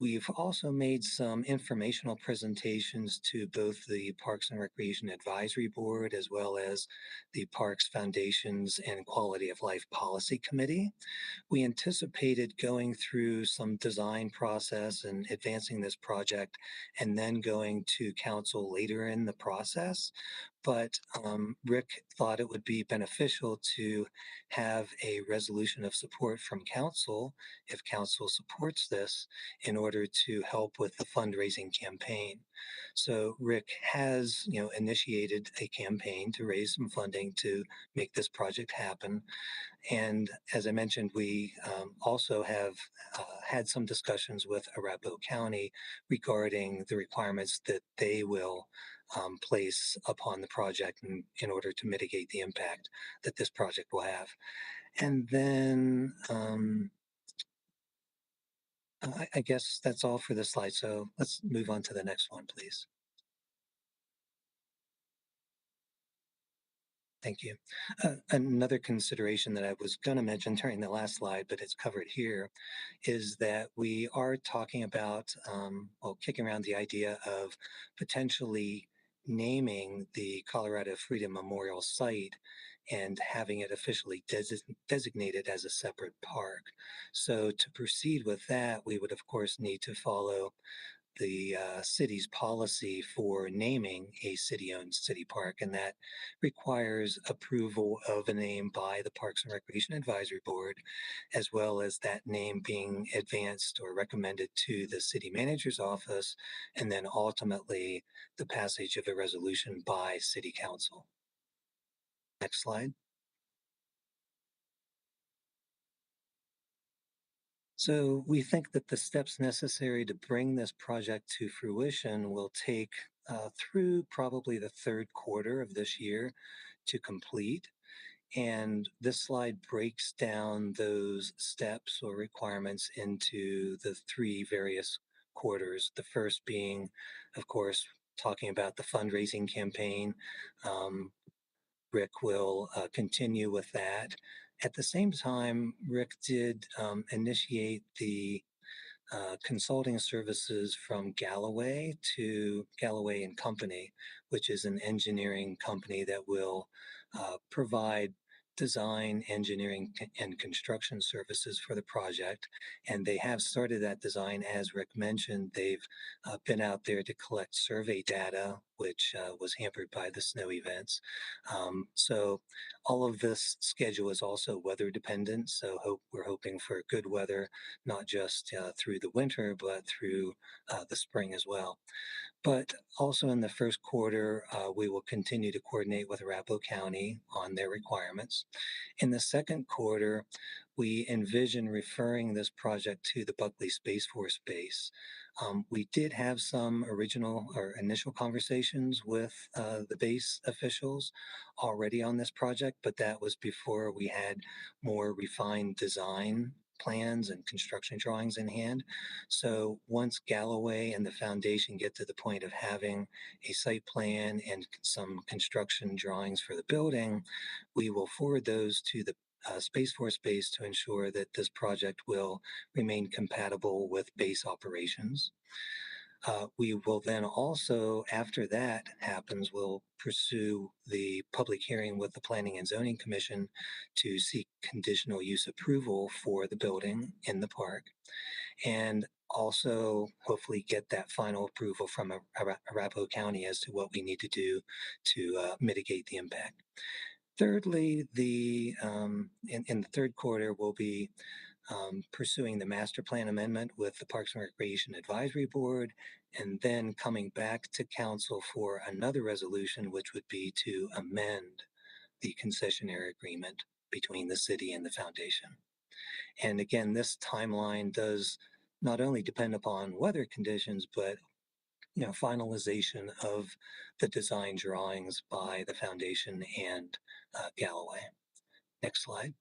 Speaker 22: we've also made some informational presentations to both the Parks and Recreation Advisory Board as well as the Parks Foundations and Quality of Life Policy Committee. We anticipated going through some design process and advancing this project and then going to council later in the process. But Rick thought it would be beneficial to have a resolution of support from council, if council supports this, in order to help with the fundraising campaign. So Rick has, initiated a campaign to raise some funding to make this project happen. And as I mentioned, we also have had some discussions with Arapahoe County regarding the requirements that they will place upon the project in order to mitigate the impact that this project will have. And then I guess that's all for this slide. So let's move on to the next one, please. Thank you. Another consideration that I was going to mention during the last slide, but it's covered here, is that we are talking about, kicking around the idea of potentially naming the Colorado Freedom Memorial site and having it officially designated as a separate park. So to proceed with that, we would of course need to follow the city's policy for naming a city-owned city park, and that requires approval of a name by the Parks and Recreation Advisory Board, as well as that name being advanced or recommended to the city manager's office, and then ultimately the passage of a resolution by City Council. Next slide. So we think that the steps necessary to bring this project to fruition will take through probably the third quarter of this year to complete. And this slide breaks down those steps or requirements into the three various quarters. The first being, of course, talking about the fundraising campaign. Rick will continue with that. At the same time, Rick did initiate the consulting services from Galloway to Galloway and Company, which is an engineering company that will provide design, engineering, and construction services for the project. And they have started that design, as Rick mentioned. They've been out there to collect survey data, which was hampered by the snow events. So all of this schedule is also weather dependent. So we're hoping for good weather, not just through the winter, but through the spring as well. But also in the first quarter, we will continue to coordinate with Arapahoe County on their requirements. In the second quarter, we envision referring this project to the Buckley Space Force Base. We did have some original or initial conversations with the base officials already on this project, but that was before we had more refined design plans and construction drawings in hand. So once Galloway and the foundation get to the point of having a site plan and some construction drawings for the building, we will forward those to the Space Force Base to ensure that this project will remain compatible with base operations. We will then also, after that happens, we'll pursue the public hearing with the Planning and Zoning Commission to seek conditional use approval for the building in the park, and also hopefully get that final approval from Arapahoe County as to what we need to do to mitigate the impact. Thirdly, in the third quarter, we'll be pursuing the master plan amendment with the Parks and Recreation Advisory Board, and then coming back to council for another resolution, which would be to amend the concessionaire agreement between the city and the foundation. And again, this timeline does not only depend upon weather conditions, but finalization of the design drawings by the foundation and Galloway. Next slide.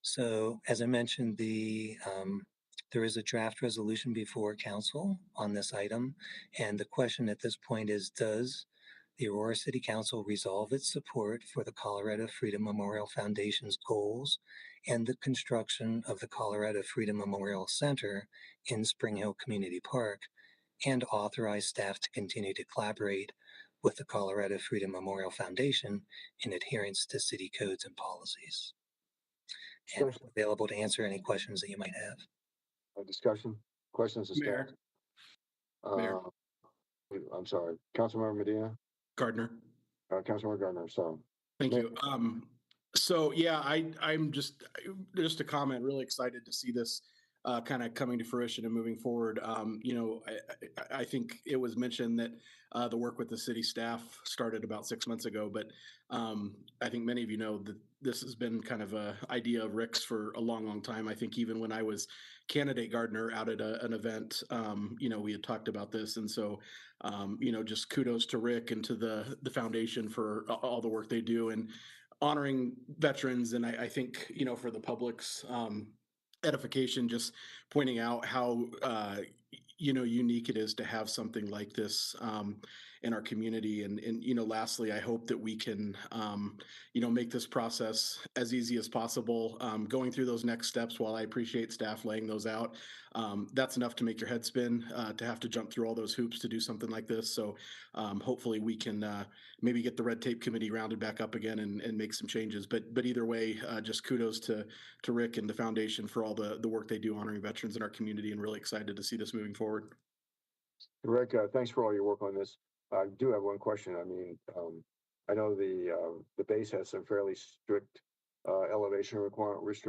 Speaker 22: So as I mentioned, there is a draft resolution before council on this item. And the question at this point is, does the Aurora City Council resolve its support for the Colorado Freedom Memorial Foundation's goals and the construction of the Colorado Freedom Memorial Center in Spring Hill Community Park, and authorize staff to continue to collaborate with the Colorado Freedom Memorial Foundation in adherence to city codes and policies? And I'm available to answer any questions that you might have.
Speaker 1: Discussion, questions to staff?
Speaker 5: Mayor.
Speaker 1: I'm sorry, Councilmember Medina.
Speaker 5: Gardner.
Speaker 1: Councilmember Gardner, sorry.
Speaker 5: Thank you. So yeah, I'm just a comment, really excited to see this kind of coming to fruition and moving forward. I think it was mentioned that the work with the city staff started about 6 months ago, but I think many of you know that this has been kind of an idea of Rick's for a long time. I think even when I was candidate gardener out at an event, we had talked about this. And so, just kudos to Rick and to the foundation for all the work they do and honoring veterans. And I think, for the public's edification, just pointing out how, unique it is to have something like this in our community. And lastly, I hope that we can, make this process as easy as possible. Going through those next steps, while I appreciate staff laying those out, that's enough to make your head spin to have to jump through all those hoops to do something like this. So hopefully we can maybe get the red tape committee rounded back up again and make some changes. But either way, just kudos to Rick and the foundation for all the work they do honoring veterans in our community, and really excited to see this moving forward.
Speaker 1: Rick, thanks for all your work on this. I do have one question. I mean, I know the base has some fairly strict elevation requirements.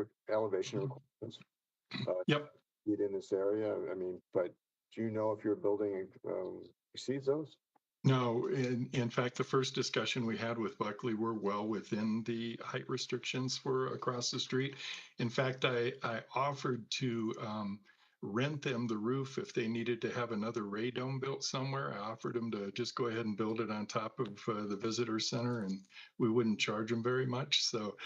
Speaker 2: Yep.
Speaker 1: In this area. I mean, but do you know if your building exceeds those?
Speaker 2: No, in fact, the first discussion we had with Buckley, we're well within the height restrictions for across the street. In fact, I offered to rent them the roof if they needed to have another radome built somewhere. I offered them to just go ahead and build it on top of the visitor center, and we wouldn't charge them very much. So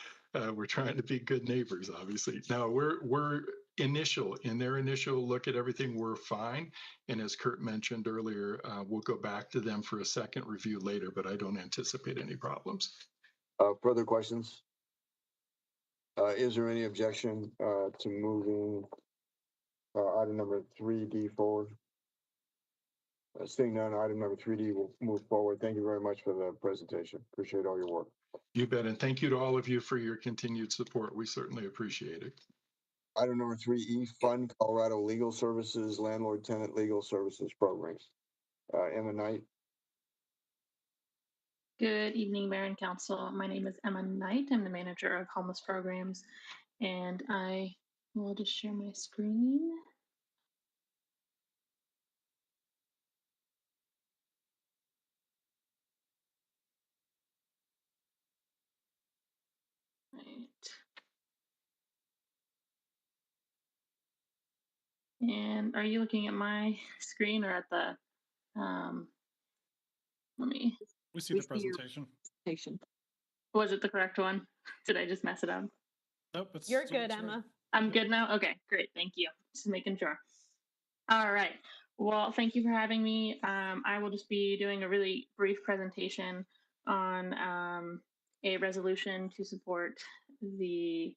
Speaker 2: we're trying to be good neighbors, obviously. Now we're in their initial look at everything, we're fine. And as Kurt mentioned earlier, we'll go back to them for a second review later, but I don't anticipate any problems.
Speaker 1: Further questions? Is there any objection to moving item number 3D forward? Seeing none, item number 3D will move forward. Thank you very much for the presentation. Appreciate all your work.
Speaker 2: You bet. And thank you to all of you for your continued support. We certainly appreciate it.
Speaker 1: Item number 3E, Fund Colorado Legal Services Landlord Tenant Legal Services Programs. Emma Knight.
Speaker 7: Good evening, Mayor and Council. My name is Emma Knight. I'm the manager of homeless programs, and I will just share my screen. Right. And are you looking at my screen or at the,
Speaker 11: We see the presentation.
Speaker 7: Was it the correct one? Did I just mess it up?
Speaker 11: Nope,
Speaker 13: You're good, Emma.
Speaker 7: I'm good now? Okay, great. Thank you. Just making sure. All right. Well, thank you for having me. I will just be doing a really brief presentation on a resolution to support the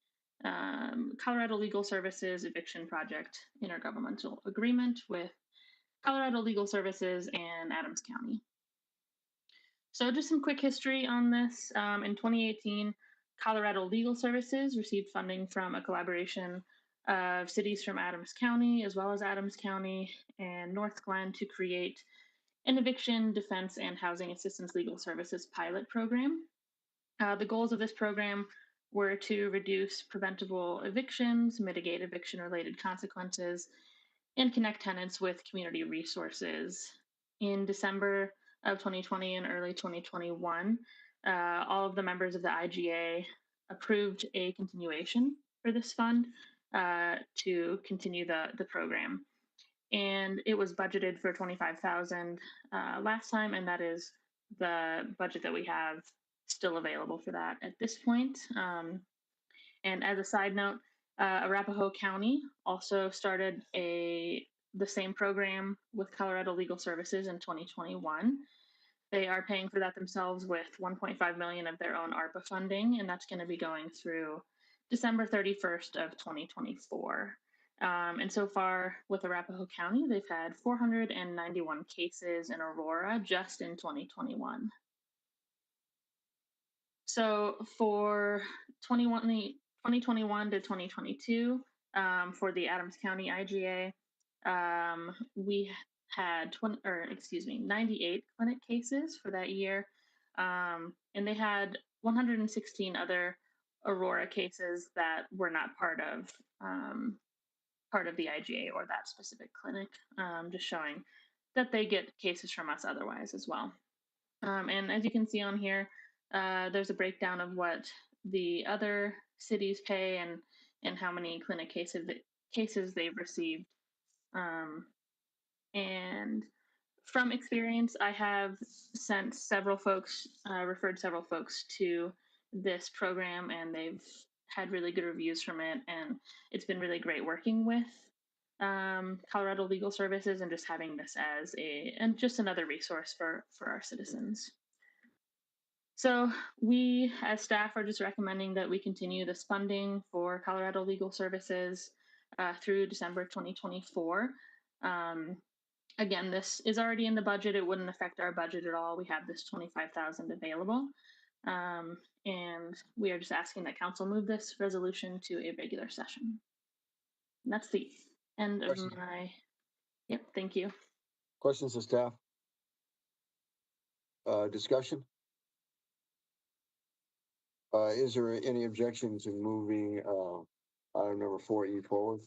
Speaker 7: Colorado Legal Services Eviction Project intergovernmental agreement with Colorado Legal Services and Adams County. So just some quick history on this. In 2018, Colorado Legal Services received funding from a collaboration of cities from Adams County, as well as Adams County and North Glen, to create an eviction, defense, and housing assistance legal services pilot program. The goals of this program were to reduce preventable evictions, mitigate eviction-related consequences, and connect tenants with community resources. In December of 2020 and early 2021, all of the members of the IGA approved a continuation for this fund to continue the program. And it was budgeted for $25,000 last time, and that is the budget that we have still available for that at this point. And as a side note, Arapahoe County also started the same program with Colorado Legal Services in 2021. They are paying for that themselves with $1.5 million of their own ARPA funding, and that's going to be going through December 31st of 2024. And so far with Arapahoe County, they've had 491 cases in Aurora just in 2021. So for 2021 to 2022, for the Adams County IGA, we had 98 clinic cases for that year, and they had 116 other Aurora cases that were not part of the IGA or that specific clinic, just showing that they get cases from us otherwise as well. And as you can see on here, there's a breakdown of what the other cities pay and how many clinic cases they've received. And from experience, I have sent several folks, referred several folks to this program, and they've had really good reviews from it. And it's been really great working with Colorado Legal Services and just having this as just another resource for our citizens. So we as staff are just recommending that we continue this funding for Colorado Legal Services through December 2024. Again, this is already in the budget. It wouldn't affect our budget at all. We have this $25,000 available. And we are just asking that council move this resolution to a regular session. And that's the end of my, yep, thank you.
Speaker 1: Questions of staff? Discussion? Is there any objection to moving item number 4E forward?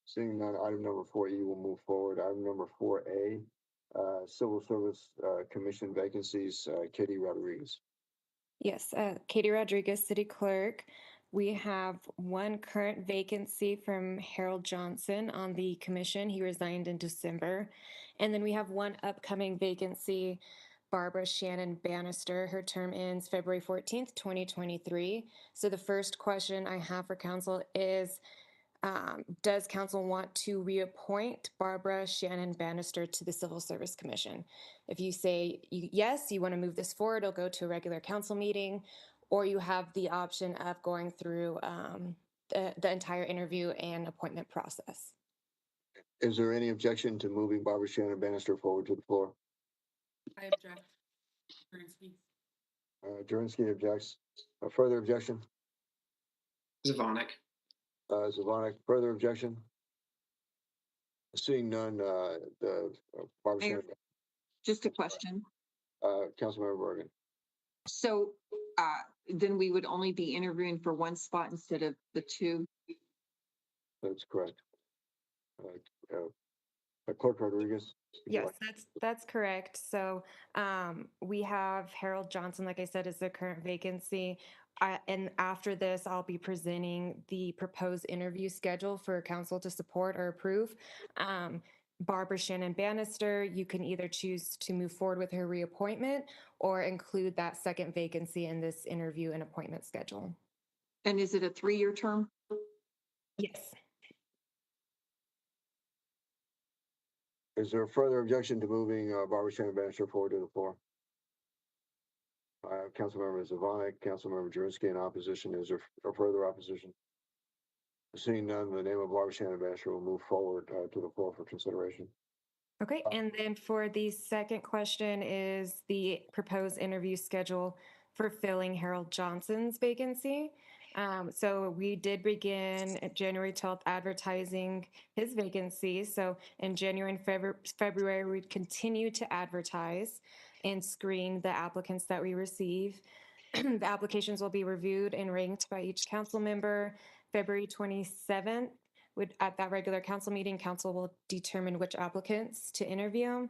Speaker 1: Seeing none, item number 4E will move forward. Item number 4A, Civil Service Commission vacancies, Katie Rodriguez.
Speaker 8: Yes, Katie Rodriguez, City Clerk. We have one current vacancy from Harold Johnson on the commission. He resigned in December. And then we have one upcoming vacancy, Barbara Shannon Bannister. Her term ends February 14th, 2023. So the first question I have for council is, does council want to reappoint Barbara Shannon Bannister to the Civil Service Commission? If you say yes, you want to move this forward, it'll go to a regular council meeting, or you have the option of going through the entire interview and appointment process.
Speaker 1: Is there any objection to moving Barbara Shannon Bannister forward to the floor?
Speaker 10: I object.
Speaker 1: Jurinsky objects. A further objection?
Speaker 4: Zvonek.
Speaker 1: Zvonek, further objection? Seeing none, Barbara Shannon.
Speaker 3: Just a question.
Speaker 1: Councilmember Bergen.
Speaker 3: So then we would only be interviewing for one spot instead of the two?
Speaker 1: That's correct. Clerk Rodriguez.
Speaker 8: Yes, that's correct. So we have Harold Johnson, like I said, is the current vacancy. And after this, I'll be presenting the proposed interview schedule for council to support or approve. Barbara Shannon Bannister, you can either choose to move forward with her reappointment or include that second vacancy in this interview and appointment schedule.
Speaker 3: And is it a 3-year term?
Speaker 8: Yes.
Speaker 1: Is there a further objection to moving Barbara Shannon Bannister forward to the floor? Councilmember Zavonic, Councilmember Jurinski in opposition. Is there a further opposition? Seeing none, the name of Barbara Shannon Bannister will move forward to the floor for consideration.
Speaker 8: Okay, and then for the second question is the proposed interview schedule for filling Harold Johnson's vacancy. So we did begin at January 12th advertising his vacancy. So in January and February, we continue to advertise and screen the applicants that we receive. The applications will be reviewed and ranked by each council member. February 27th, at that regular council meeting, council will determine which applicants to interview.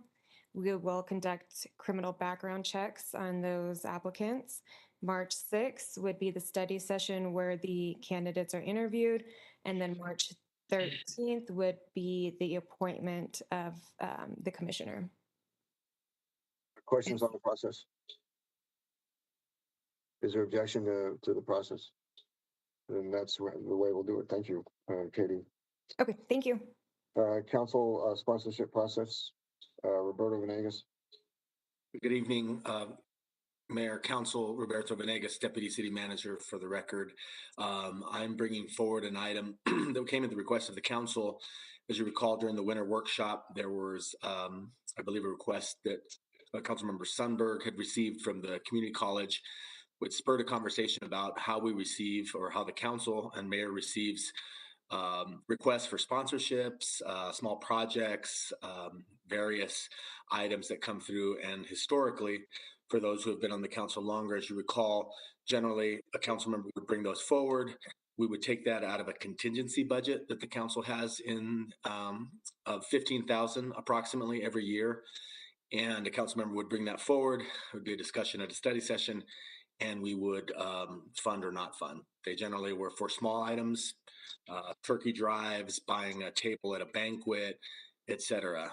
Speaker 8: We will conduct criminal background checks on those applicants. March 6th would be the study session where the candidates are interviewed. And then March 13th would be the appointment of the commissioner.
Speaker 1: Questions on the process? Is there objection to the process? Then that's the way we'll do it. Thank you, Katie.
Speaker 8: Okay, thank you.
Speaker 1: Council sponsorship process, Roberto Venegas.
Speaker 5: Good evening, Mayor, Council, Roberto Venegas, Deputy City Manager for the record. I'm bringing forward an item that came at the request of the council. As you recall, during the winter workshop, there was, I believe, a request that Councilmember Sundberg had received from the community college, which spurred a conversation about how we receive, or how the council and mayor receives requests for sponsorships, small projects, various items that come through. And historically, for those who have been on the council longer, as you recall, generally a council member would bring those forward. We would take that out of a contingency budget that the council has in of $15,000 approximately every year. And a council member would bring that forward. It would be a discussion at a study session, and we would fund or not fund. They generally were for small items, turkey drives, buying a table at a banquet, etc.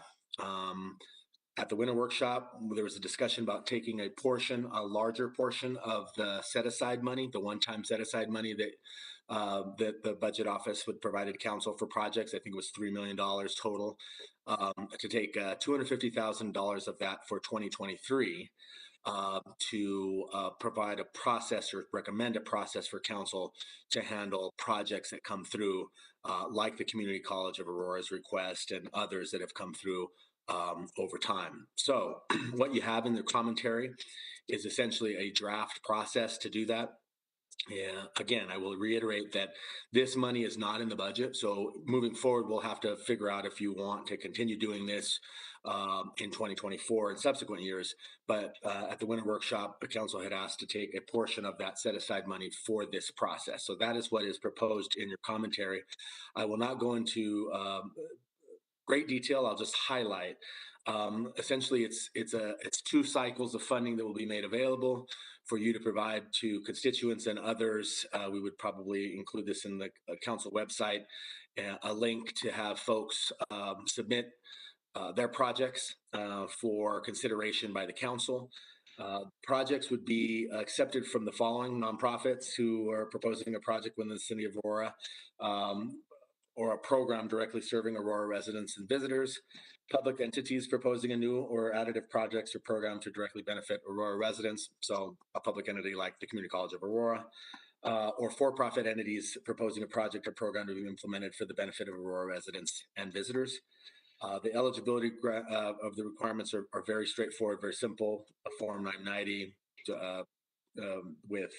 Speaker 5: At the winter workshop, there was a discussion about taking a larger portion of the set-aside money, the one-time set-aside money that the budget office would provided council for projects. I think it was $3 million total, to take $250,000 of that for 2023 to provide a process or recommend a process for council to handle projects that come through, like the Community College of Aurora's request and others that have come through over time. So what you have in the commentary is essentially a draft process to do that. Yeah, again, I will reiterate that this money is not in the budget. So moving forward, we'll have to figure out if you want to continue doing this in 2024 and subsequent years. But at the winter workshop, the council had asked to take a portion of that set aside money for this process. So that is what is proposed in your commentary. I will not go into great detail. I'll just highlight. Essentially, it's 2 cycles of funding that will be made available for you to provide to constituents and others. We would probably include this in the council website, a link to have folks submit their projects for consideration by the council. Projects would be accepted from the following nonprofits who are proposing a project within the city of Aurora, or a program directly serving Aurora residents and visitors, public entities proposing a new or additive projects or program to directly benefit Aurora residents, so a public entity like the Community College of Aurora, or for-profit entities proposing a project or program to be implemented for the benefit of Aurora residents and visitors. The eligibility of the requirements are very straightforward, very simple. A Form 990 with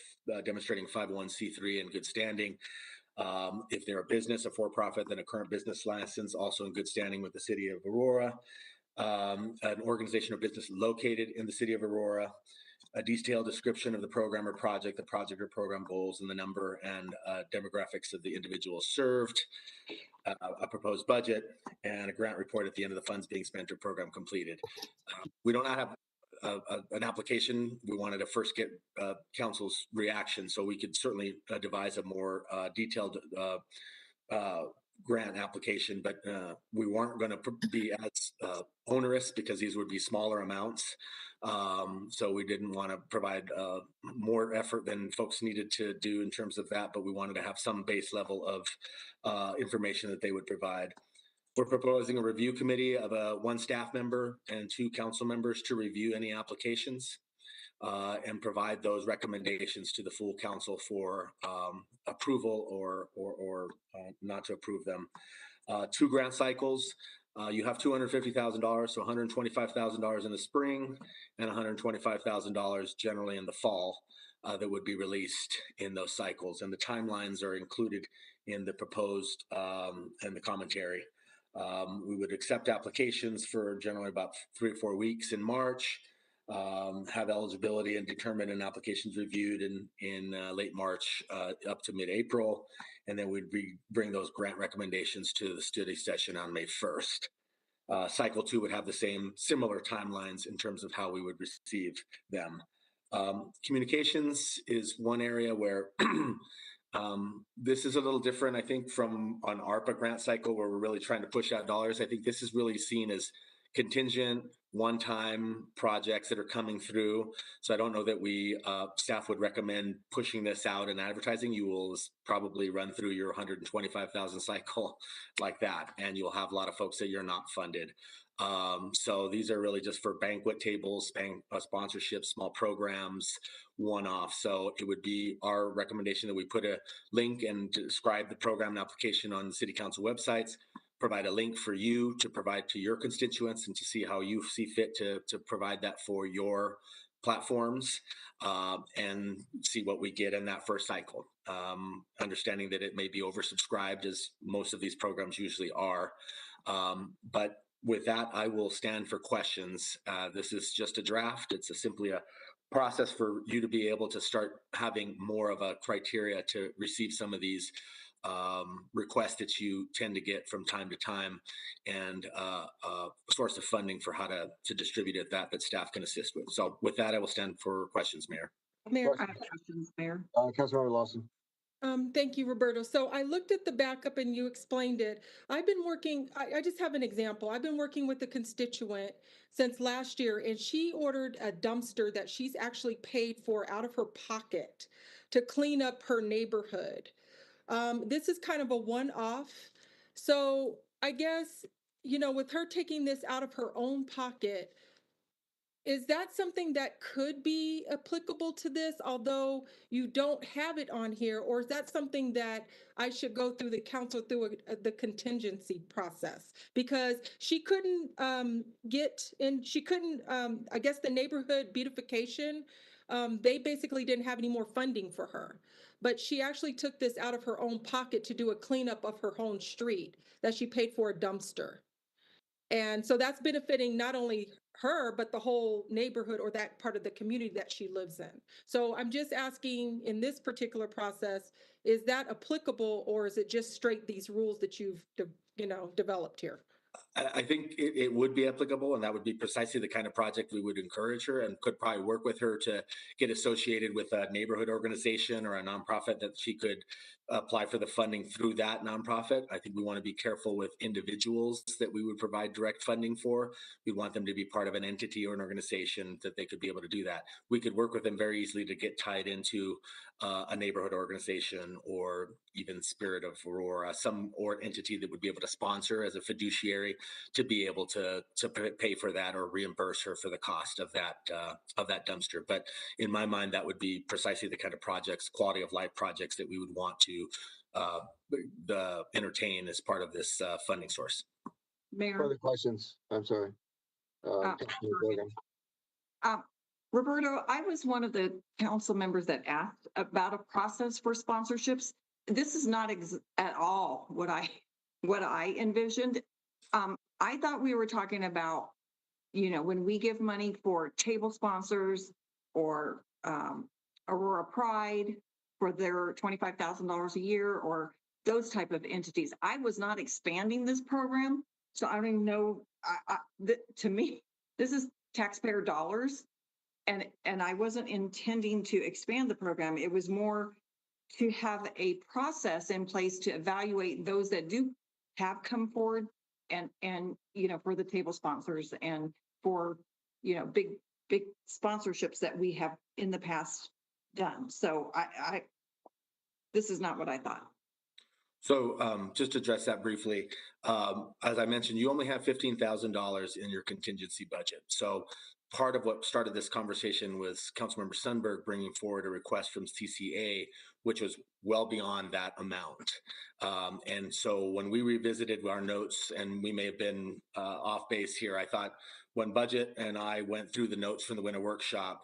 Speaker 5: demonstrating 501c3 in good standing. If they're a business, a for-profit, then a current business license, also in good standing with the city of Aurora. An organization or business located in the city of Aurora. A detailed description of the program or project or program goals, and the number and demographics of the individuals served. A proposed budget, and a grant report at the end of the funds being spent or program completed. We do not have an application. We wanted to first get council's reaction, so we could certainly devise a more detailed
Speaker 9: grant application, but we weren't going to be as onerous because these would be smaller amounts. So we didn't want to provide more effort than folks needed to do in terms of that, but we wanted to have some base level of information that they would provide. We're proposing a review committee of one staff member and 2 council members to review any applications and provide those recommendations to the full council for approval or not to approve them. 2 grant cycles. You have $250,000, so $125,000 in the spring and $125,000 generally in the fall that would be released in those cycles. And the timelines are included in the proposed and the commentary. We would accept applications for generally about 3 or 4 weeks in March, have eligibility and determine an applications reviewed in late March up to mid-April, and then we'd bring those grant recommendations to the study session on May 1st. Cycle 2 would have the similar timelines in terms of how we would receive them. Communications is one area where this is a little different, I think, from an ARPA grant cycle where we're really trying to push out dollars. I think this is really seen as contingent, one-time projects that are coming through. So I don't know that we, staff would recommend pushing this out in advertising. You will probably run through your 125,000 cycle like that, and you'll have a lot of folks that you're not funded. So these are really just for banquet tables, sponsorships, small programs, one-off. So it would be our recommendation that we put a link and describe the program and application on the city council websites, provide a link for you to provide to your constituents and to see how you see fit to provide that for your platforms, and see what we get in that first cycle. Understanding that it may be oversubscribed, as most of these programs usually are. But with that, I will stand for questions. This is just a draft. It's simply a process for you to be able to start having more of a criteria to receive some of these requests that you tend to get from time to time, and a source of funding for how to distribute it that staff can assist with. So with that, I will stand for questions, Mayor.
Speaker 6: Mayor,
Speaker 3: I have questions, Mayor.
Speaker 1: Councilmember Lawson.
Speaker 6: Thank you, Roberto. So I looked at the backup and you explained it. I've been working, I just have an example. I've been working with a constituent since last year, and she ordered a dumpster that she's actually paid for out of her pocket to clean up her neighborhood. This is kind of a one-off. So I guess, with her taking this out of her own pocket, is that something that could be applicable to this, although you don't have it on here? Or is that something that I should go through the council through the contingency process? Because she couldn't I guess the neighborhood beautification, they basically didn't have any more funding for her. But she actually took this out of her own pocket to do a cleanup of her own street that she paid for a dumpster. And so that's benefiting not only her, but the whole neighborhood or that part of the community that she lives in. So I'm just asking, in this particular process, is that applicable, or is it just straight these rules that you've developed here?
Speaker 9: I think it would be applicable, and that would be precisely the kind of project we would encourage her, and could probably work with her to get associated with a neighborhood organization or a nonprofit that she could apply for the funding through that nonprofit. I think we want to be careful with individuals that we would provide direct funding for. We want them to be part of an entity or an organization that they could be able to do that. We could work with them very easily to get tied into a neighborhood organization, or even Spirit of Aurora, or entity that would be able to sponsor as a fiduciary to be able to pay for that or reimburse her for the cost of that dumpster. But in my mind, that would be precisely the kind of projects, quality of life projects, that we would want to entertain as part of this funding source.
Speaker 3: Mayor.
Speaker 1: Further questions? I'm sorry.
Speaker 3: Roberto, I was one of the council members that asked about a process for sponsorships. This is not at all what I envisioned. I thought we were talking about, when we give money for table sponsors or Aurora Pride for their $25,000 a year, or those type of entities. I was not expanding this program, so I don't even know. To me, this is taxpayer dollars. And I wasn't intending to expand the program. It was more to have a process in place to evaluate those that do have come forward and, for the table sponsors and for, big sponsorships that we have in the past done. So this is not what I thought.
Speaker 9: So just to address that briefly, as I mentioned, you only have $15,000 in your contingency budget. So part of what started this conversation was Councilmember Sundberg bringing forward a request from CCA, which was well beyond that amount. And so when we revisited our notes, and we may have been off base here, I thought when Budget and I went through the notes from the winter workshop,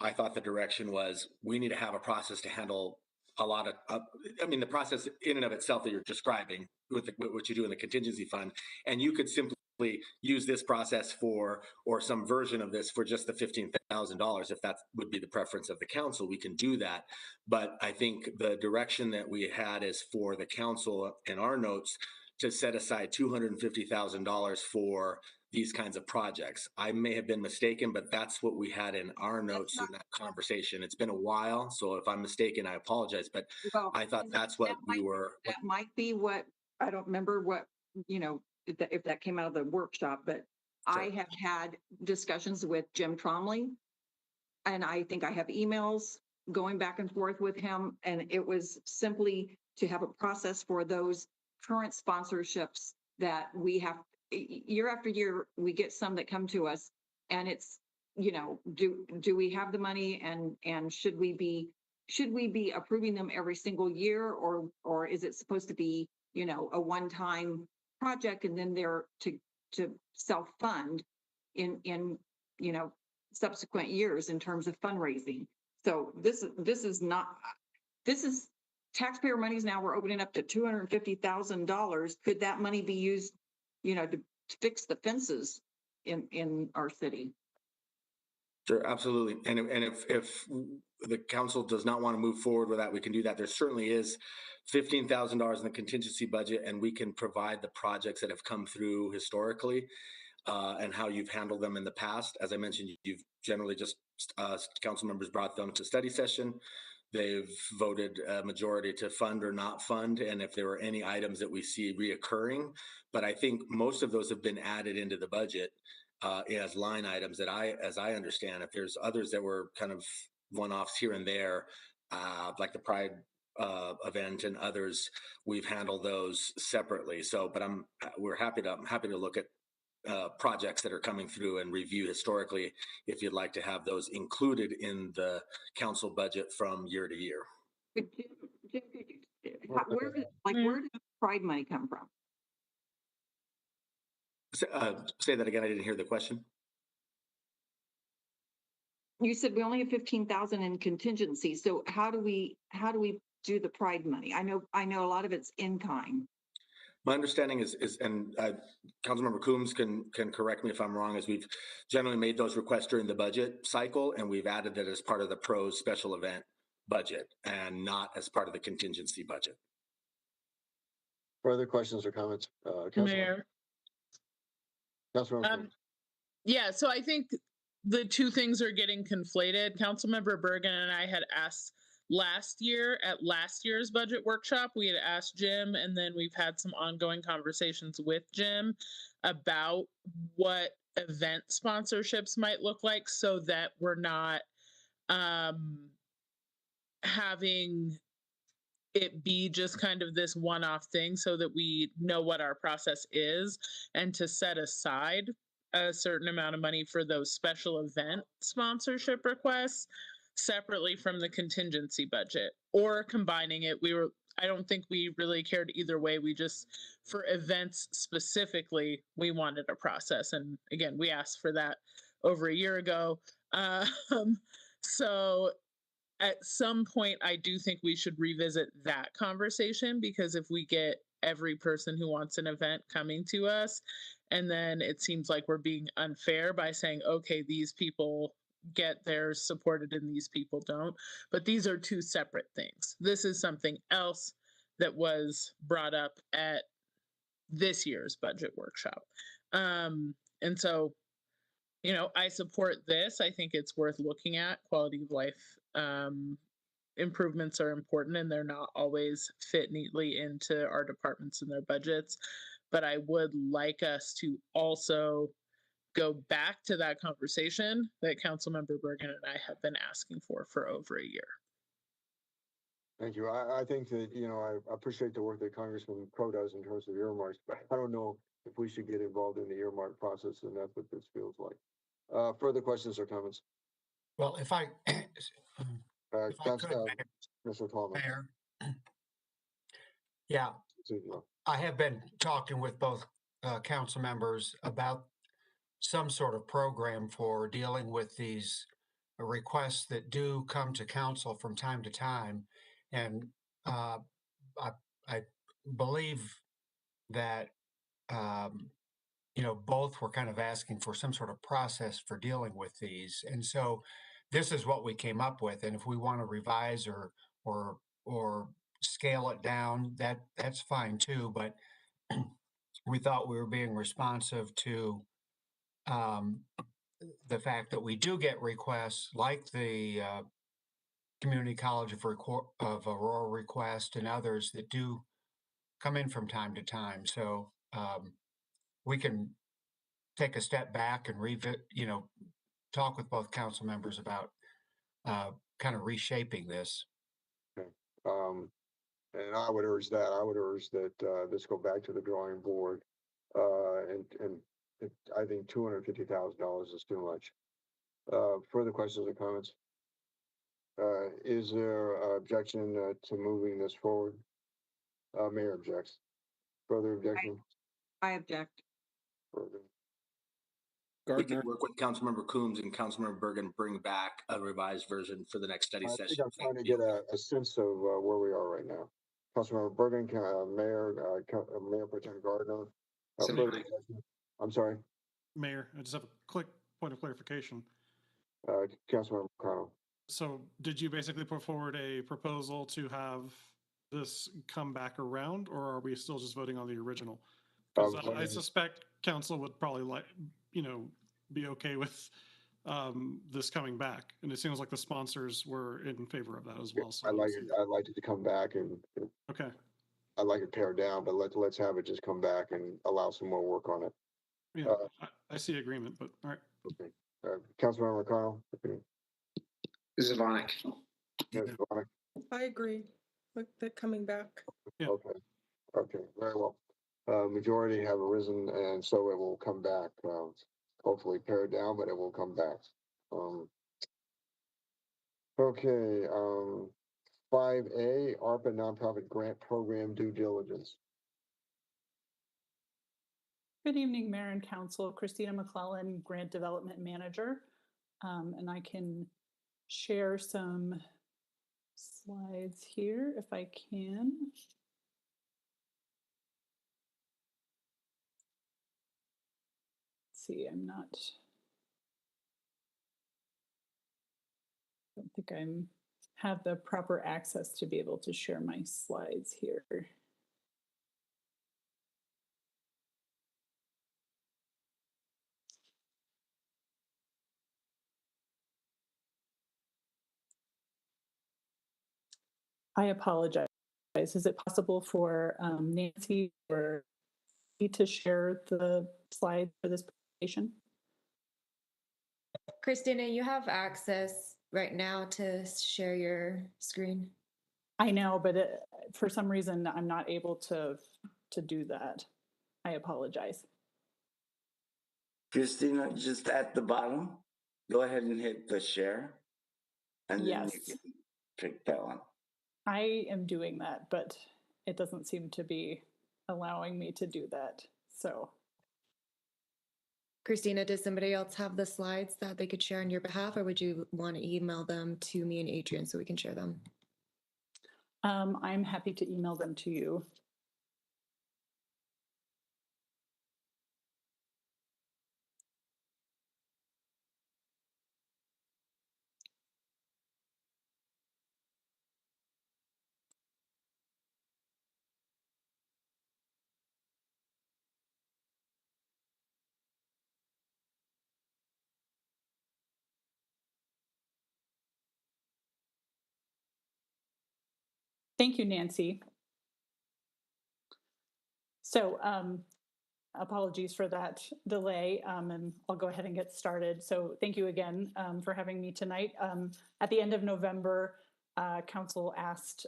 Speaker 9: I thought the direction was we need to have a process to handle a lot of, the process in and of itself that you're describing with what you do in the contingency fund. And you could simply use this process for, or some version of this for just the $15,000. If that would be the preference of the council, we can do that. But I think the direction that we had is for the council in our notes to set aside $250,000 for these kinds of projects. I may have been mistaken, but that's what we had in our notes in that conversation. It's been a while, so if I'm mistaken, I apologize, but I thought that's what we were.
Speaker 3: That might be what, I don't remember what, if that came out of the workshop, but
Speaker 9: Sure.
Speaker 3: I have had discussions with Jim Tromley, and I think I have emails going back and forth with him, and it was simply to have a process for those current sponsorships that we have year after year. We get some that come to us, and it's, do we have the money, and should we be approving them every single year, or is it supposed to be, a one-time project, and then they're to self-fund in subsequent years in terms of fundraising. So this is taxpayer monies. Now we're opening up to $250,000. Could that money be used, to fix the fences in our city?
Speaker 9: Sure, absolutely. And if the council does not want to move forward with that, we can do that. There certainly is $15,000 in the contingency budget, and we can provide the projects that have come through historically and how you've handled them in the past. As I mentioned, you've generally just council members brought them to study session. They've voted a majority to fund or not fund, and if there were any items that we see reoccurring, but I think most of those have been added into the budget as line items that as I understand. If there's others that were kind of one-offs here and there, like the Pride event and others, we've handled those separately. So, but I'm happy to look at projects that are coming through and review historically, if you'd like to have those included in the council budget from year to year.
Speaker 3: But Jim, where did Pride money come from?
Speaker 9: Say that again. I didn't hear the question.
Speaker 3: You said we only have 15,000 in contingency. So how do we do the Pride money? I know a lot of it's in kind.
Speaker 9: My understanding is and Councilmember Coombs can correct me if I'm wrong, is we've generally made those requests during the budget cycle, and we've added that as part of the PROS special event budget and not as part of the contingency budget.
Speaker 1: Further questions or comments?
Speaker 12: Mayor.
Speaker 1: Councilmember.
Speaker 12: Yeah, so I think the two things are getting conflated. Councilmember Bergen and I had asked last year at last year's budget workshop, we had asked Jim, and then we've had some ongoing conversations with Jim about what event sponsorships might look like, so that we're not having it be just kind of this one-off thing, so that we know what our process is, and to set aside a certain amount of money for those special event sponsorship requests separately from the contingency budget, or combining it. I don't think we really cared either way. We just, for events specifically, we wanted a process. And again, we asked for that over a year ago. So at some point, I do think we should revisit that conversation, because if we get every person who wants an event coming to us, and then it seems like we're being unfair by saying, okay, these people get theirs supported and these people don't. But these are two separate things. This is something else that was brought up at this year's budget workshop. And so, I support this. I think it's worth looking at. Quality of life improvements are important and they're not always fit neatly into our departments and their budgets. But I would like us to also go back to that conversation that Councilmember Bergen and I have been asking for over a year.
Speaker 1: Thank you. I think that, I appreciate the work that Congressman Crow does in terms of earmarks, but I don't know if we should get involved in the earmark process, and that's what this feels like. Further questions or comments?
Speaker 16: Well, if I
Speaker 1: Mr. Tallman.
Speaker 16: Mayor, yeah, I have been talking with both council members about some sort of program for dealing with these requests that do come to council from time to time. And I believe that, both were kind of asking for some sort of process for dealing with these. And so this is what we came up with. And if we want to revise or scale it down, that's fine too. But we thought we were being responsive to the fact that we do get requests like the Community College of Aurora request and others that do come in from time to time. So we can take a step back and talk with both council members about kind of reshaping this.
Speaker 1: Okay. And I would urge that. I would urge that this go back to the drawing board. And I think $250,000 is too much. Further questions or comments? Is there objection to moving this forward? Mayor objects. Further objection?
Speaker 3: I object.
Speaker 1: Further.
Speaker 9: We could work with Councilmember Coombs and Councilmember Bergen, bring back a revised version for the next study
Speaker 1: I
Speaker 9: session.
Speaker 1: think I'm trying to get a sense of where we are right now. Councilmember Bergen, Mayor Pro Tem Gardner. I'm sorry.
Speaker 11: Mayor, I just have a quick point of clarification.
Speaker 1: Councilmember McConnell.
Speaker 11: So did you basically put forward a proposal to have this come back around, or are we still just voting on the original? Because I suspect council would probably be okay with this coming back, and it seems like the sponsors were in favor of that as well. So
Speaker 1: I'd like it to come back and
Speaker 11: okay.
Speaker 1: I'd like it pared down, but let's have it just come back and allow some more work on it.
Speaker 11: Yeah, I see agreement, but all right.
Speaker 1: Okay. Councilmember McConnell.
Speaker 4: Zavonic.
Speaker 6: I agree with the coming back.
Speaker 11: Yeah.
Speaker 1: Okay. Very well. Majority have arisen, and so it will come back. Hopefully pared down, but it will come back. Okay. 5A, ARPA nonprofit grant program due diligence.
Speaker 18: Good evening, Mayor and Council. Christina McClellan, Grant Development Manager. And I can share some slides here if I can. Let's see, I don't think I have the proper access to be able to share my slides here. I apologize. Is it possible for Nancy or me to share the slide for this presentation?
Speaker 8: Christina, you have access right now to share your screen.
Speaker 18: I know, but for some reason, I'm not able to do that. I apologize.
Speaker 23: Christina, just at the bottom, go ahead and hit the share. And then you can pick that one.
Speaker 18: I am doing that, but it doesn't seem to be allowing me to do that. So,
Speaker 8: Christina, does somebody else have the slides that they could share on your behalf, or would you want to email them to me and Adrian so we can share them?
Speaker 18: I'm happy to email them to you. Thank you, Nancy. So apologies for that delay, and I'll go ahead and get started. So thank you again for having me tonight. At the end of November, Council asked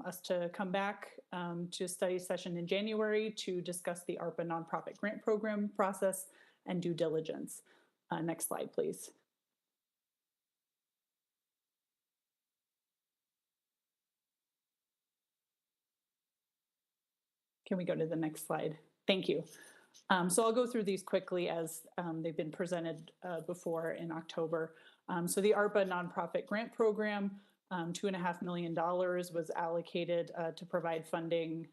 Speaker 18: us to come back to a study session in January to discuss the ARPA nonprofit grant program process and due diligence. Next slide, please. Can we go to the next slide? Thank you. So I'll go through these quickly as they've been presented before in October. So the ARPA nonprofit grant program, $2.5 million was allocated to provide funding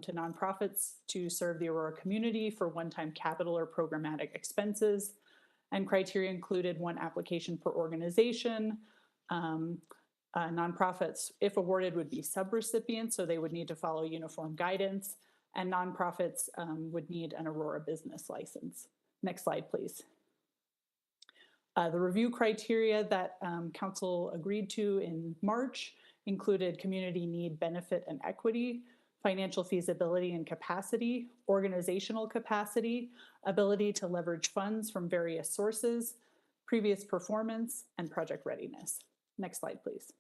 Speaker 18: to nonprofits to serve the Aurora community for one-time capital or programmatic expenses. And criteria included 1 application per organization. Nonprofits, if awarded, would be subrecipients, so they would need to follow uniform guidance. And nonprofits would need an Aurora business license. Next slide, please. The review criteria that Council agreed to in March included community need, benefit, and equity, financial feasibility and capacity, organizational capacity, ability to leverage funds from various sources, previous performance, and project readiness. Next slide, please.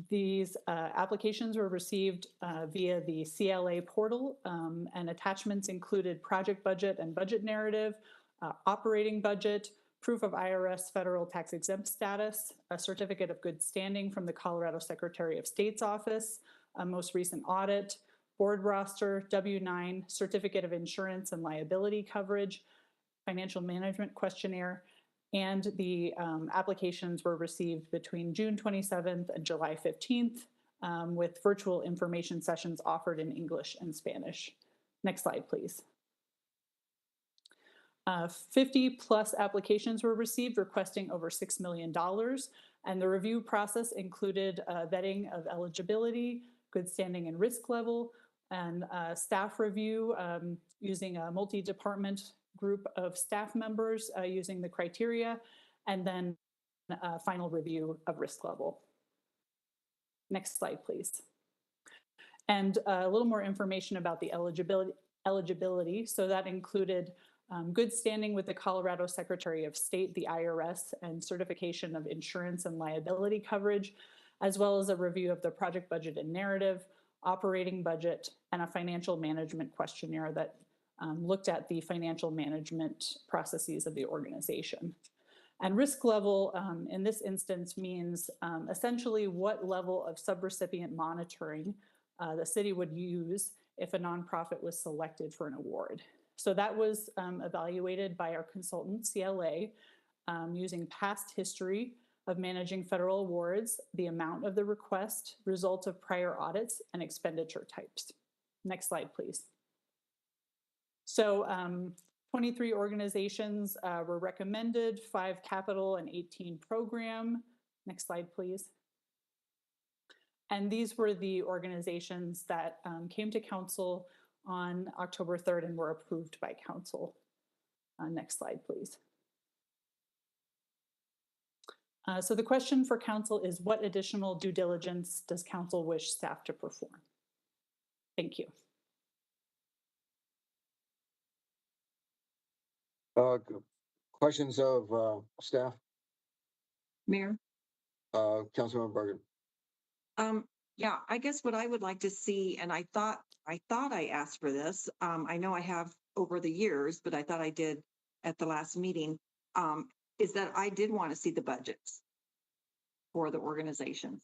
Speaker 18: These applications were received via the CLA portal, and attachments included project budget and budget narrative, operating budget, proof of IRS federal tax exempt status, a certificate of good standing from the Colorado Secretary of State's office, a most recent audit, board roster, W-9, certificate of insurance and liability coverage, financial management questionnaire, and the applications were received between June 27th and July 15th with virtual information sessions offered in English and Spanish. Next slide, please. 50 plus applications were received requesting over $6 million, and the review process included vetting of eligibility, good standing and risk level, and staff review using a multi-department group of staff members using the criteria, and then final review of risk level. Next slide, please. And a little more information about the eligibility. So that included good standing with the Colorado Secretary of State, the IRS, and certification of insurance and liability coverage, as well as a review of the project budget and narrative, operating budget, and a financial management questionnaire that looked at the financial management processes of the organization. And risk level in this instance means essentially what level of subrecipient monitoring the city would use if a nonprofit was selected for an award. So that was evaluated by our consultant, CLA, using past history of managing federal awards, the amount of the request, result of prior audits, and expenditure types. Next slide, please. So 23 organizations were recommended, 5 capital and 18 program. Next slide, please. And these were the organizations that came to council on October 3rd and were approved by council. Next slide, please. So the question for council is, what additional due diligence does council wish staff to perform? Thank you.
Speaker 1: Questions of staff?
Speaker 3: Mayor?
Speaker 1: Councilmember Bergen.
Speaker 3: Yeah, I guess what I would like to see, and I thought I asked for this. I know I have over the years, but I thought I did at the last meeting, is that I did want to see the budgets for the organizations.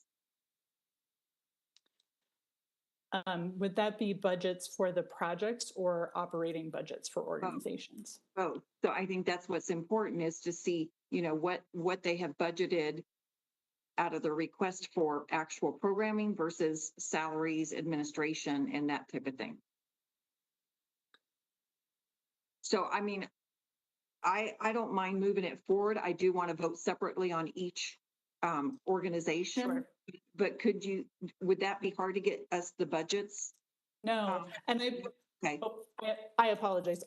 Speaker 18: Would that be budgets for the projects or operating budgets for organizations?
Speaker 3: Both. So I think that's what's important, is to see, you know, what they have budgeted out of the request for actual programming versus salaries, administration, and that type of thing. So, I mean, I don't mind moving it forward. I do want to vote separately on each organization.
Speaker 18: Sure.
Speaker 3: But would that be hard to get us the budgets?
Speaker 18: No, and
Speaker 3: Okay.
Speaker 18: Oh, I apologize.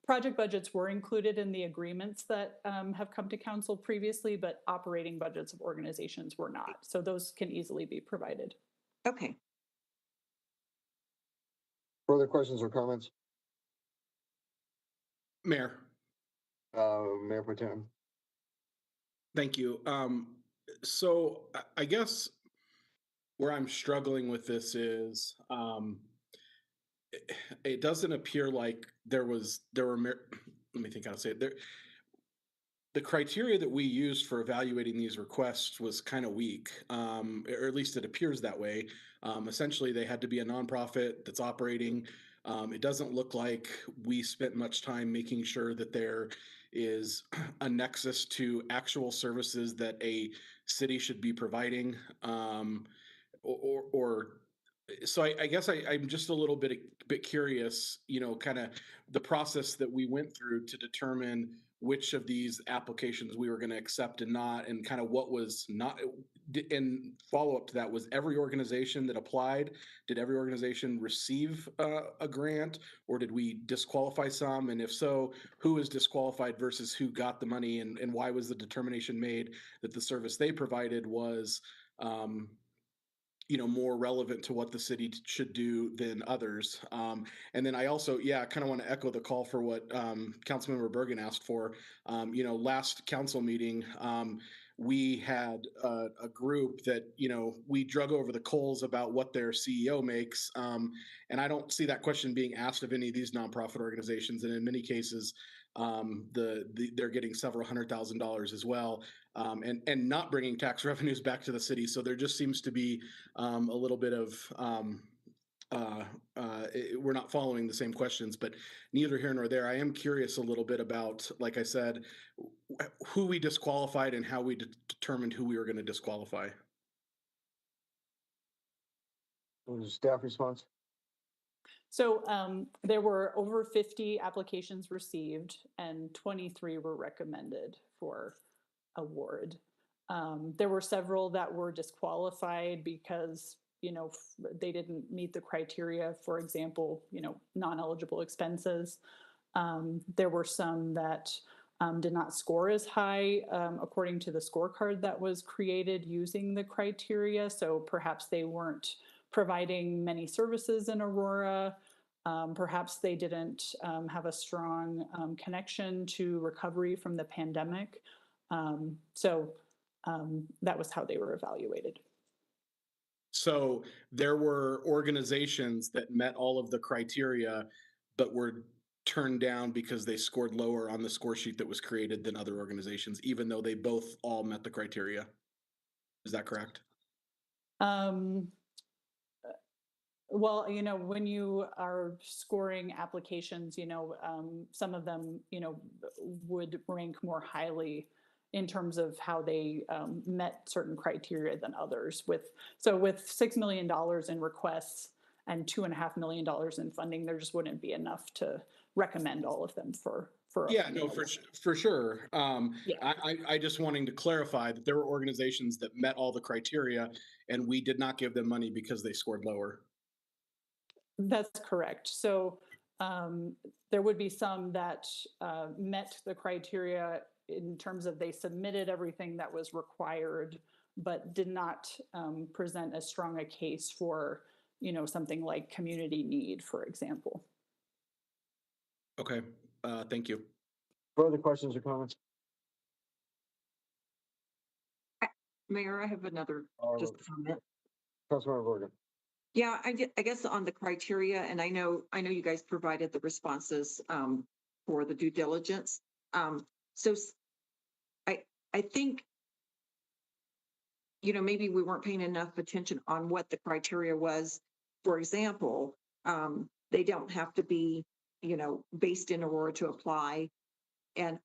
Speaker 18: Project budgets were included in the agreements that have come to council previously, but operating budgets of organizations were not. So those can easily be provided.
Speaker 3: Okay.
Speaker 1: Further questions or comments?
Speaker 5: Mayor.
Speaker 1: Mayor Pro Tem.
Speaker 5: Thank you. So I guess where I'm struggling with this is it doesn't appear like there were let me think how to say it. The criteria that we used for evaluating these requests was kind of weak, or at least it appears that way. Essentially, they had to be a nonprofit that's operating. It doesn't look like we spent much time making sure that there is a nexus to actual services that a city should be providing, or so I guess I'm just a little bit curious, kind of the process that we went through to determine which of these applications we were going to accept and not, and kind of what was not. And follow up to that, was every organization that applied, did every organization receive a grant, or did we disqualify some? And if so, who is disqualified versus who got the money, and why was the determination made that the service they provided was more relevant to what the city should do than others. And then I also, kind of want to echo the call for what Councilmember Bergen asked for. Last council meeting, we had a group that, we drug over the coals about what their CEO makes. And I don't see that question being asked of any of these nonprofit organizations. And in many cases, they're getting several $100,000 as well, and not bringing tax revenues back to the city. So there just seems to be a little bit of we're not following the same questions, but neither here nor there. I am curious a little bit about, like I said, who we disqualified and how we determined who we were going to disqualify.
Speaker 1: Staff response.
Speaker 18: So there were over 50 applications received and 23 were recommended for award. There were several that were disqualified because, they didn't meet the criteria, for example, non-eligible expenses. There were some that did not score as high according to the scorecard that was created using the criteria. So perhaps they weren't providing many services in Aurora. Perhaps they didn't have a strong connection to recovery from the pandemic. So that was how they were evaluated.
Speaker 5: So there were organizations that met all of the criteria, but were turned down because they scored lower on the score sheet that was created than other organizations, even though they both all met the criteria. Is that correct?
Speaker 18: Well, when you are scoring applications, some of them, would rank more highly in terms of how they met certain criteria than others. With $6 million in requests and $2.5 million in funding, there just wouldn't be enough to recommend all of them for.
Speaker 5: For sure. I just wanting to clarify that there were organizations that met all the criteria and we did not give them money because they scored lower.
Speaker 18: That's correct. So there would be some that met the criteria in terms of they submitted everything that was required, but did not present as strong a case for, something like community need, for example.
Speaker 5: Okay, thank you.
Speaker 1: Further questions or comments?
Speaker 3: Mayor, I have another just comment.
Speaker 1: Councilmember Bergen.
Speaker 3: Yeah, I guess on the criteria, and I know you guys provided the responses for the due diligence. So I think, maybe we weren't paying enough attention on what the criteria was. For example, they don't have to be, based in Aurora to apply. And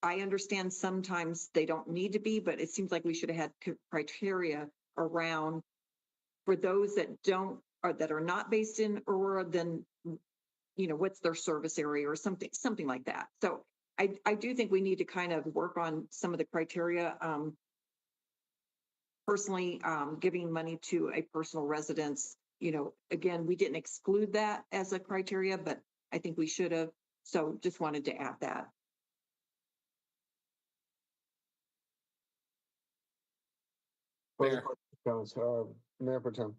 Speaker 3: I understand sometimes they don't need to be, but it seems like we should have had criteria around for those that don't, or that are not based in Aurora, then, what's their service area or something like that. So I do think we need to kind of work on some of the criteria. Personally, giving money to a personal residence again, we didn't exclude that as a criteria, but I think we should have. So just wanted to add that.
Speaker 5: Mayor.
Speaker 1: Mayor Protem.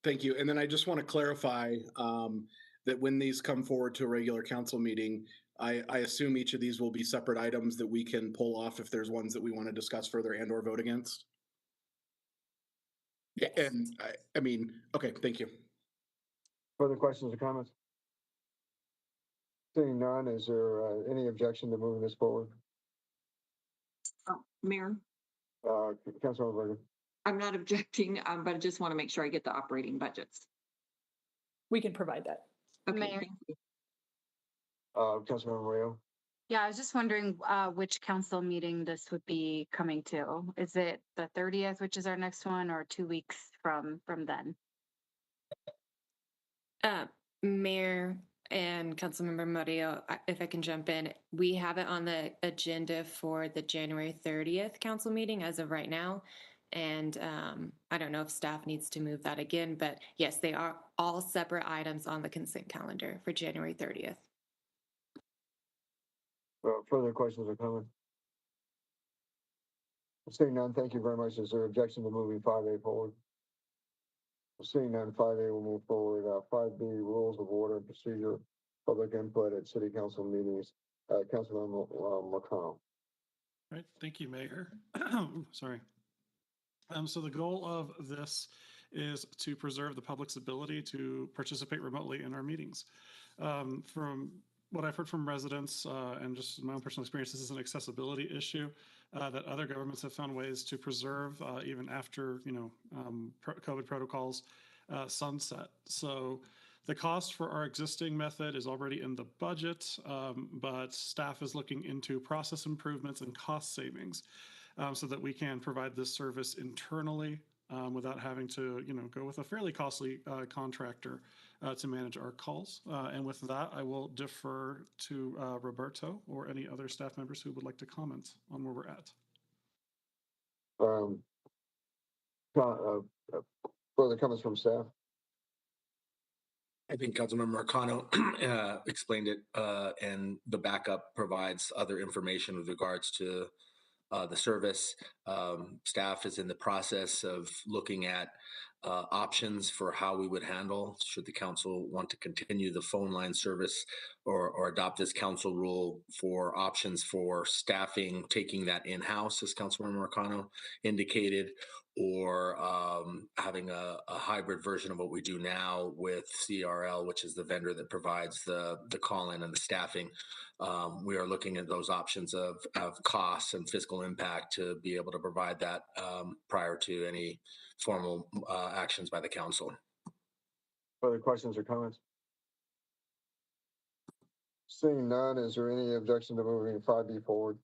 Speaker 5: Thank you. And then I just want to clarify that when these come forward to a regular council meeting, I assume each of these will be separate items that we can pull off if there's ones that we want to discuss further and or vote against.
Speaker 3: Yes.
Speaker 5: And I mean, okay, thank you.
Speaker 1: Further questions or comments? Seeing none, is there any objection to moving this forward?
Speaker 3: Mayor,
Speaker 1: Councilmember Bergen.
Speaker 3: I'm not objecting, but I just want to make sure I get the operating budgets.
Speaker 18: We can provide that.
Speaker 3: Okay,
Speaker 14: Mayor.
Speaker 3: thank you.
Speaker 1: Councilmember Rio.
Speaker 14: Yeah, I was just wondering which council meeting this would be coming to. Is it the 30th, which is our next one, or 2 weeks from then?
Speaker 8: Mayor and Councilmember Murillo, if I can jump in, we have it on the agenda for the January 30th council meeting as of right now. And I don't know if staff needs to move that again, but yes, they are all separate items on the consent calendar for January 30th.
Speaker 1: Further questions or comments? Seeing none, thank you very much. Is there objection to moving 5A forward? Seeing none, 5A will move forward. 5B, rules of order and procedure, public input at city council meetings. Councilmember McConnell.
Speaker 11: Right, thank you, Mayor. Sorry. So the goal of this is to preserve the public's ability to participate remotely in our meetings. From what I've heard from residents and just my own personal experience, this is an accessibility issue that other governments have found ways to preserve even after, COVID protocols sunset. So the cost for our existing method is already in the budget, but staff is looking into process improvements and cost savings so that we can provide this service internally without having to, go with a fairly costly contractor to manage our calls. And with that, I will defer to Roberto or any other staff members who would like to comment on where we're at.
Speaker 1: Further comments from staff?
Speaker 9: I think Councilmember Marcano explained it, and the backup provides other information with regards to the service. Staff is in the process of looking at options for how we would handle should the council want to continue the phone line service or adopt this council rule for options for staffing, taking that in-house, as Councilmember Marcano indicated, or having a hybrid version of what we do now with CRL, which is the vendor that provides the call-in and the staffing. We are looking at those options of costs and fiscal impact to be able to provide that prior to any formal actions by the council.
Speaker 1: Further questions or comments? Seeing none, is there any objection to moving 5B forward?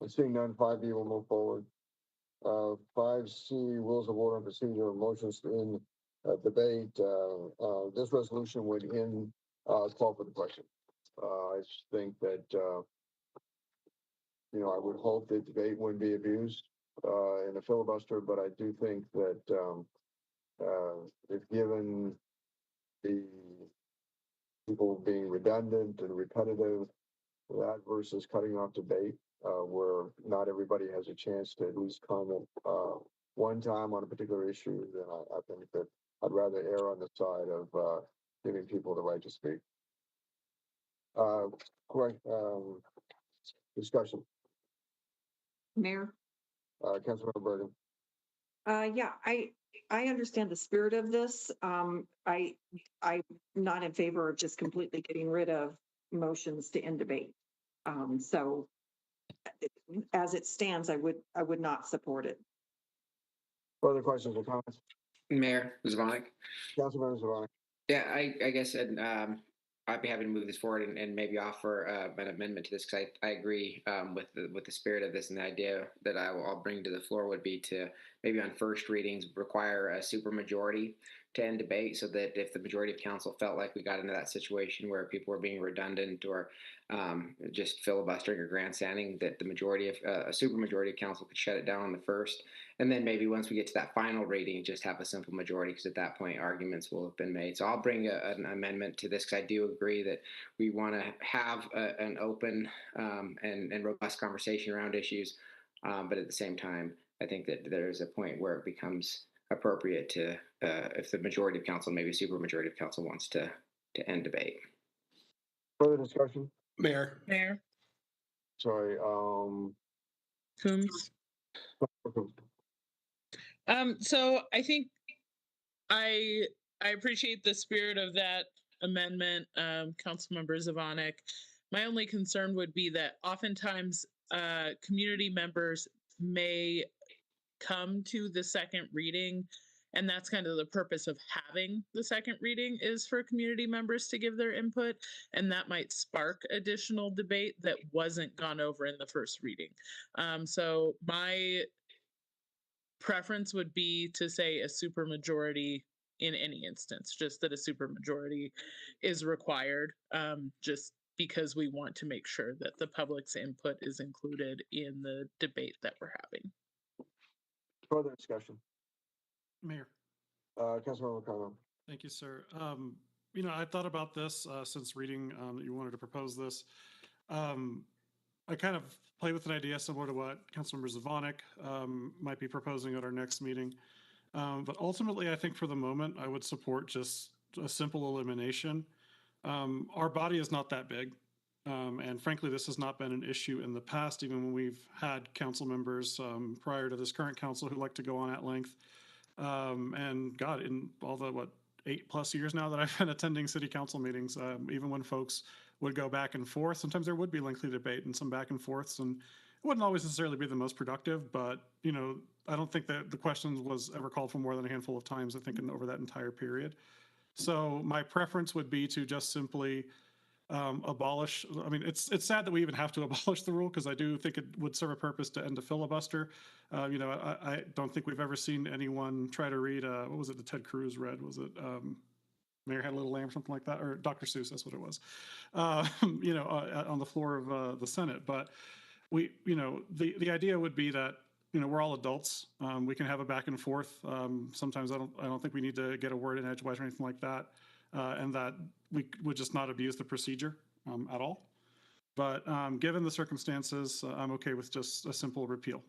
Speaker 1: And seeing none, 5B will move forward. 5C, rules of order and procedure, motions in debate. This resolution would end call for the question. I think that, I would hope that debate wouldn't be abused in a filibuster, but I do think that if given the people being redundant and repetitive, that versus cutting off debate, where not everybody has a chance to at least comment one time on a particular issue, then I think that I'd rather err on the side of giving people the right to speak. Correct. Discussion.
Speaker 3: Mayor?
Speaker 1: Councilmember Bergen.
Speaker 3: Yeah, I understand the spirit of this. I'm not in favor of just completely getting rid of motions to end debate. So as it stands, I would not support it.
Speaker 1: Further questions or comments?
Speaker 4: Mayor Zvonek.
Speaker 1: Councilmember Zvonek.
Speaker 4: Yeah, I guess I'd be happy to move this forward and maybe offer an amendment to this, because I agree with the spirit of this, and the idea that I'll bring to the floor would be to maybe on first readings require a supermajority end debate, so that if the majority of council felt like we got into that situation where people were being redundant or just filibustering or grandstanding, that the majority of a super majority of council could shut it down on the first, and then maybe once we get to that final reading, just have a simple majority, because at that point arguments will have been made. So I'll bring an amendment to this, because I do agree that we want to have an open and robust conversation around issues, but at the same time, I think that there's a point where it becomes appropriate to, if the majority of council, maybe super majority of council, wants to end debate.
Speaker 1: Further discussion?
Speaker 12: Mayor.
Speaker 1: Sorry.
Speaker 12: Coombs. So I think I appreciate the spirit of that amendment, Councilmember Zvonek. My only concern would be that oftentimes community members may come to the second reading, and that's kind of the purpose of having the second reading, is for community members to give their input, and that might spark additional debate that wasn't gone over in the first reading. So my preference would be to say a supermajority in any instance, just that a supermajority is required, just because we want to make sure that the public's input is included in the debate that we're having.
Speaker 1: Further discussion?
Speaker 11: Mayor.
Speaker 1: Councilmember McConnell.
Speaker 11: Thank you, sir. You know, I thought about this since reading that you wanted to propose this. I kind of play with an idea similar to what Councilmember Zvonek might be proposing at our next meeting. But ultimately, I think for the moment, I would support just a simple elimination. Our body is not that big. And frankly, this has not been an issue in the past, even when we've had council members prior to this current council who like to go on at length. And God, in all the, 8+ years now that I've been attending city council meetings, even when folks would go back and forth, sometimes there would be lengthy debate and some back and forths, and it wouldn't always necessarily be the most productive, but, you know, I don't think that the question was ever called for more than a handful of times, I think, over that entire period. So my preference would be to just simply abolish. I mean, it's sad that we even have to abolish the rule, because I do think it would serve a purpose to end a filibuster. You know, I don't think we've ever seen anyone try to read, what was it that Ted Cruz read? Was it Mayor Had a Little Lamb or something like that? Or Dr. Seuss, that's what it was, you know, on the floor of the Senate. But we, you know, the idea would be that, you know, we're all adults. We can have a back and forth. Sometimes I don't think we need to get a word in edgewise or anything like that. And that we would just not abuse the procedure at all. But given the circumstances, I'm okay with just a simple repeal.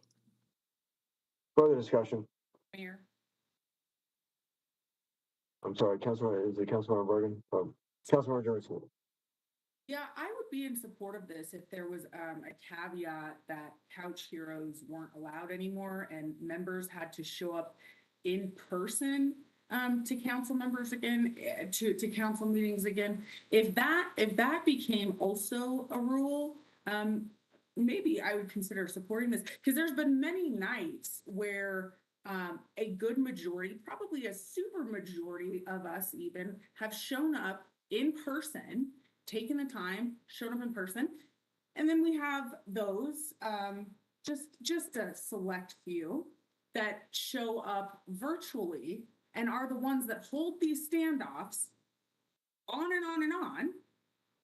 Speaker 1: Further discussion?
Speaker 10: Mayor.
Speaker 1: I'm sorry, Councilmember, is it Councilmember Bergen? Councilmember Johnson.
Speaker 10: Yeah, I would be in support of this if there was a caveat that couch heroes weren't allowed anymore and members had to show up in person to council members again, to council meetings again. If that became also a rule, maybe I would consider supporting this, because there's been many nights where a good majority, probably a super majority of us even, have shown up in person, taken the time, shown up in person. And then we have those, just a select few that show up virtually and are the ones that hold these standoffs on and on and on.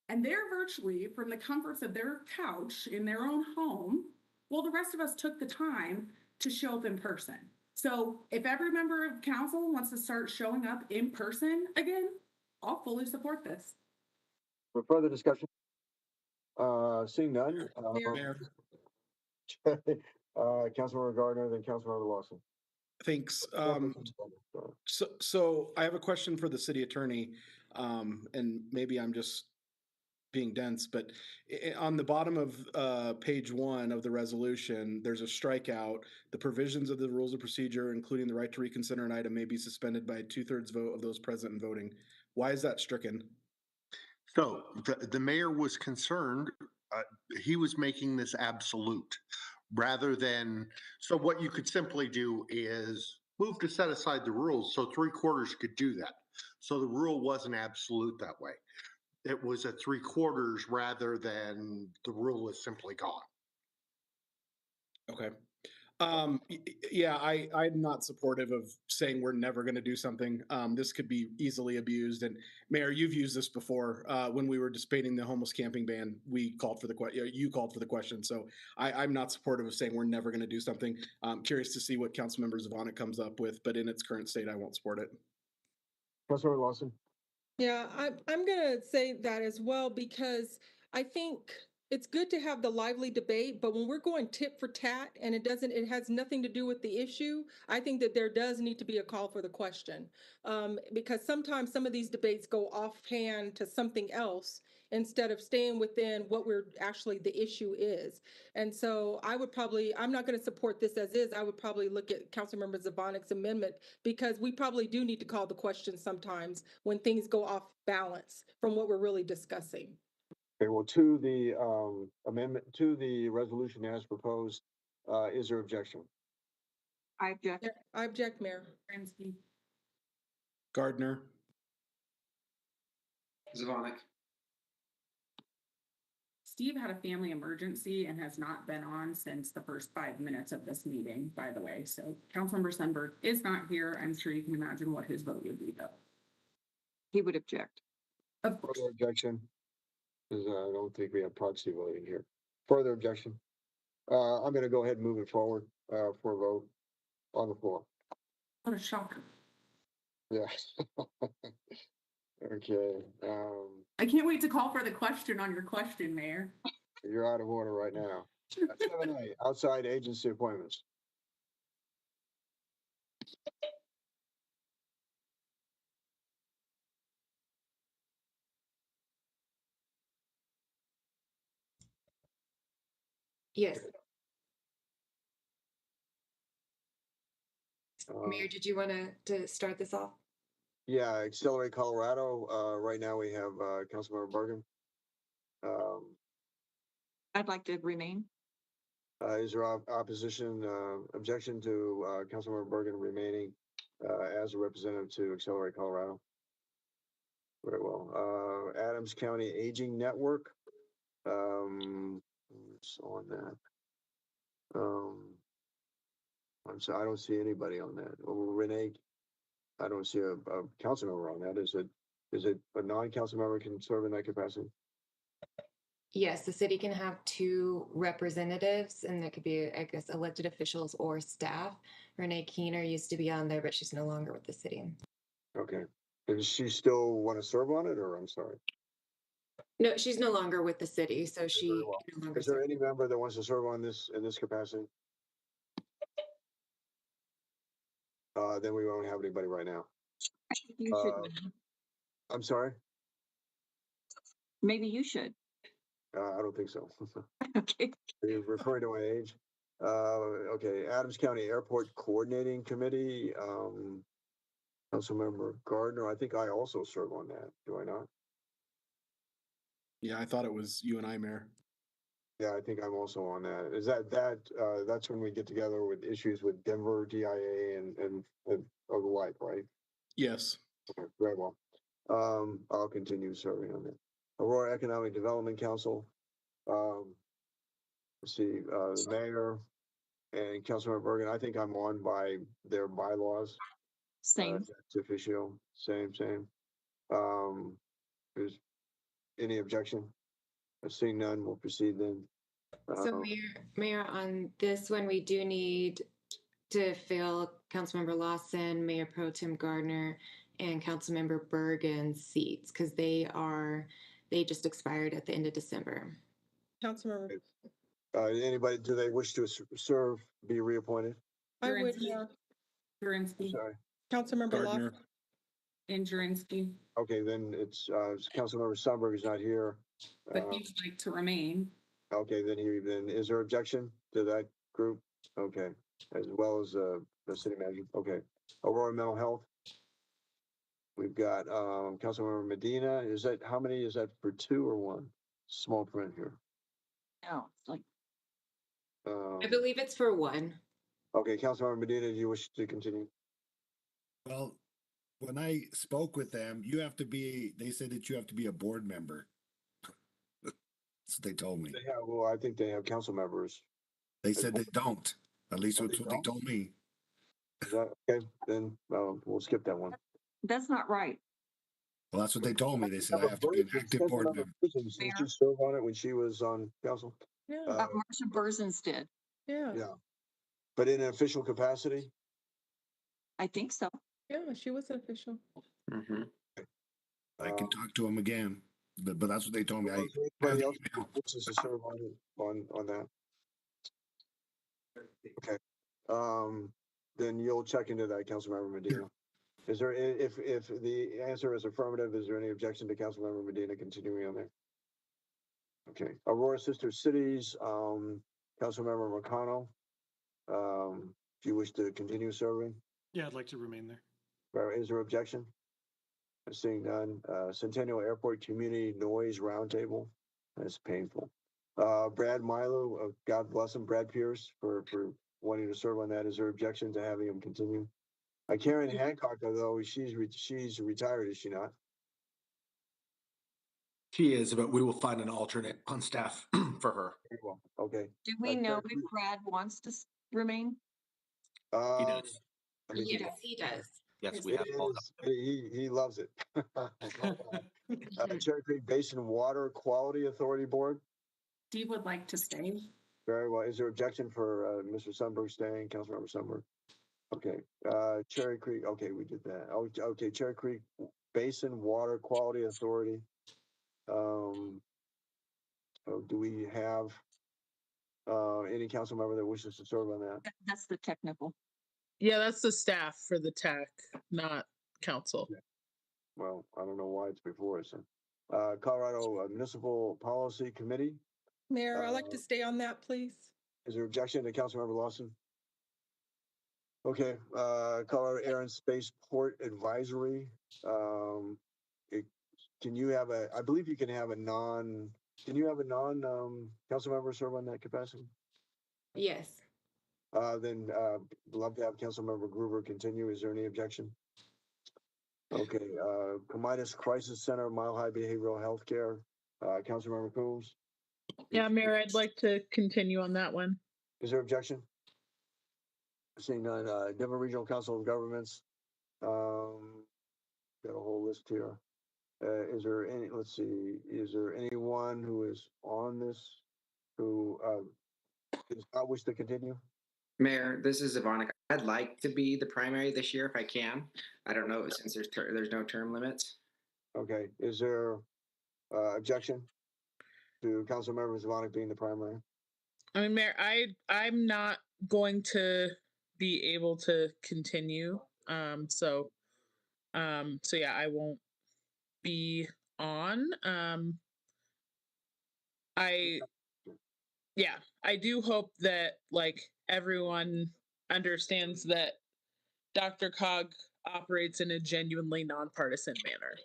Speaker 10: And they're virtually from the comforts of their couch in their own home. Well, the rest of us took the time to show up in person. So if every member of council wants to start showing up in person again, I'll fully support this.
Speaker 1: For further discussion? Seeing none.
Speaker 5: Mayor.
Speaker 1: Councilmember Gardner, then Councilmember Lawson.
Speaker 5: Thanks. So I have a question for the city attorney, and maybe I'm just being dense, but on the bottom of page 1 of the resolution, there's a strikeout. The provisions of the rules of procedure, including the right to reconsider an item, may be suspended by a 2/3 vote of those present and voting. Why is that stricken?
Speaker 15: So the mayor was concerned, he was making this absolute rather than, so what you could simply do is move to set aside the rules so 3/4 could do that. So the rule wasn't absolute that way. It was a 3/4 rather than the rule is simply gone.
Speaker 5: Okay. Yeah, I'm not supportive of saying we're never going to do something. This could be easily abused. And Mayor, you've used this before. When we were debating the homeless camping ban, we called for the question. You called for the question. So I'm not supportive of saying we're never going to do something. I'm curious to see what Councilmember Zavonic comes up with, but in its current state, I won't support it.
Speaker 1: Councilor Lawson.
Speaker 6: Yeah, I'm going to say that as well, because I think it's good to have the lively debate, but when we're going tit for tat and it has nothing to do with the issue, I think that there does need to be a call for the question. Because sometimes some of these debates go offhand to something else instead of staying within what the issue is. And so I'm not going to support this as is. I would probably look at Councilmember Zabonic's amendment, because we probably do need to call the question sometimes when things go off balance from what we're really discussing.
Speaker 1: Okay, well, to the amendment, to the resolution as proposed, is there objection?
Speaker 3: I object.
Speaker 6: I object, Mayor.
Speaker 5: Gardner.
Speaker 4: Zavonic.
Speaker 10: Steve had a family emergency and has not been on since the first 5 minutes of this meeting, by the way. So Councilmember Sundberg is not here. I'm sure you can imagine what his vote would be, though.
Speaker 3: He would object.
Speaker 10: Of course.
Speaker 1: Further objection? Because I don't think we have proxy voting here. Further objection? I'm going to go ahead and move it forward for a vote on the floor.
Speaker 10: What a shocker.
Speaker 1: Yeah. Okay.
Speaker 10: I can't wait to call for the question on your question, Mayor.
Speaker 1: You're out of order right now. 7A, outside agency appointments.
Speaker 8: Yes. Mayor, did you want to start this off?
Speaker 1: Yeah, Accelerate Colorado. Right now we have Councilmember Bergen.
Speaker 3: I'd like to remain.
Speaker 1: Is there opposition, objection to Councilmember Bergen remaining as a representative to Accelerate Colorado? Very well. Adams County Aging Network. Who's on that? I'm sorry, I don't see anybody on that. Renee, I don't see a council member on that. Is it a non-council member can serve in that capacity?
Speaker 8: Yes, the city can have 2 representatives, and that could be, I guess, elected officials or staff. Renee Keener used to be on there, but she's no longer with the city.
Speaker 1: Okay. Does she still want to serve on it, or I'm sorry?
Speaker 8: No, she's no longer with the city, so she
Speaker 1: Well.
Speaker 8: no longer
Speaker 1: Is there
Speaker 8: serves.
Speaker 1: any member that wants to serve on this in this capacity? Then we won't have anybody right now.
Speaker 3: You should.
Speaker 1: I'm sorry?
Speaker 3: Maybe you should.
Speaker 1: I don't think so.
Speaker 3: Okay.
Speaker 1: You're referring to my age. Okay, Adams County Airport Coordinating Committee, Councilmember Gardner. I think I also serve on that. Do I not?
Speaker 5: Yeah, I thought it was you and I, Mayor.
Speaker 1: Yeah, I think I'm also on that. Is that's when we get together with issues with Denver, DIA, and of the like, right?
Speaker 5: Yes.
Speaker 1: Okay, very well. I'll continue serving on it. Aurora Economic Development Council. Let's see, the mayor and Councilmember Bergen. I think I'm on by their bylaws.
Speaker 3: Same.
Speaker 1: Ex officio, same. There's any objection? Seeing none, we'll proceed then.
Speaker 8: So Mayor, on this one, we do need to fill Councilmember Lawson, Mayor Pro Tem Gardner, and Councilmember Bergen's seats, because they just expired at the end of December.
Speaker 6: Councilmember.
Speaker 1: Anybody, do they wish to serve, be reappointed?
Speaker 6: I would, Mayor.
Speaker 10: Jurinsky.
Speaker 1: Sorry.
Speaker 6: Councilmember Lawson.
Speaker 10: And Jurinsky.
Speaker 1: Okay, then it's Councilmember Sundberg is not here.
Speaker 10: But he'd like to remain.
Speaker 1: Okay, then is there objection to that group? Okay, as well as the city manager. Okay, Aurora Mental Health. We've got Councilmember Medina. Is that how many? Is that for 2 or 1? Small print here.
Speaker 3: No, it's like.
Speaker 8: I believe it's for 1.
Speaker 1: Okay, Councilmember Medina, do you wish to continue?
Speaker 17: Well, when I spoke with them, they said that you have to be a board member. That's what they told me.
Speaker 1: Well, I think they have council members.
Speaker 17: They said they don't. At least that's what they told me.
Speaker 1: Is that okay? Then we'll skip that one.
Speaker 3: That's not right.
Speaker 17: Well, that's what they told me. They said I have to be an active board member.
Speaker 1: Didn't she serve on it when she was on council?
Speaker 6: Yeah.
Speaker 3: Marcia Berzins did.
Speaker 6: Yeah.
Speaker 1: Yeah. But in an official capacity?
Speaker 3: I think so.
Speaker 6: Yeah, she was an official.
Speaker 4: Mm-hmm.
Speaker 17: I can talk to him again, but that's what they told me.
Speaker 1: Anybody else wishes to serve on that? Okay. Then you'll check into that, Councilmember Medina. Is there, if the answer is affirmative, is there any objection to Councilmember Medina continuing on there? Okay. Aurora Sister Cities, Councilmember McConnell, do you wish to continue serving?
Speaker 11: Yeah, I'd like to remain there.
Speaker 1: Is there objection? Seeing none. Centennial Airport Community Noise Roundtable. That's painful. Brad Milo, God bless him, Brad Pierce for wanting to serve on that. Is there objection to having him continue? Karen Hancock, although she's retired, is she not?
Speaker 9: She is, but we will find an alternate on staff for her.
Speaker 1: Very well. Okay.
Speaker 3: Do we know if Brad wants to remain?
Speaker 9: He does.
Speaker 3: Yes, he does.
Speaker 9: Yes, we have.
Speaker 1: He loves it. Cherry Creek Basin Water Quality Authority Board.
Speaker 10: Steve would like to stay.
Speaker 1: Very well. Is there objection for Mr. Sundberg staying, Councilmember Sundberg? Okay. Cherry Creek. Okay, we did that. Oh, okay. Cherry Creek Basin Water Quality Authority. Do we have any council member that wishes to serve on that?
Speaker 3: That's the technical.
Speaker 12: Yeah, that's the staff for the tech, not council.
Speaker 1: Yeah. Well, I don't know why it's before us. Colorado Municipal Policy Committee.
Speaker 6: Mayor, I'd like to stay on that, please.
Speaker 1: Is there objection to Councilmember Lawson? Okay. Colorado Air and Space Port Advisory. Can you have I believe you can have a non council member serve on that capacity?
Speaker 8: Yes.
Speaker 1: Then love to have Councilmember Gruber continue. Is there any objection? Okay. Comitas Crisis Center, Mile High Behavioral Health Care. Councilmember Coombs.
Speaker 12: Yeah, Mayor, I'd like to continue on that one.
Speaker 1: Is there objection? Seeing none. Denver Regional Council of Governments. Got a whole list here. Is there any? Let's see. Is there anyone who is on this who does not wish to continue?
Speaker 4: Mayor, this is Ivonic. I'd like to be the primary this year if I can. I don't know since there's no term limits.
Speaker 1: Okay. Is there objection to Councilmember Ivonic being the primary?
Speaker 12: I mean, Mayor, I'm not going to be able to continue. So yeah, I won't be on. I do hope that like everyone understands that DRCOG operates in a genuinely nonpartisan manner.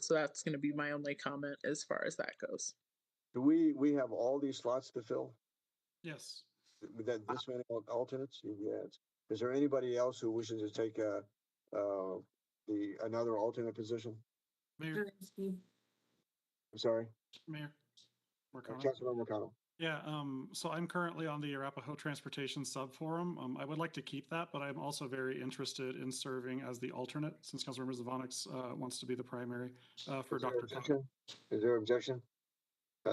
Speaker 12: So that's going to be my only comment as far as that goes.
Speaker 1: Do we have all these slots to fill?
Speaker 11: Yes.
Speaker 1: That this many alternates? Yes. Is there anybody else who wishes to take another alternate position?
Speaker 11: Mayor.
Speaker 1: I'm sorry.
Speaker 11: Mayor.
Speaker 1: Councilmember McConnell.
Speaker 11: Yeah, so I'm currently on the Arapahoe Transportation Subforum. I would like to keep that, but I'm also very interested in serving as the alternate since Councilmember Zavonix wants to be the primary for Dr. Cobb.
Speaker 1: Is there objection?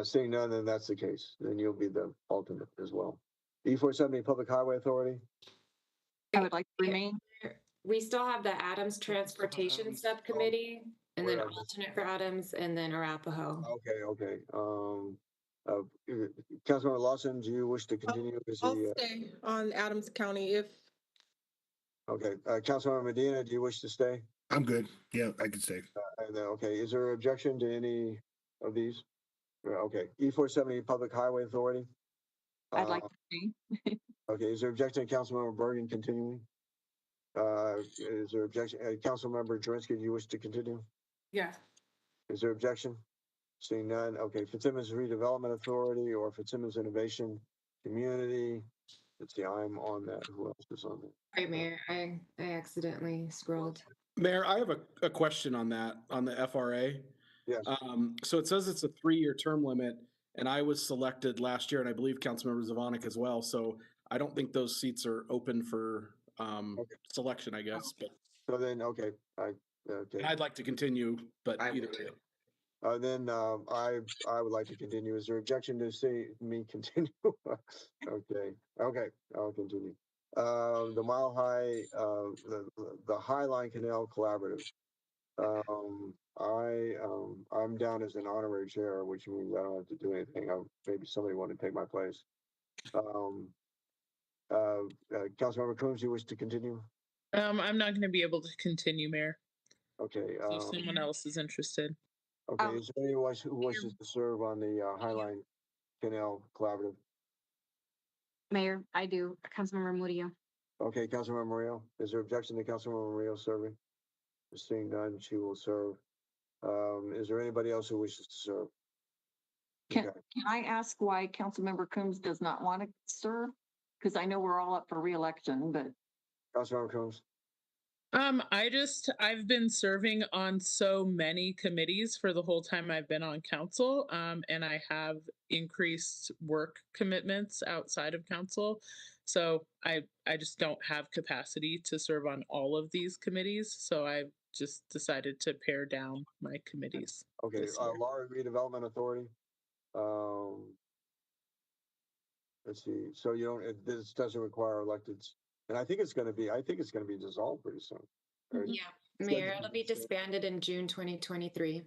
Speaker 1: Seeing none, then that's the case. Then you'll be the alternate as well. E470 Public Highway Authority.
Speaker 3: I would like to remain.
Speaker 8: We still have the Adams Transportation Subcommittee, and then alternate for Adams, and then Arapahoe.
Speaker 1: Okay. Councilmember Lawson, do you wish to continue?
Speaker 6: I'll stay on Adams County if.
Speaker 1: Okay. Councilmember Medina, do you wish to stay?
Speaker 17: I'm good. Yeah, I can stay.
Speaker 1: Okay. Is there objection to any of these? Okay. E470 Public Highway Authority.
Speaker 3: I'd like to stay.
Speaker 1: Okay. Is there objection to Councilmember Bergen continuing? Is there objection? Councilmember Jerinsky, do you wish to continue?
Speaker 10: Yeah.
Speaker 1: Is there objection? Seeing none. Okay. Fitzsimmons Redevelopment Authority or Fitzsimmons Innovation Community. Let's see. I'm on that. Who else is on there?
Speaker 8: Sorry, Mayor. I accidentally scrolled.
Speaker 5: Mayor, I have a question on that, on the FRA.
Speaker 1: Yes.
Speaker 5: So it says it's a 3-year term limit, and I was selected last year, and I believe Councilmember Zavonic as well. So I don't think those seats are open for selection, I guess. But
Speaker 1: So then, okay, okay.
Speaker 5: I'd like to continue, but either way.
Speaker 1: Then I would like to continue. Is there objection to see me continue? Okay, I'll continue. The Mile High, the Highline Canal Collaborative. I'm down as an honorary chair, which means I don't have to do anything. Maybe somebody want to take my place. Councilmember Coombs, you wish to continue?
Speaker 12: I'm not going to be able to continue, Mayor.
Speaker 1: Okay.
Speaker 12: So if someone else is interested.
Speaker 1: Okay. Is there anyone who wishes to serve on the Highline Canal Collaborative?
Speaker 14: Mayor, I do. Councilmember Murillo.
Speaker 1: Okay, Councilmember Murillo. Is there objection to Councilmember Murillo serving? Seeing none, she will serve. Is there anybody else who wishes to serve?
Speaker 3: Can I ask why Councilmember Coombs does not want to serve? Because I know we're all up for reelection, but.
Speaker 1: Councilmember Coombs.
Speaker 12: I've been serving on so many committees for the whole time I've been on council. And I have increased work commitments outside of council. So I just don't have capacity to serve on all of these committees. So I've just decided to pare down my committees.
Speaker 1: Okay, Laura Redevelopment Authority. Let's see. So you don't. This doesn't require electeds, and I think it's going to be dissolved pretty soon. Right?
Speaker 8: Yeah, Mayor, it'll be disbanded in June 2023.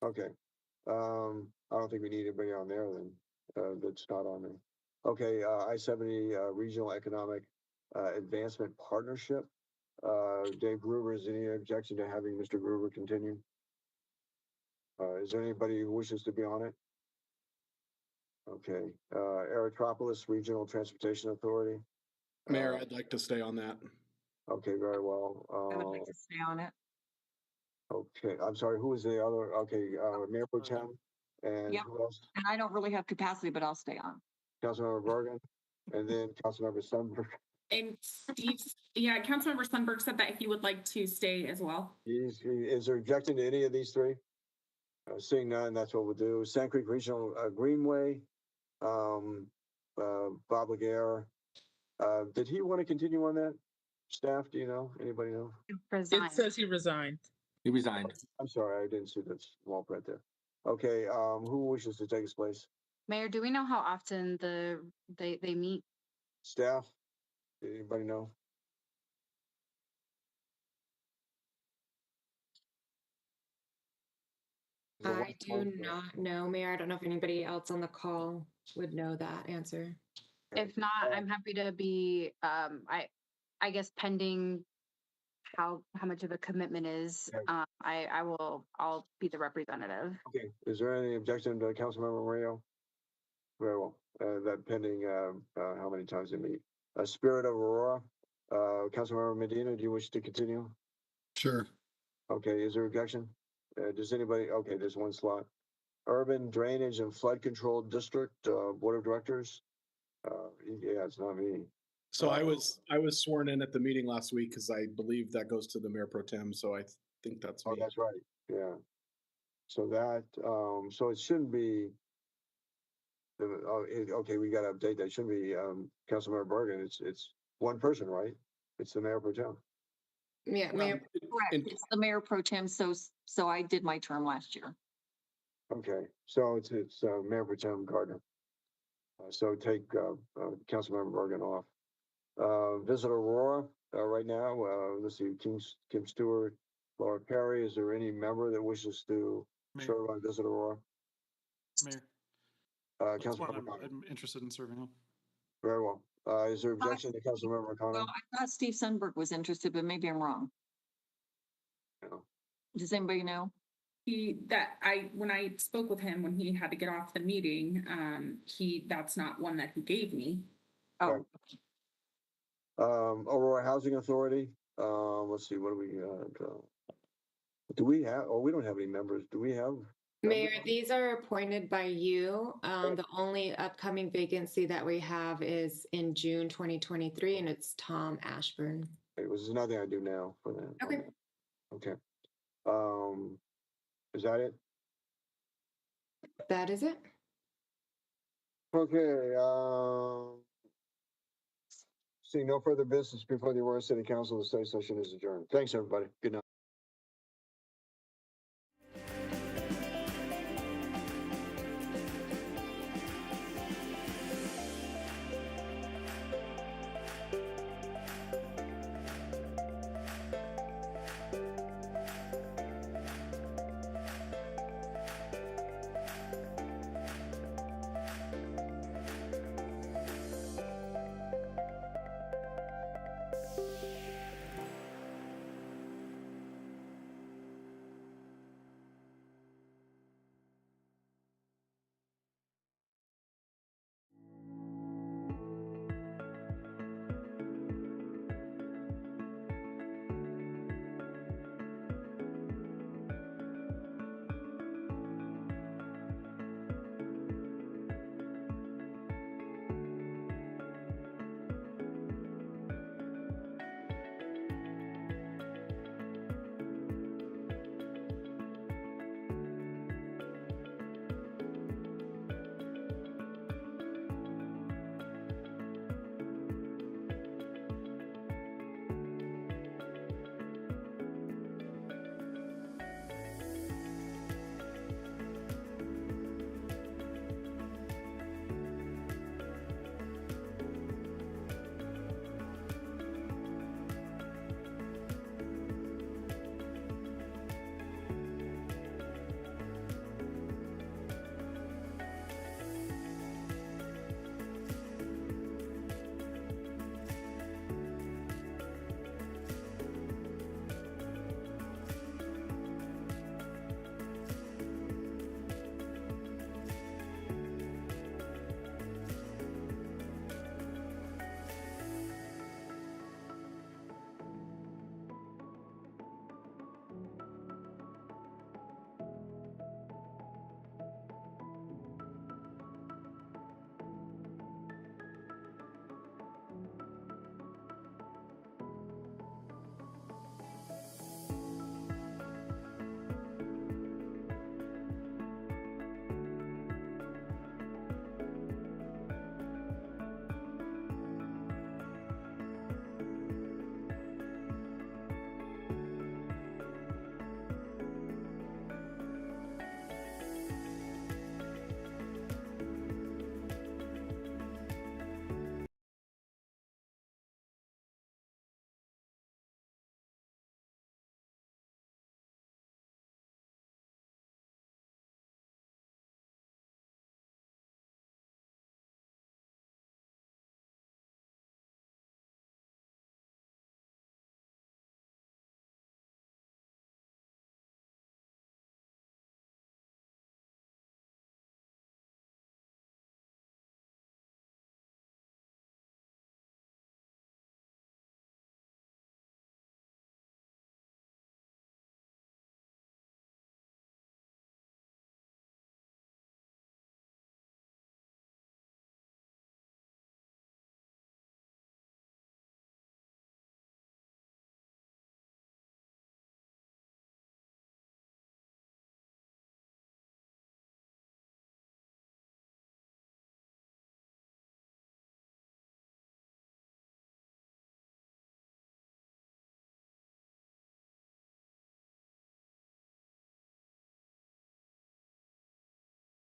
Speaker 1: Okay. I don't think we need anybody on there then. That's not on there. Okay. I-70 Regional Economic Advancement Partnership. Dave Gruber, is any objection to having Mr. Gruber continue? Is there anybody who wishes to be on it? Okay. Aerotropolis Regional Transportation Authority.
Speaker 5: Mayor, I'd like to stay on that.
Speaker 1: Okay, very well.
Speaker 3: I would like to stay on it.
Speaker 1: Okay, I'm sorry, who was the other? Okay, Mayor Pro Tem, and who else?
Speaker 3: And I don't really have capacity, but I'll stay on.
Speaker 1: Councilmember Bergen, and then Councilmember Sundberg.
Speaker 10: And Councilmember Sundberg said that he would like to stay as well.
Speaker 1: Is there objection to any of these three? Seeing none, that's what we'll do. Sand Creek Regional Greenway, Bob Laguerre. Did he want to continue on that? Staff, do you know? Anybody know?
Speaker 12: It says he resigned.
Speaker 9: He resigned.
Speaker 1: I'm sorry, I didn't see that small print there. Okay, who wishes to take his place?
Speaker 14: Mayor, do we know how often they meet?
Speaker 1: Staff, anybody know?
Speaker 8: I do not know, Mayor. I don't know if anybody else on the call would know that answer.
Speaker 14: If not, I'm happy to be, I guess pending how much of a commitment is, I'll be the representative.
Speaker 1: Okay, is there any objection to Councilmember Murillo? Very well, that pending how many times they meet. Spirit of Aurora, Councilmember Medina, do you wish to continue?
Speaker 17: Sure.
Speaker 1: Okay, is there objection? Does anybody, okay, there's one slot. Urban Drainage and Flood Control District, Board of Directors. Yeah, it's not me.
Speaker 5: So I was sworn in at the meeting last week because I believe that goes to the Mayor Pro Tem. So I think that's me.
Speaker 1: Oh, that's right. Yeah. So that, so it shouldn't be. Okay, we got to update that. It shouldn't be Councilmember Bergen. It's one person, right? It's the Mayor Pro Tem.
Speaker 8: Yeah, Mayor.
Speaker 3: Correct. It's the Mayor Pro Tem. So I did my term last year.
Speaker 1: Okay, so it's Mayor Pro Tem Gardner. So take Councilmember Bergen off. Visit Aurora right now. Let's see, Kim Stewart, Laura Perry. Is there any member that wishes to serve on Visit Aurora?
Speaker 11: Mayor.
Speaker 1: Councilmember
Speaker 11: I'm interested in serving on.
Speaker 1: Very well. Is there objection to Councilmember McConnell?
Speaker 3: Well, I thought Steve Sundberg was interested, but maybe I'm wrong.
Speaker 1: No.
Speaker 3: Does anybody know?
Speaker 10: When I spoke with him when he had to get off the meeting, that's not one that he gave me.
Speaker 3: Oh.
Speaker 1: Aurora Housing Authority. Let's see, what do we do we have? Oh, we don't have any members. Do we have?
Speaker 8: Mayor, these are appointed by you. The only upcoming vacancy that we have is in June 2023, and it's Tom Ashburn.
Speaker 1: There's nothing I do now for that.
Speaker 8: Okay.
Speaker 1: Okay. Is that it?
Speaker 8: That is it.
Speaker 1: Okay. Seeing no further business before the Aurora City Council, the study session is adjourned. Thanks, everybody. Good night.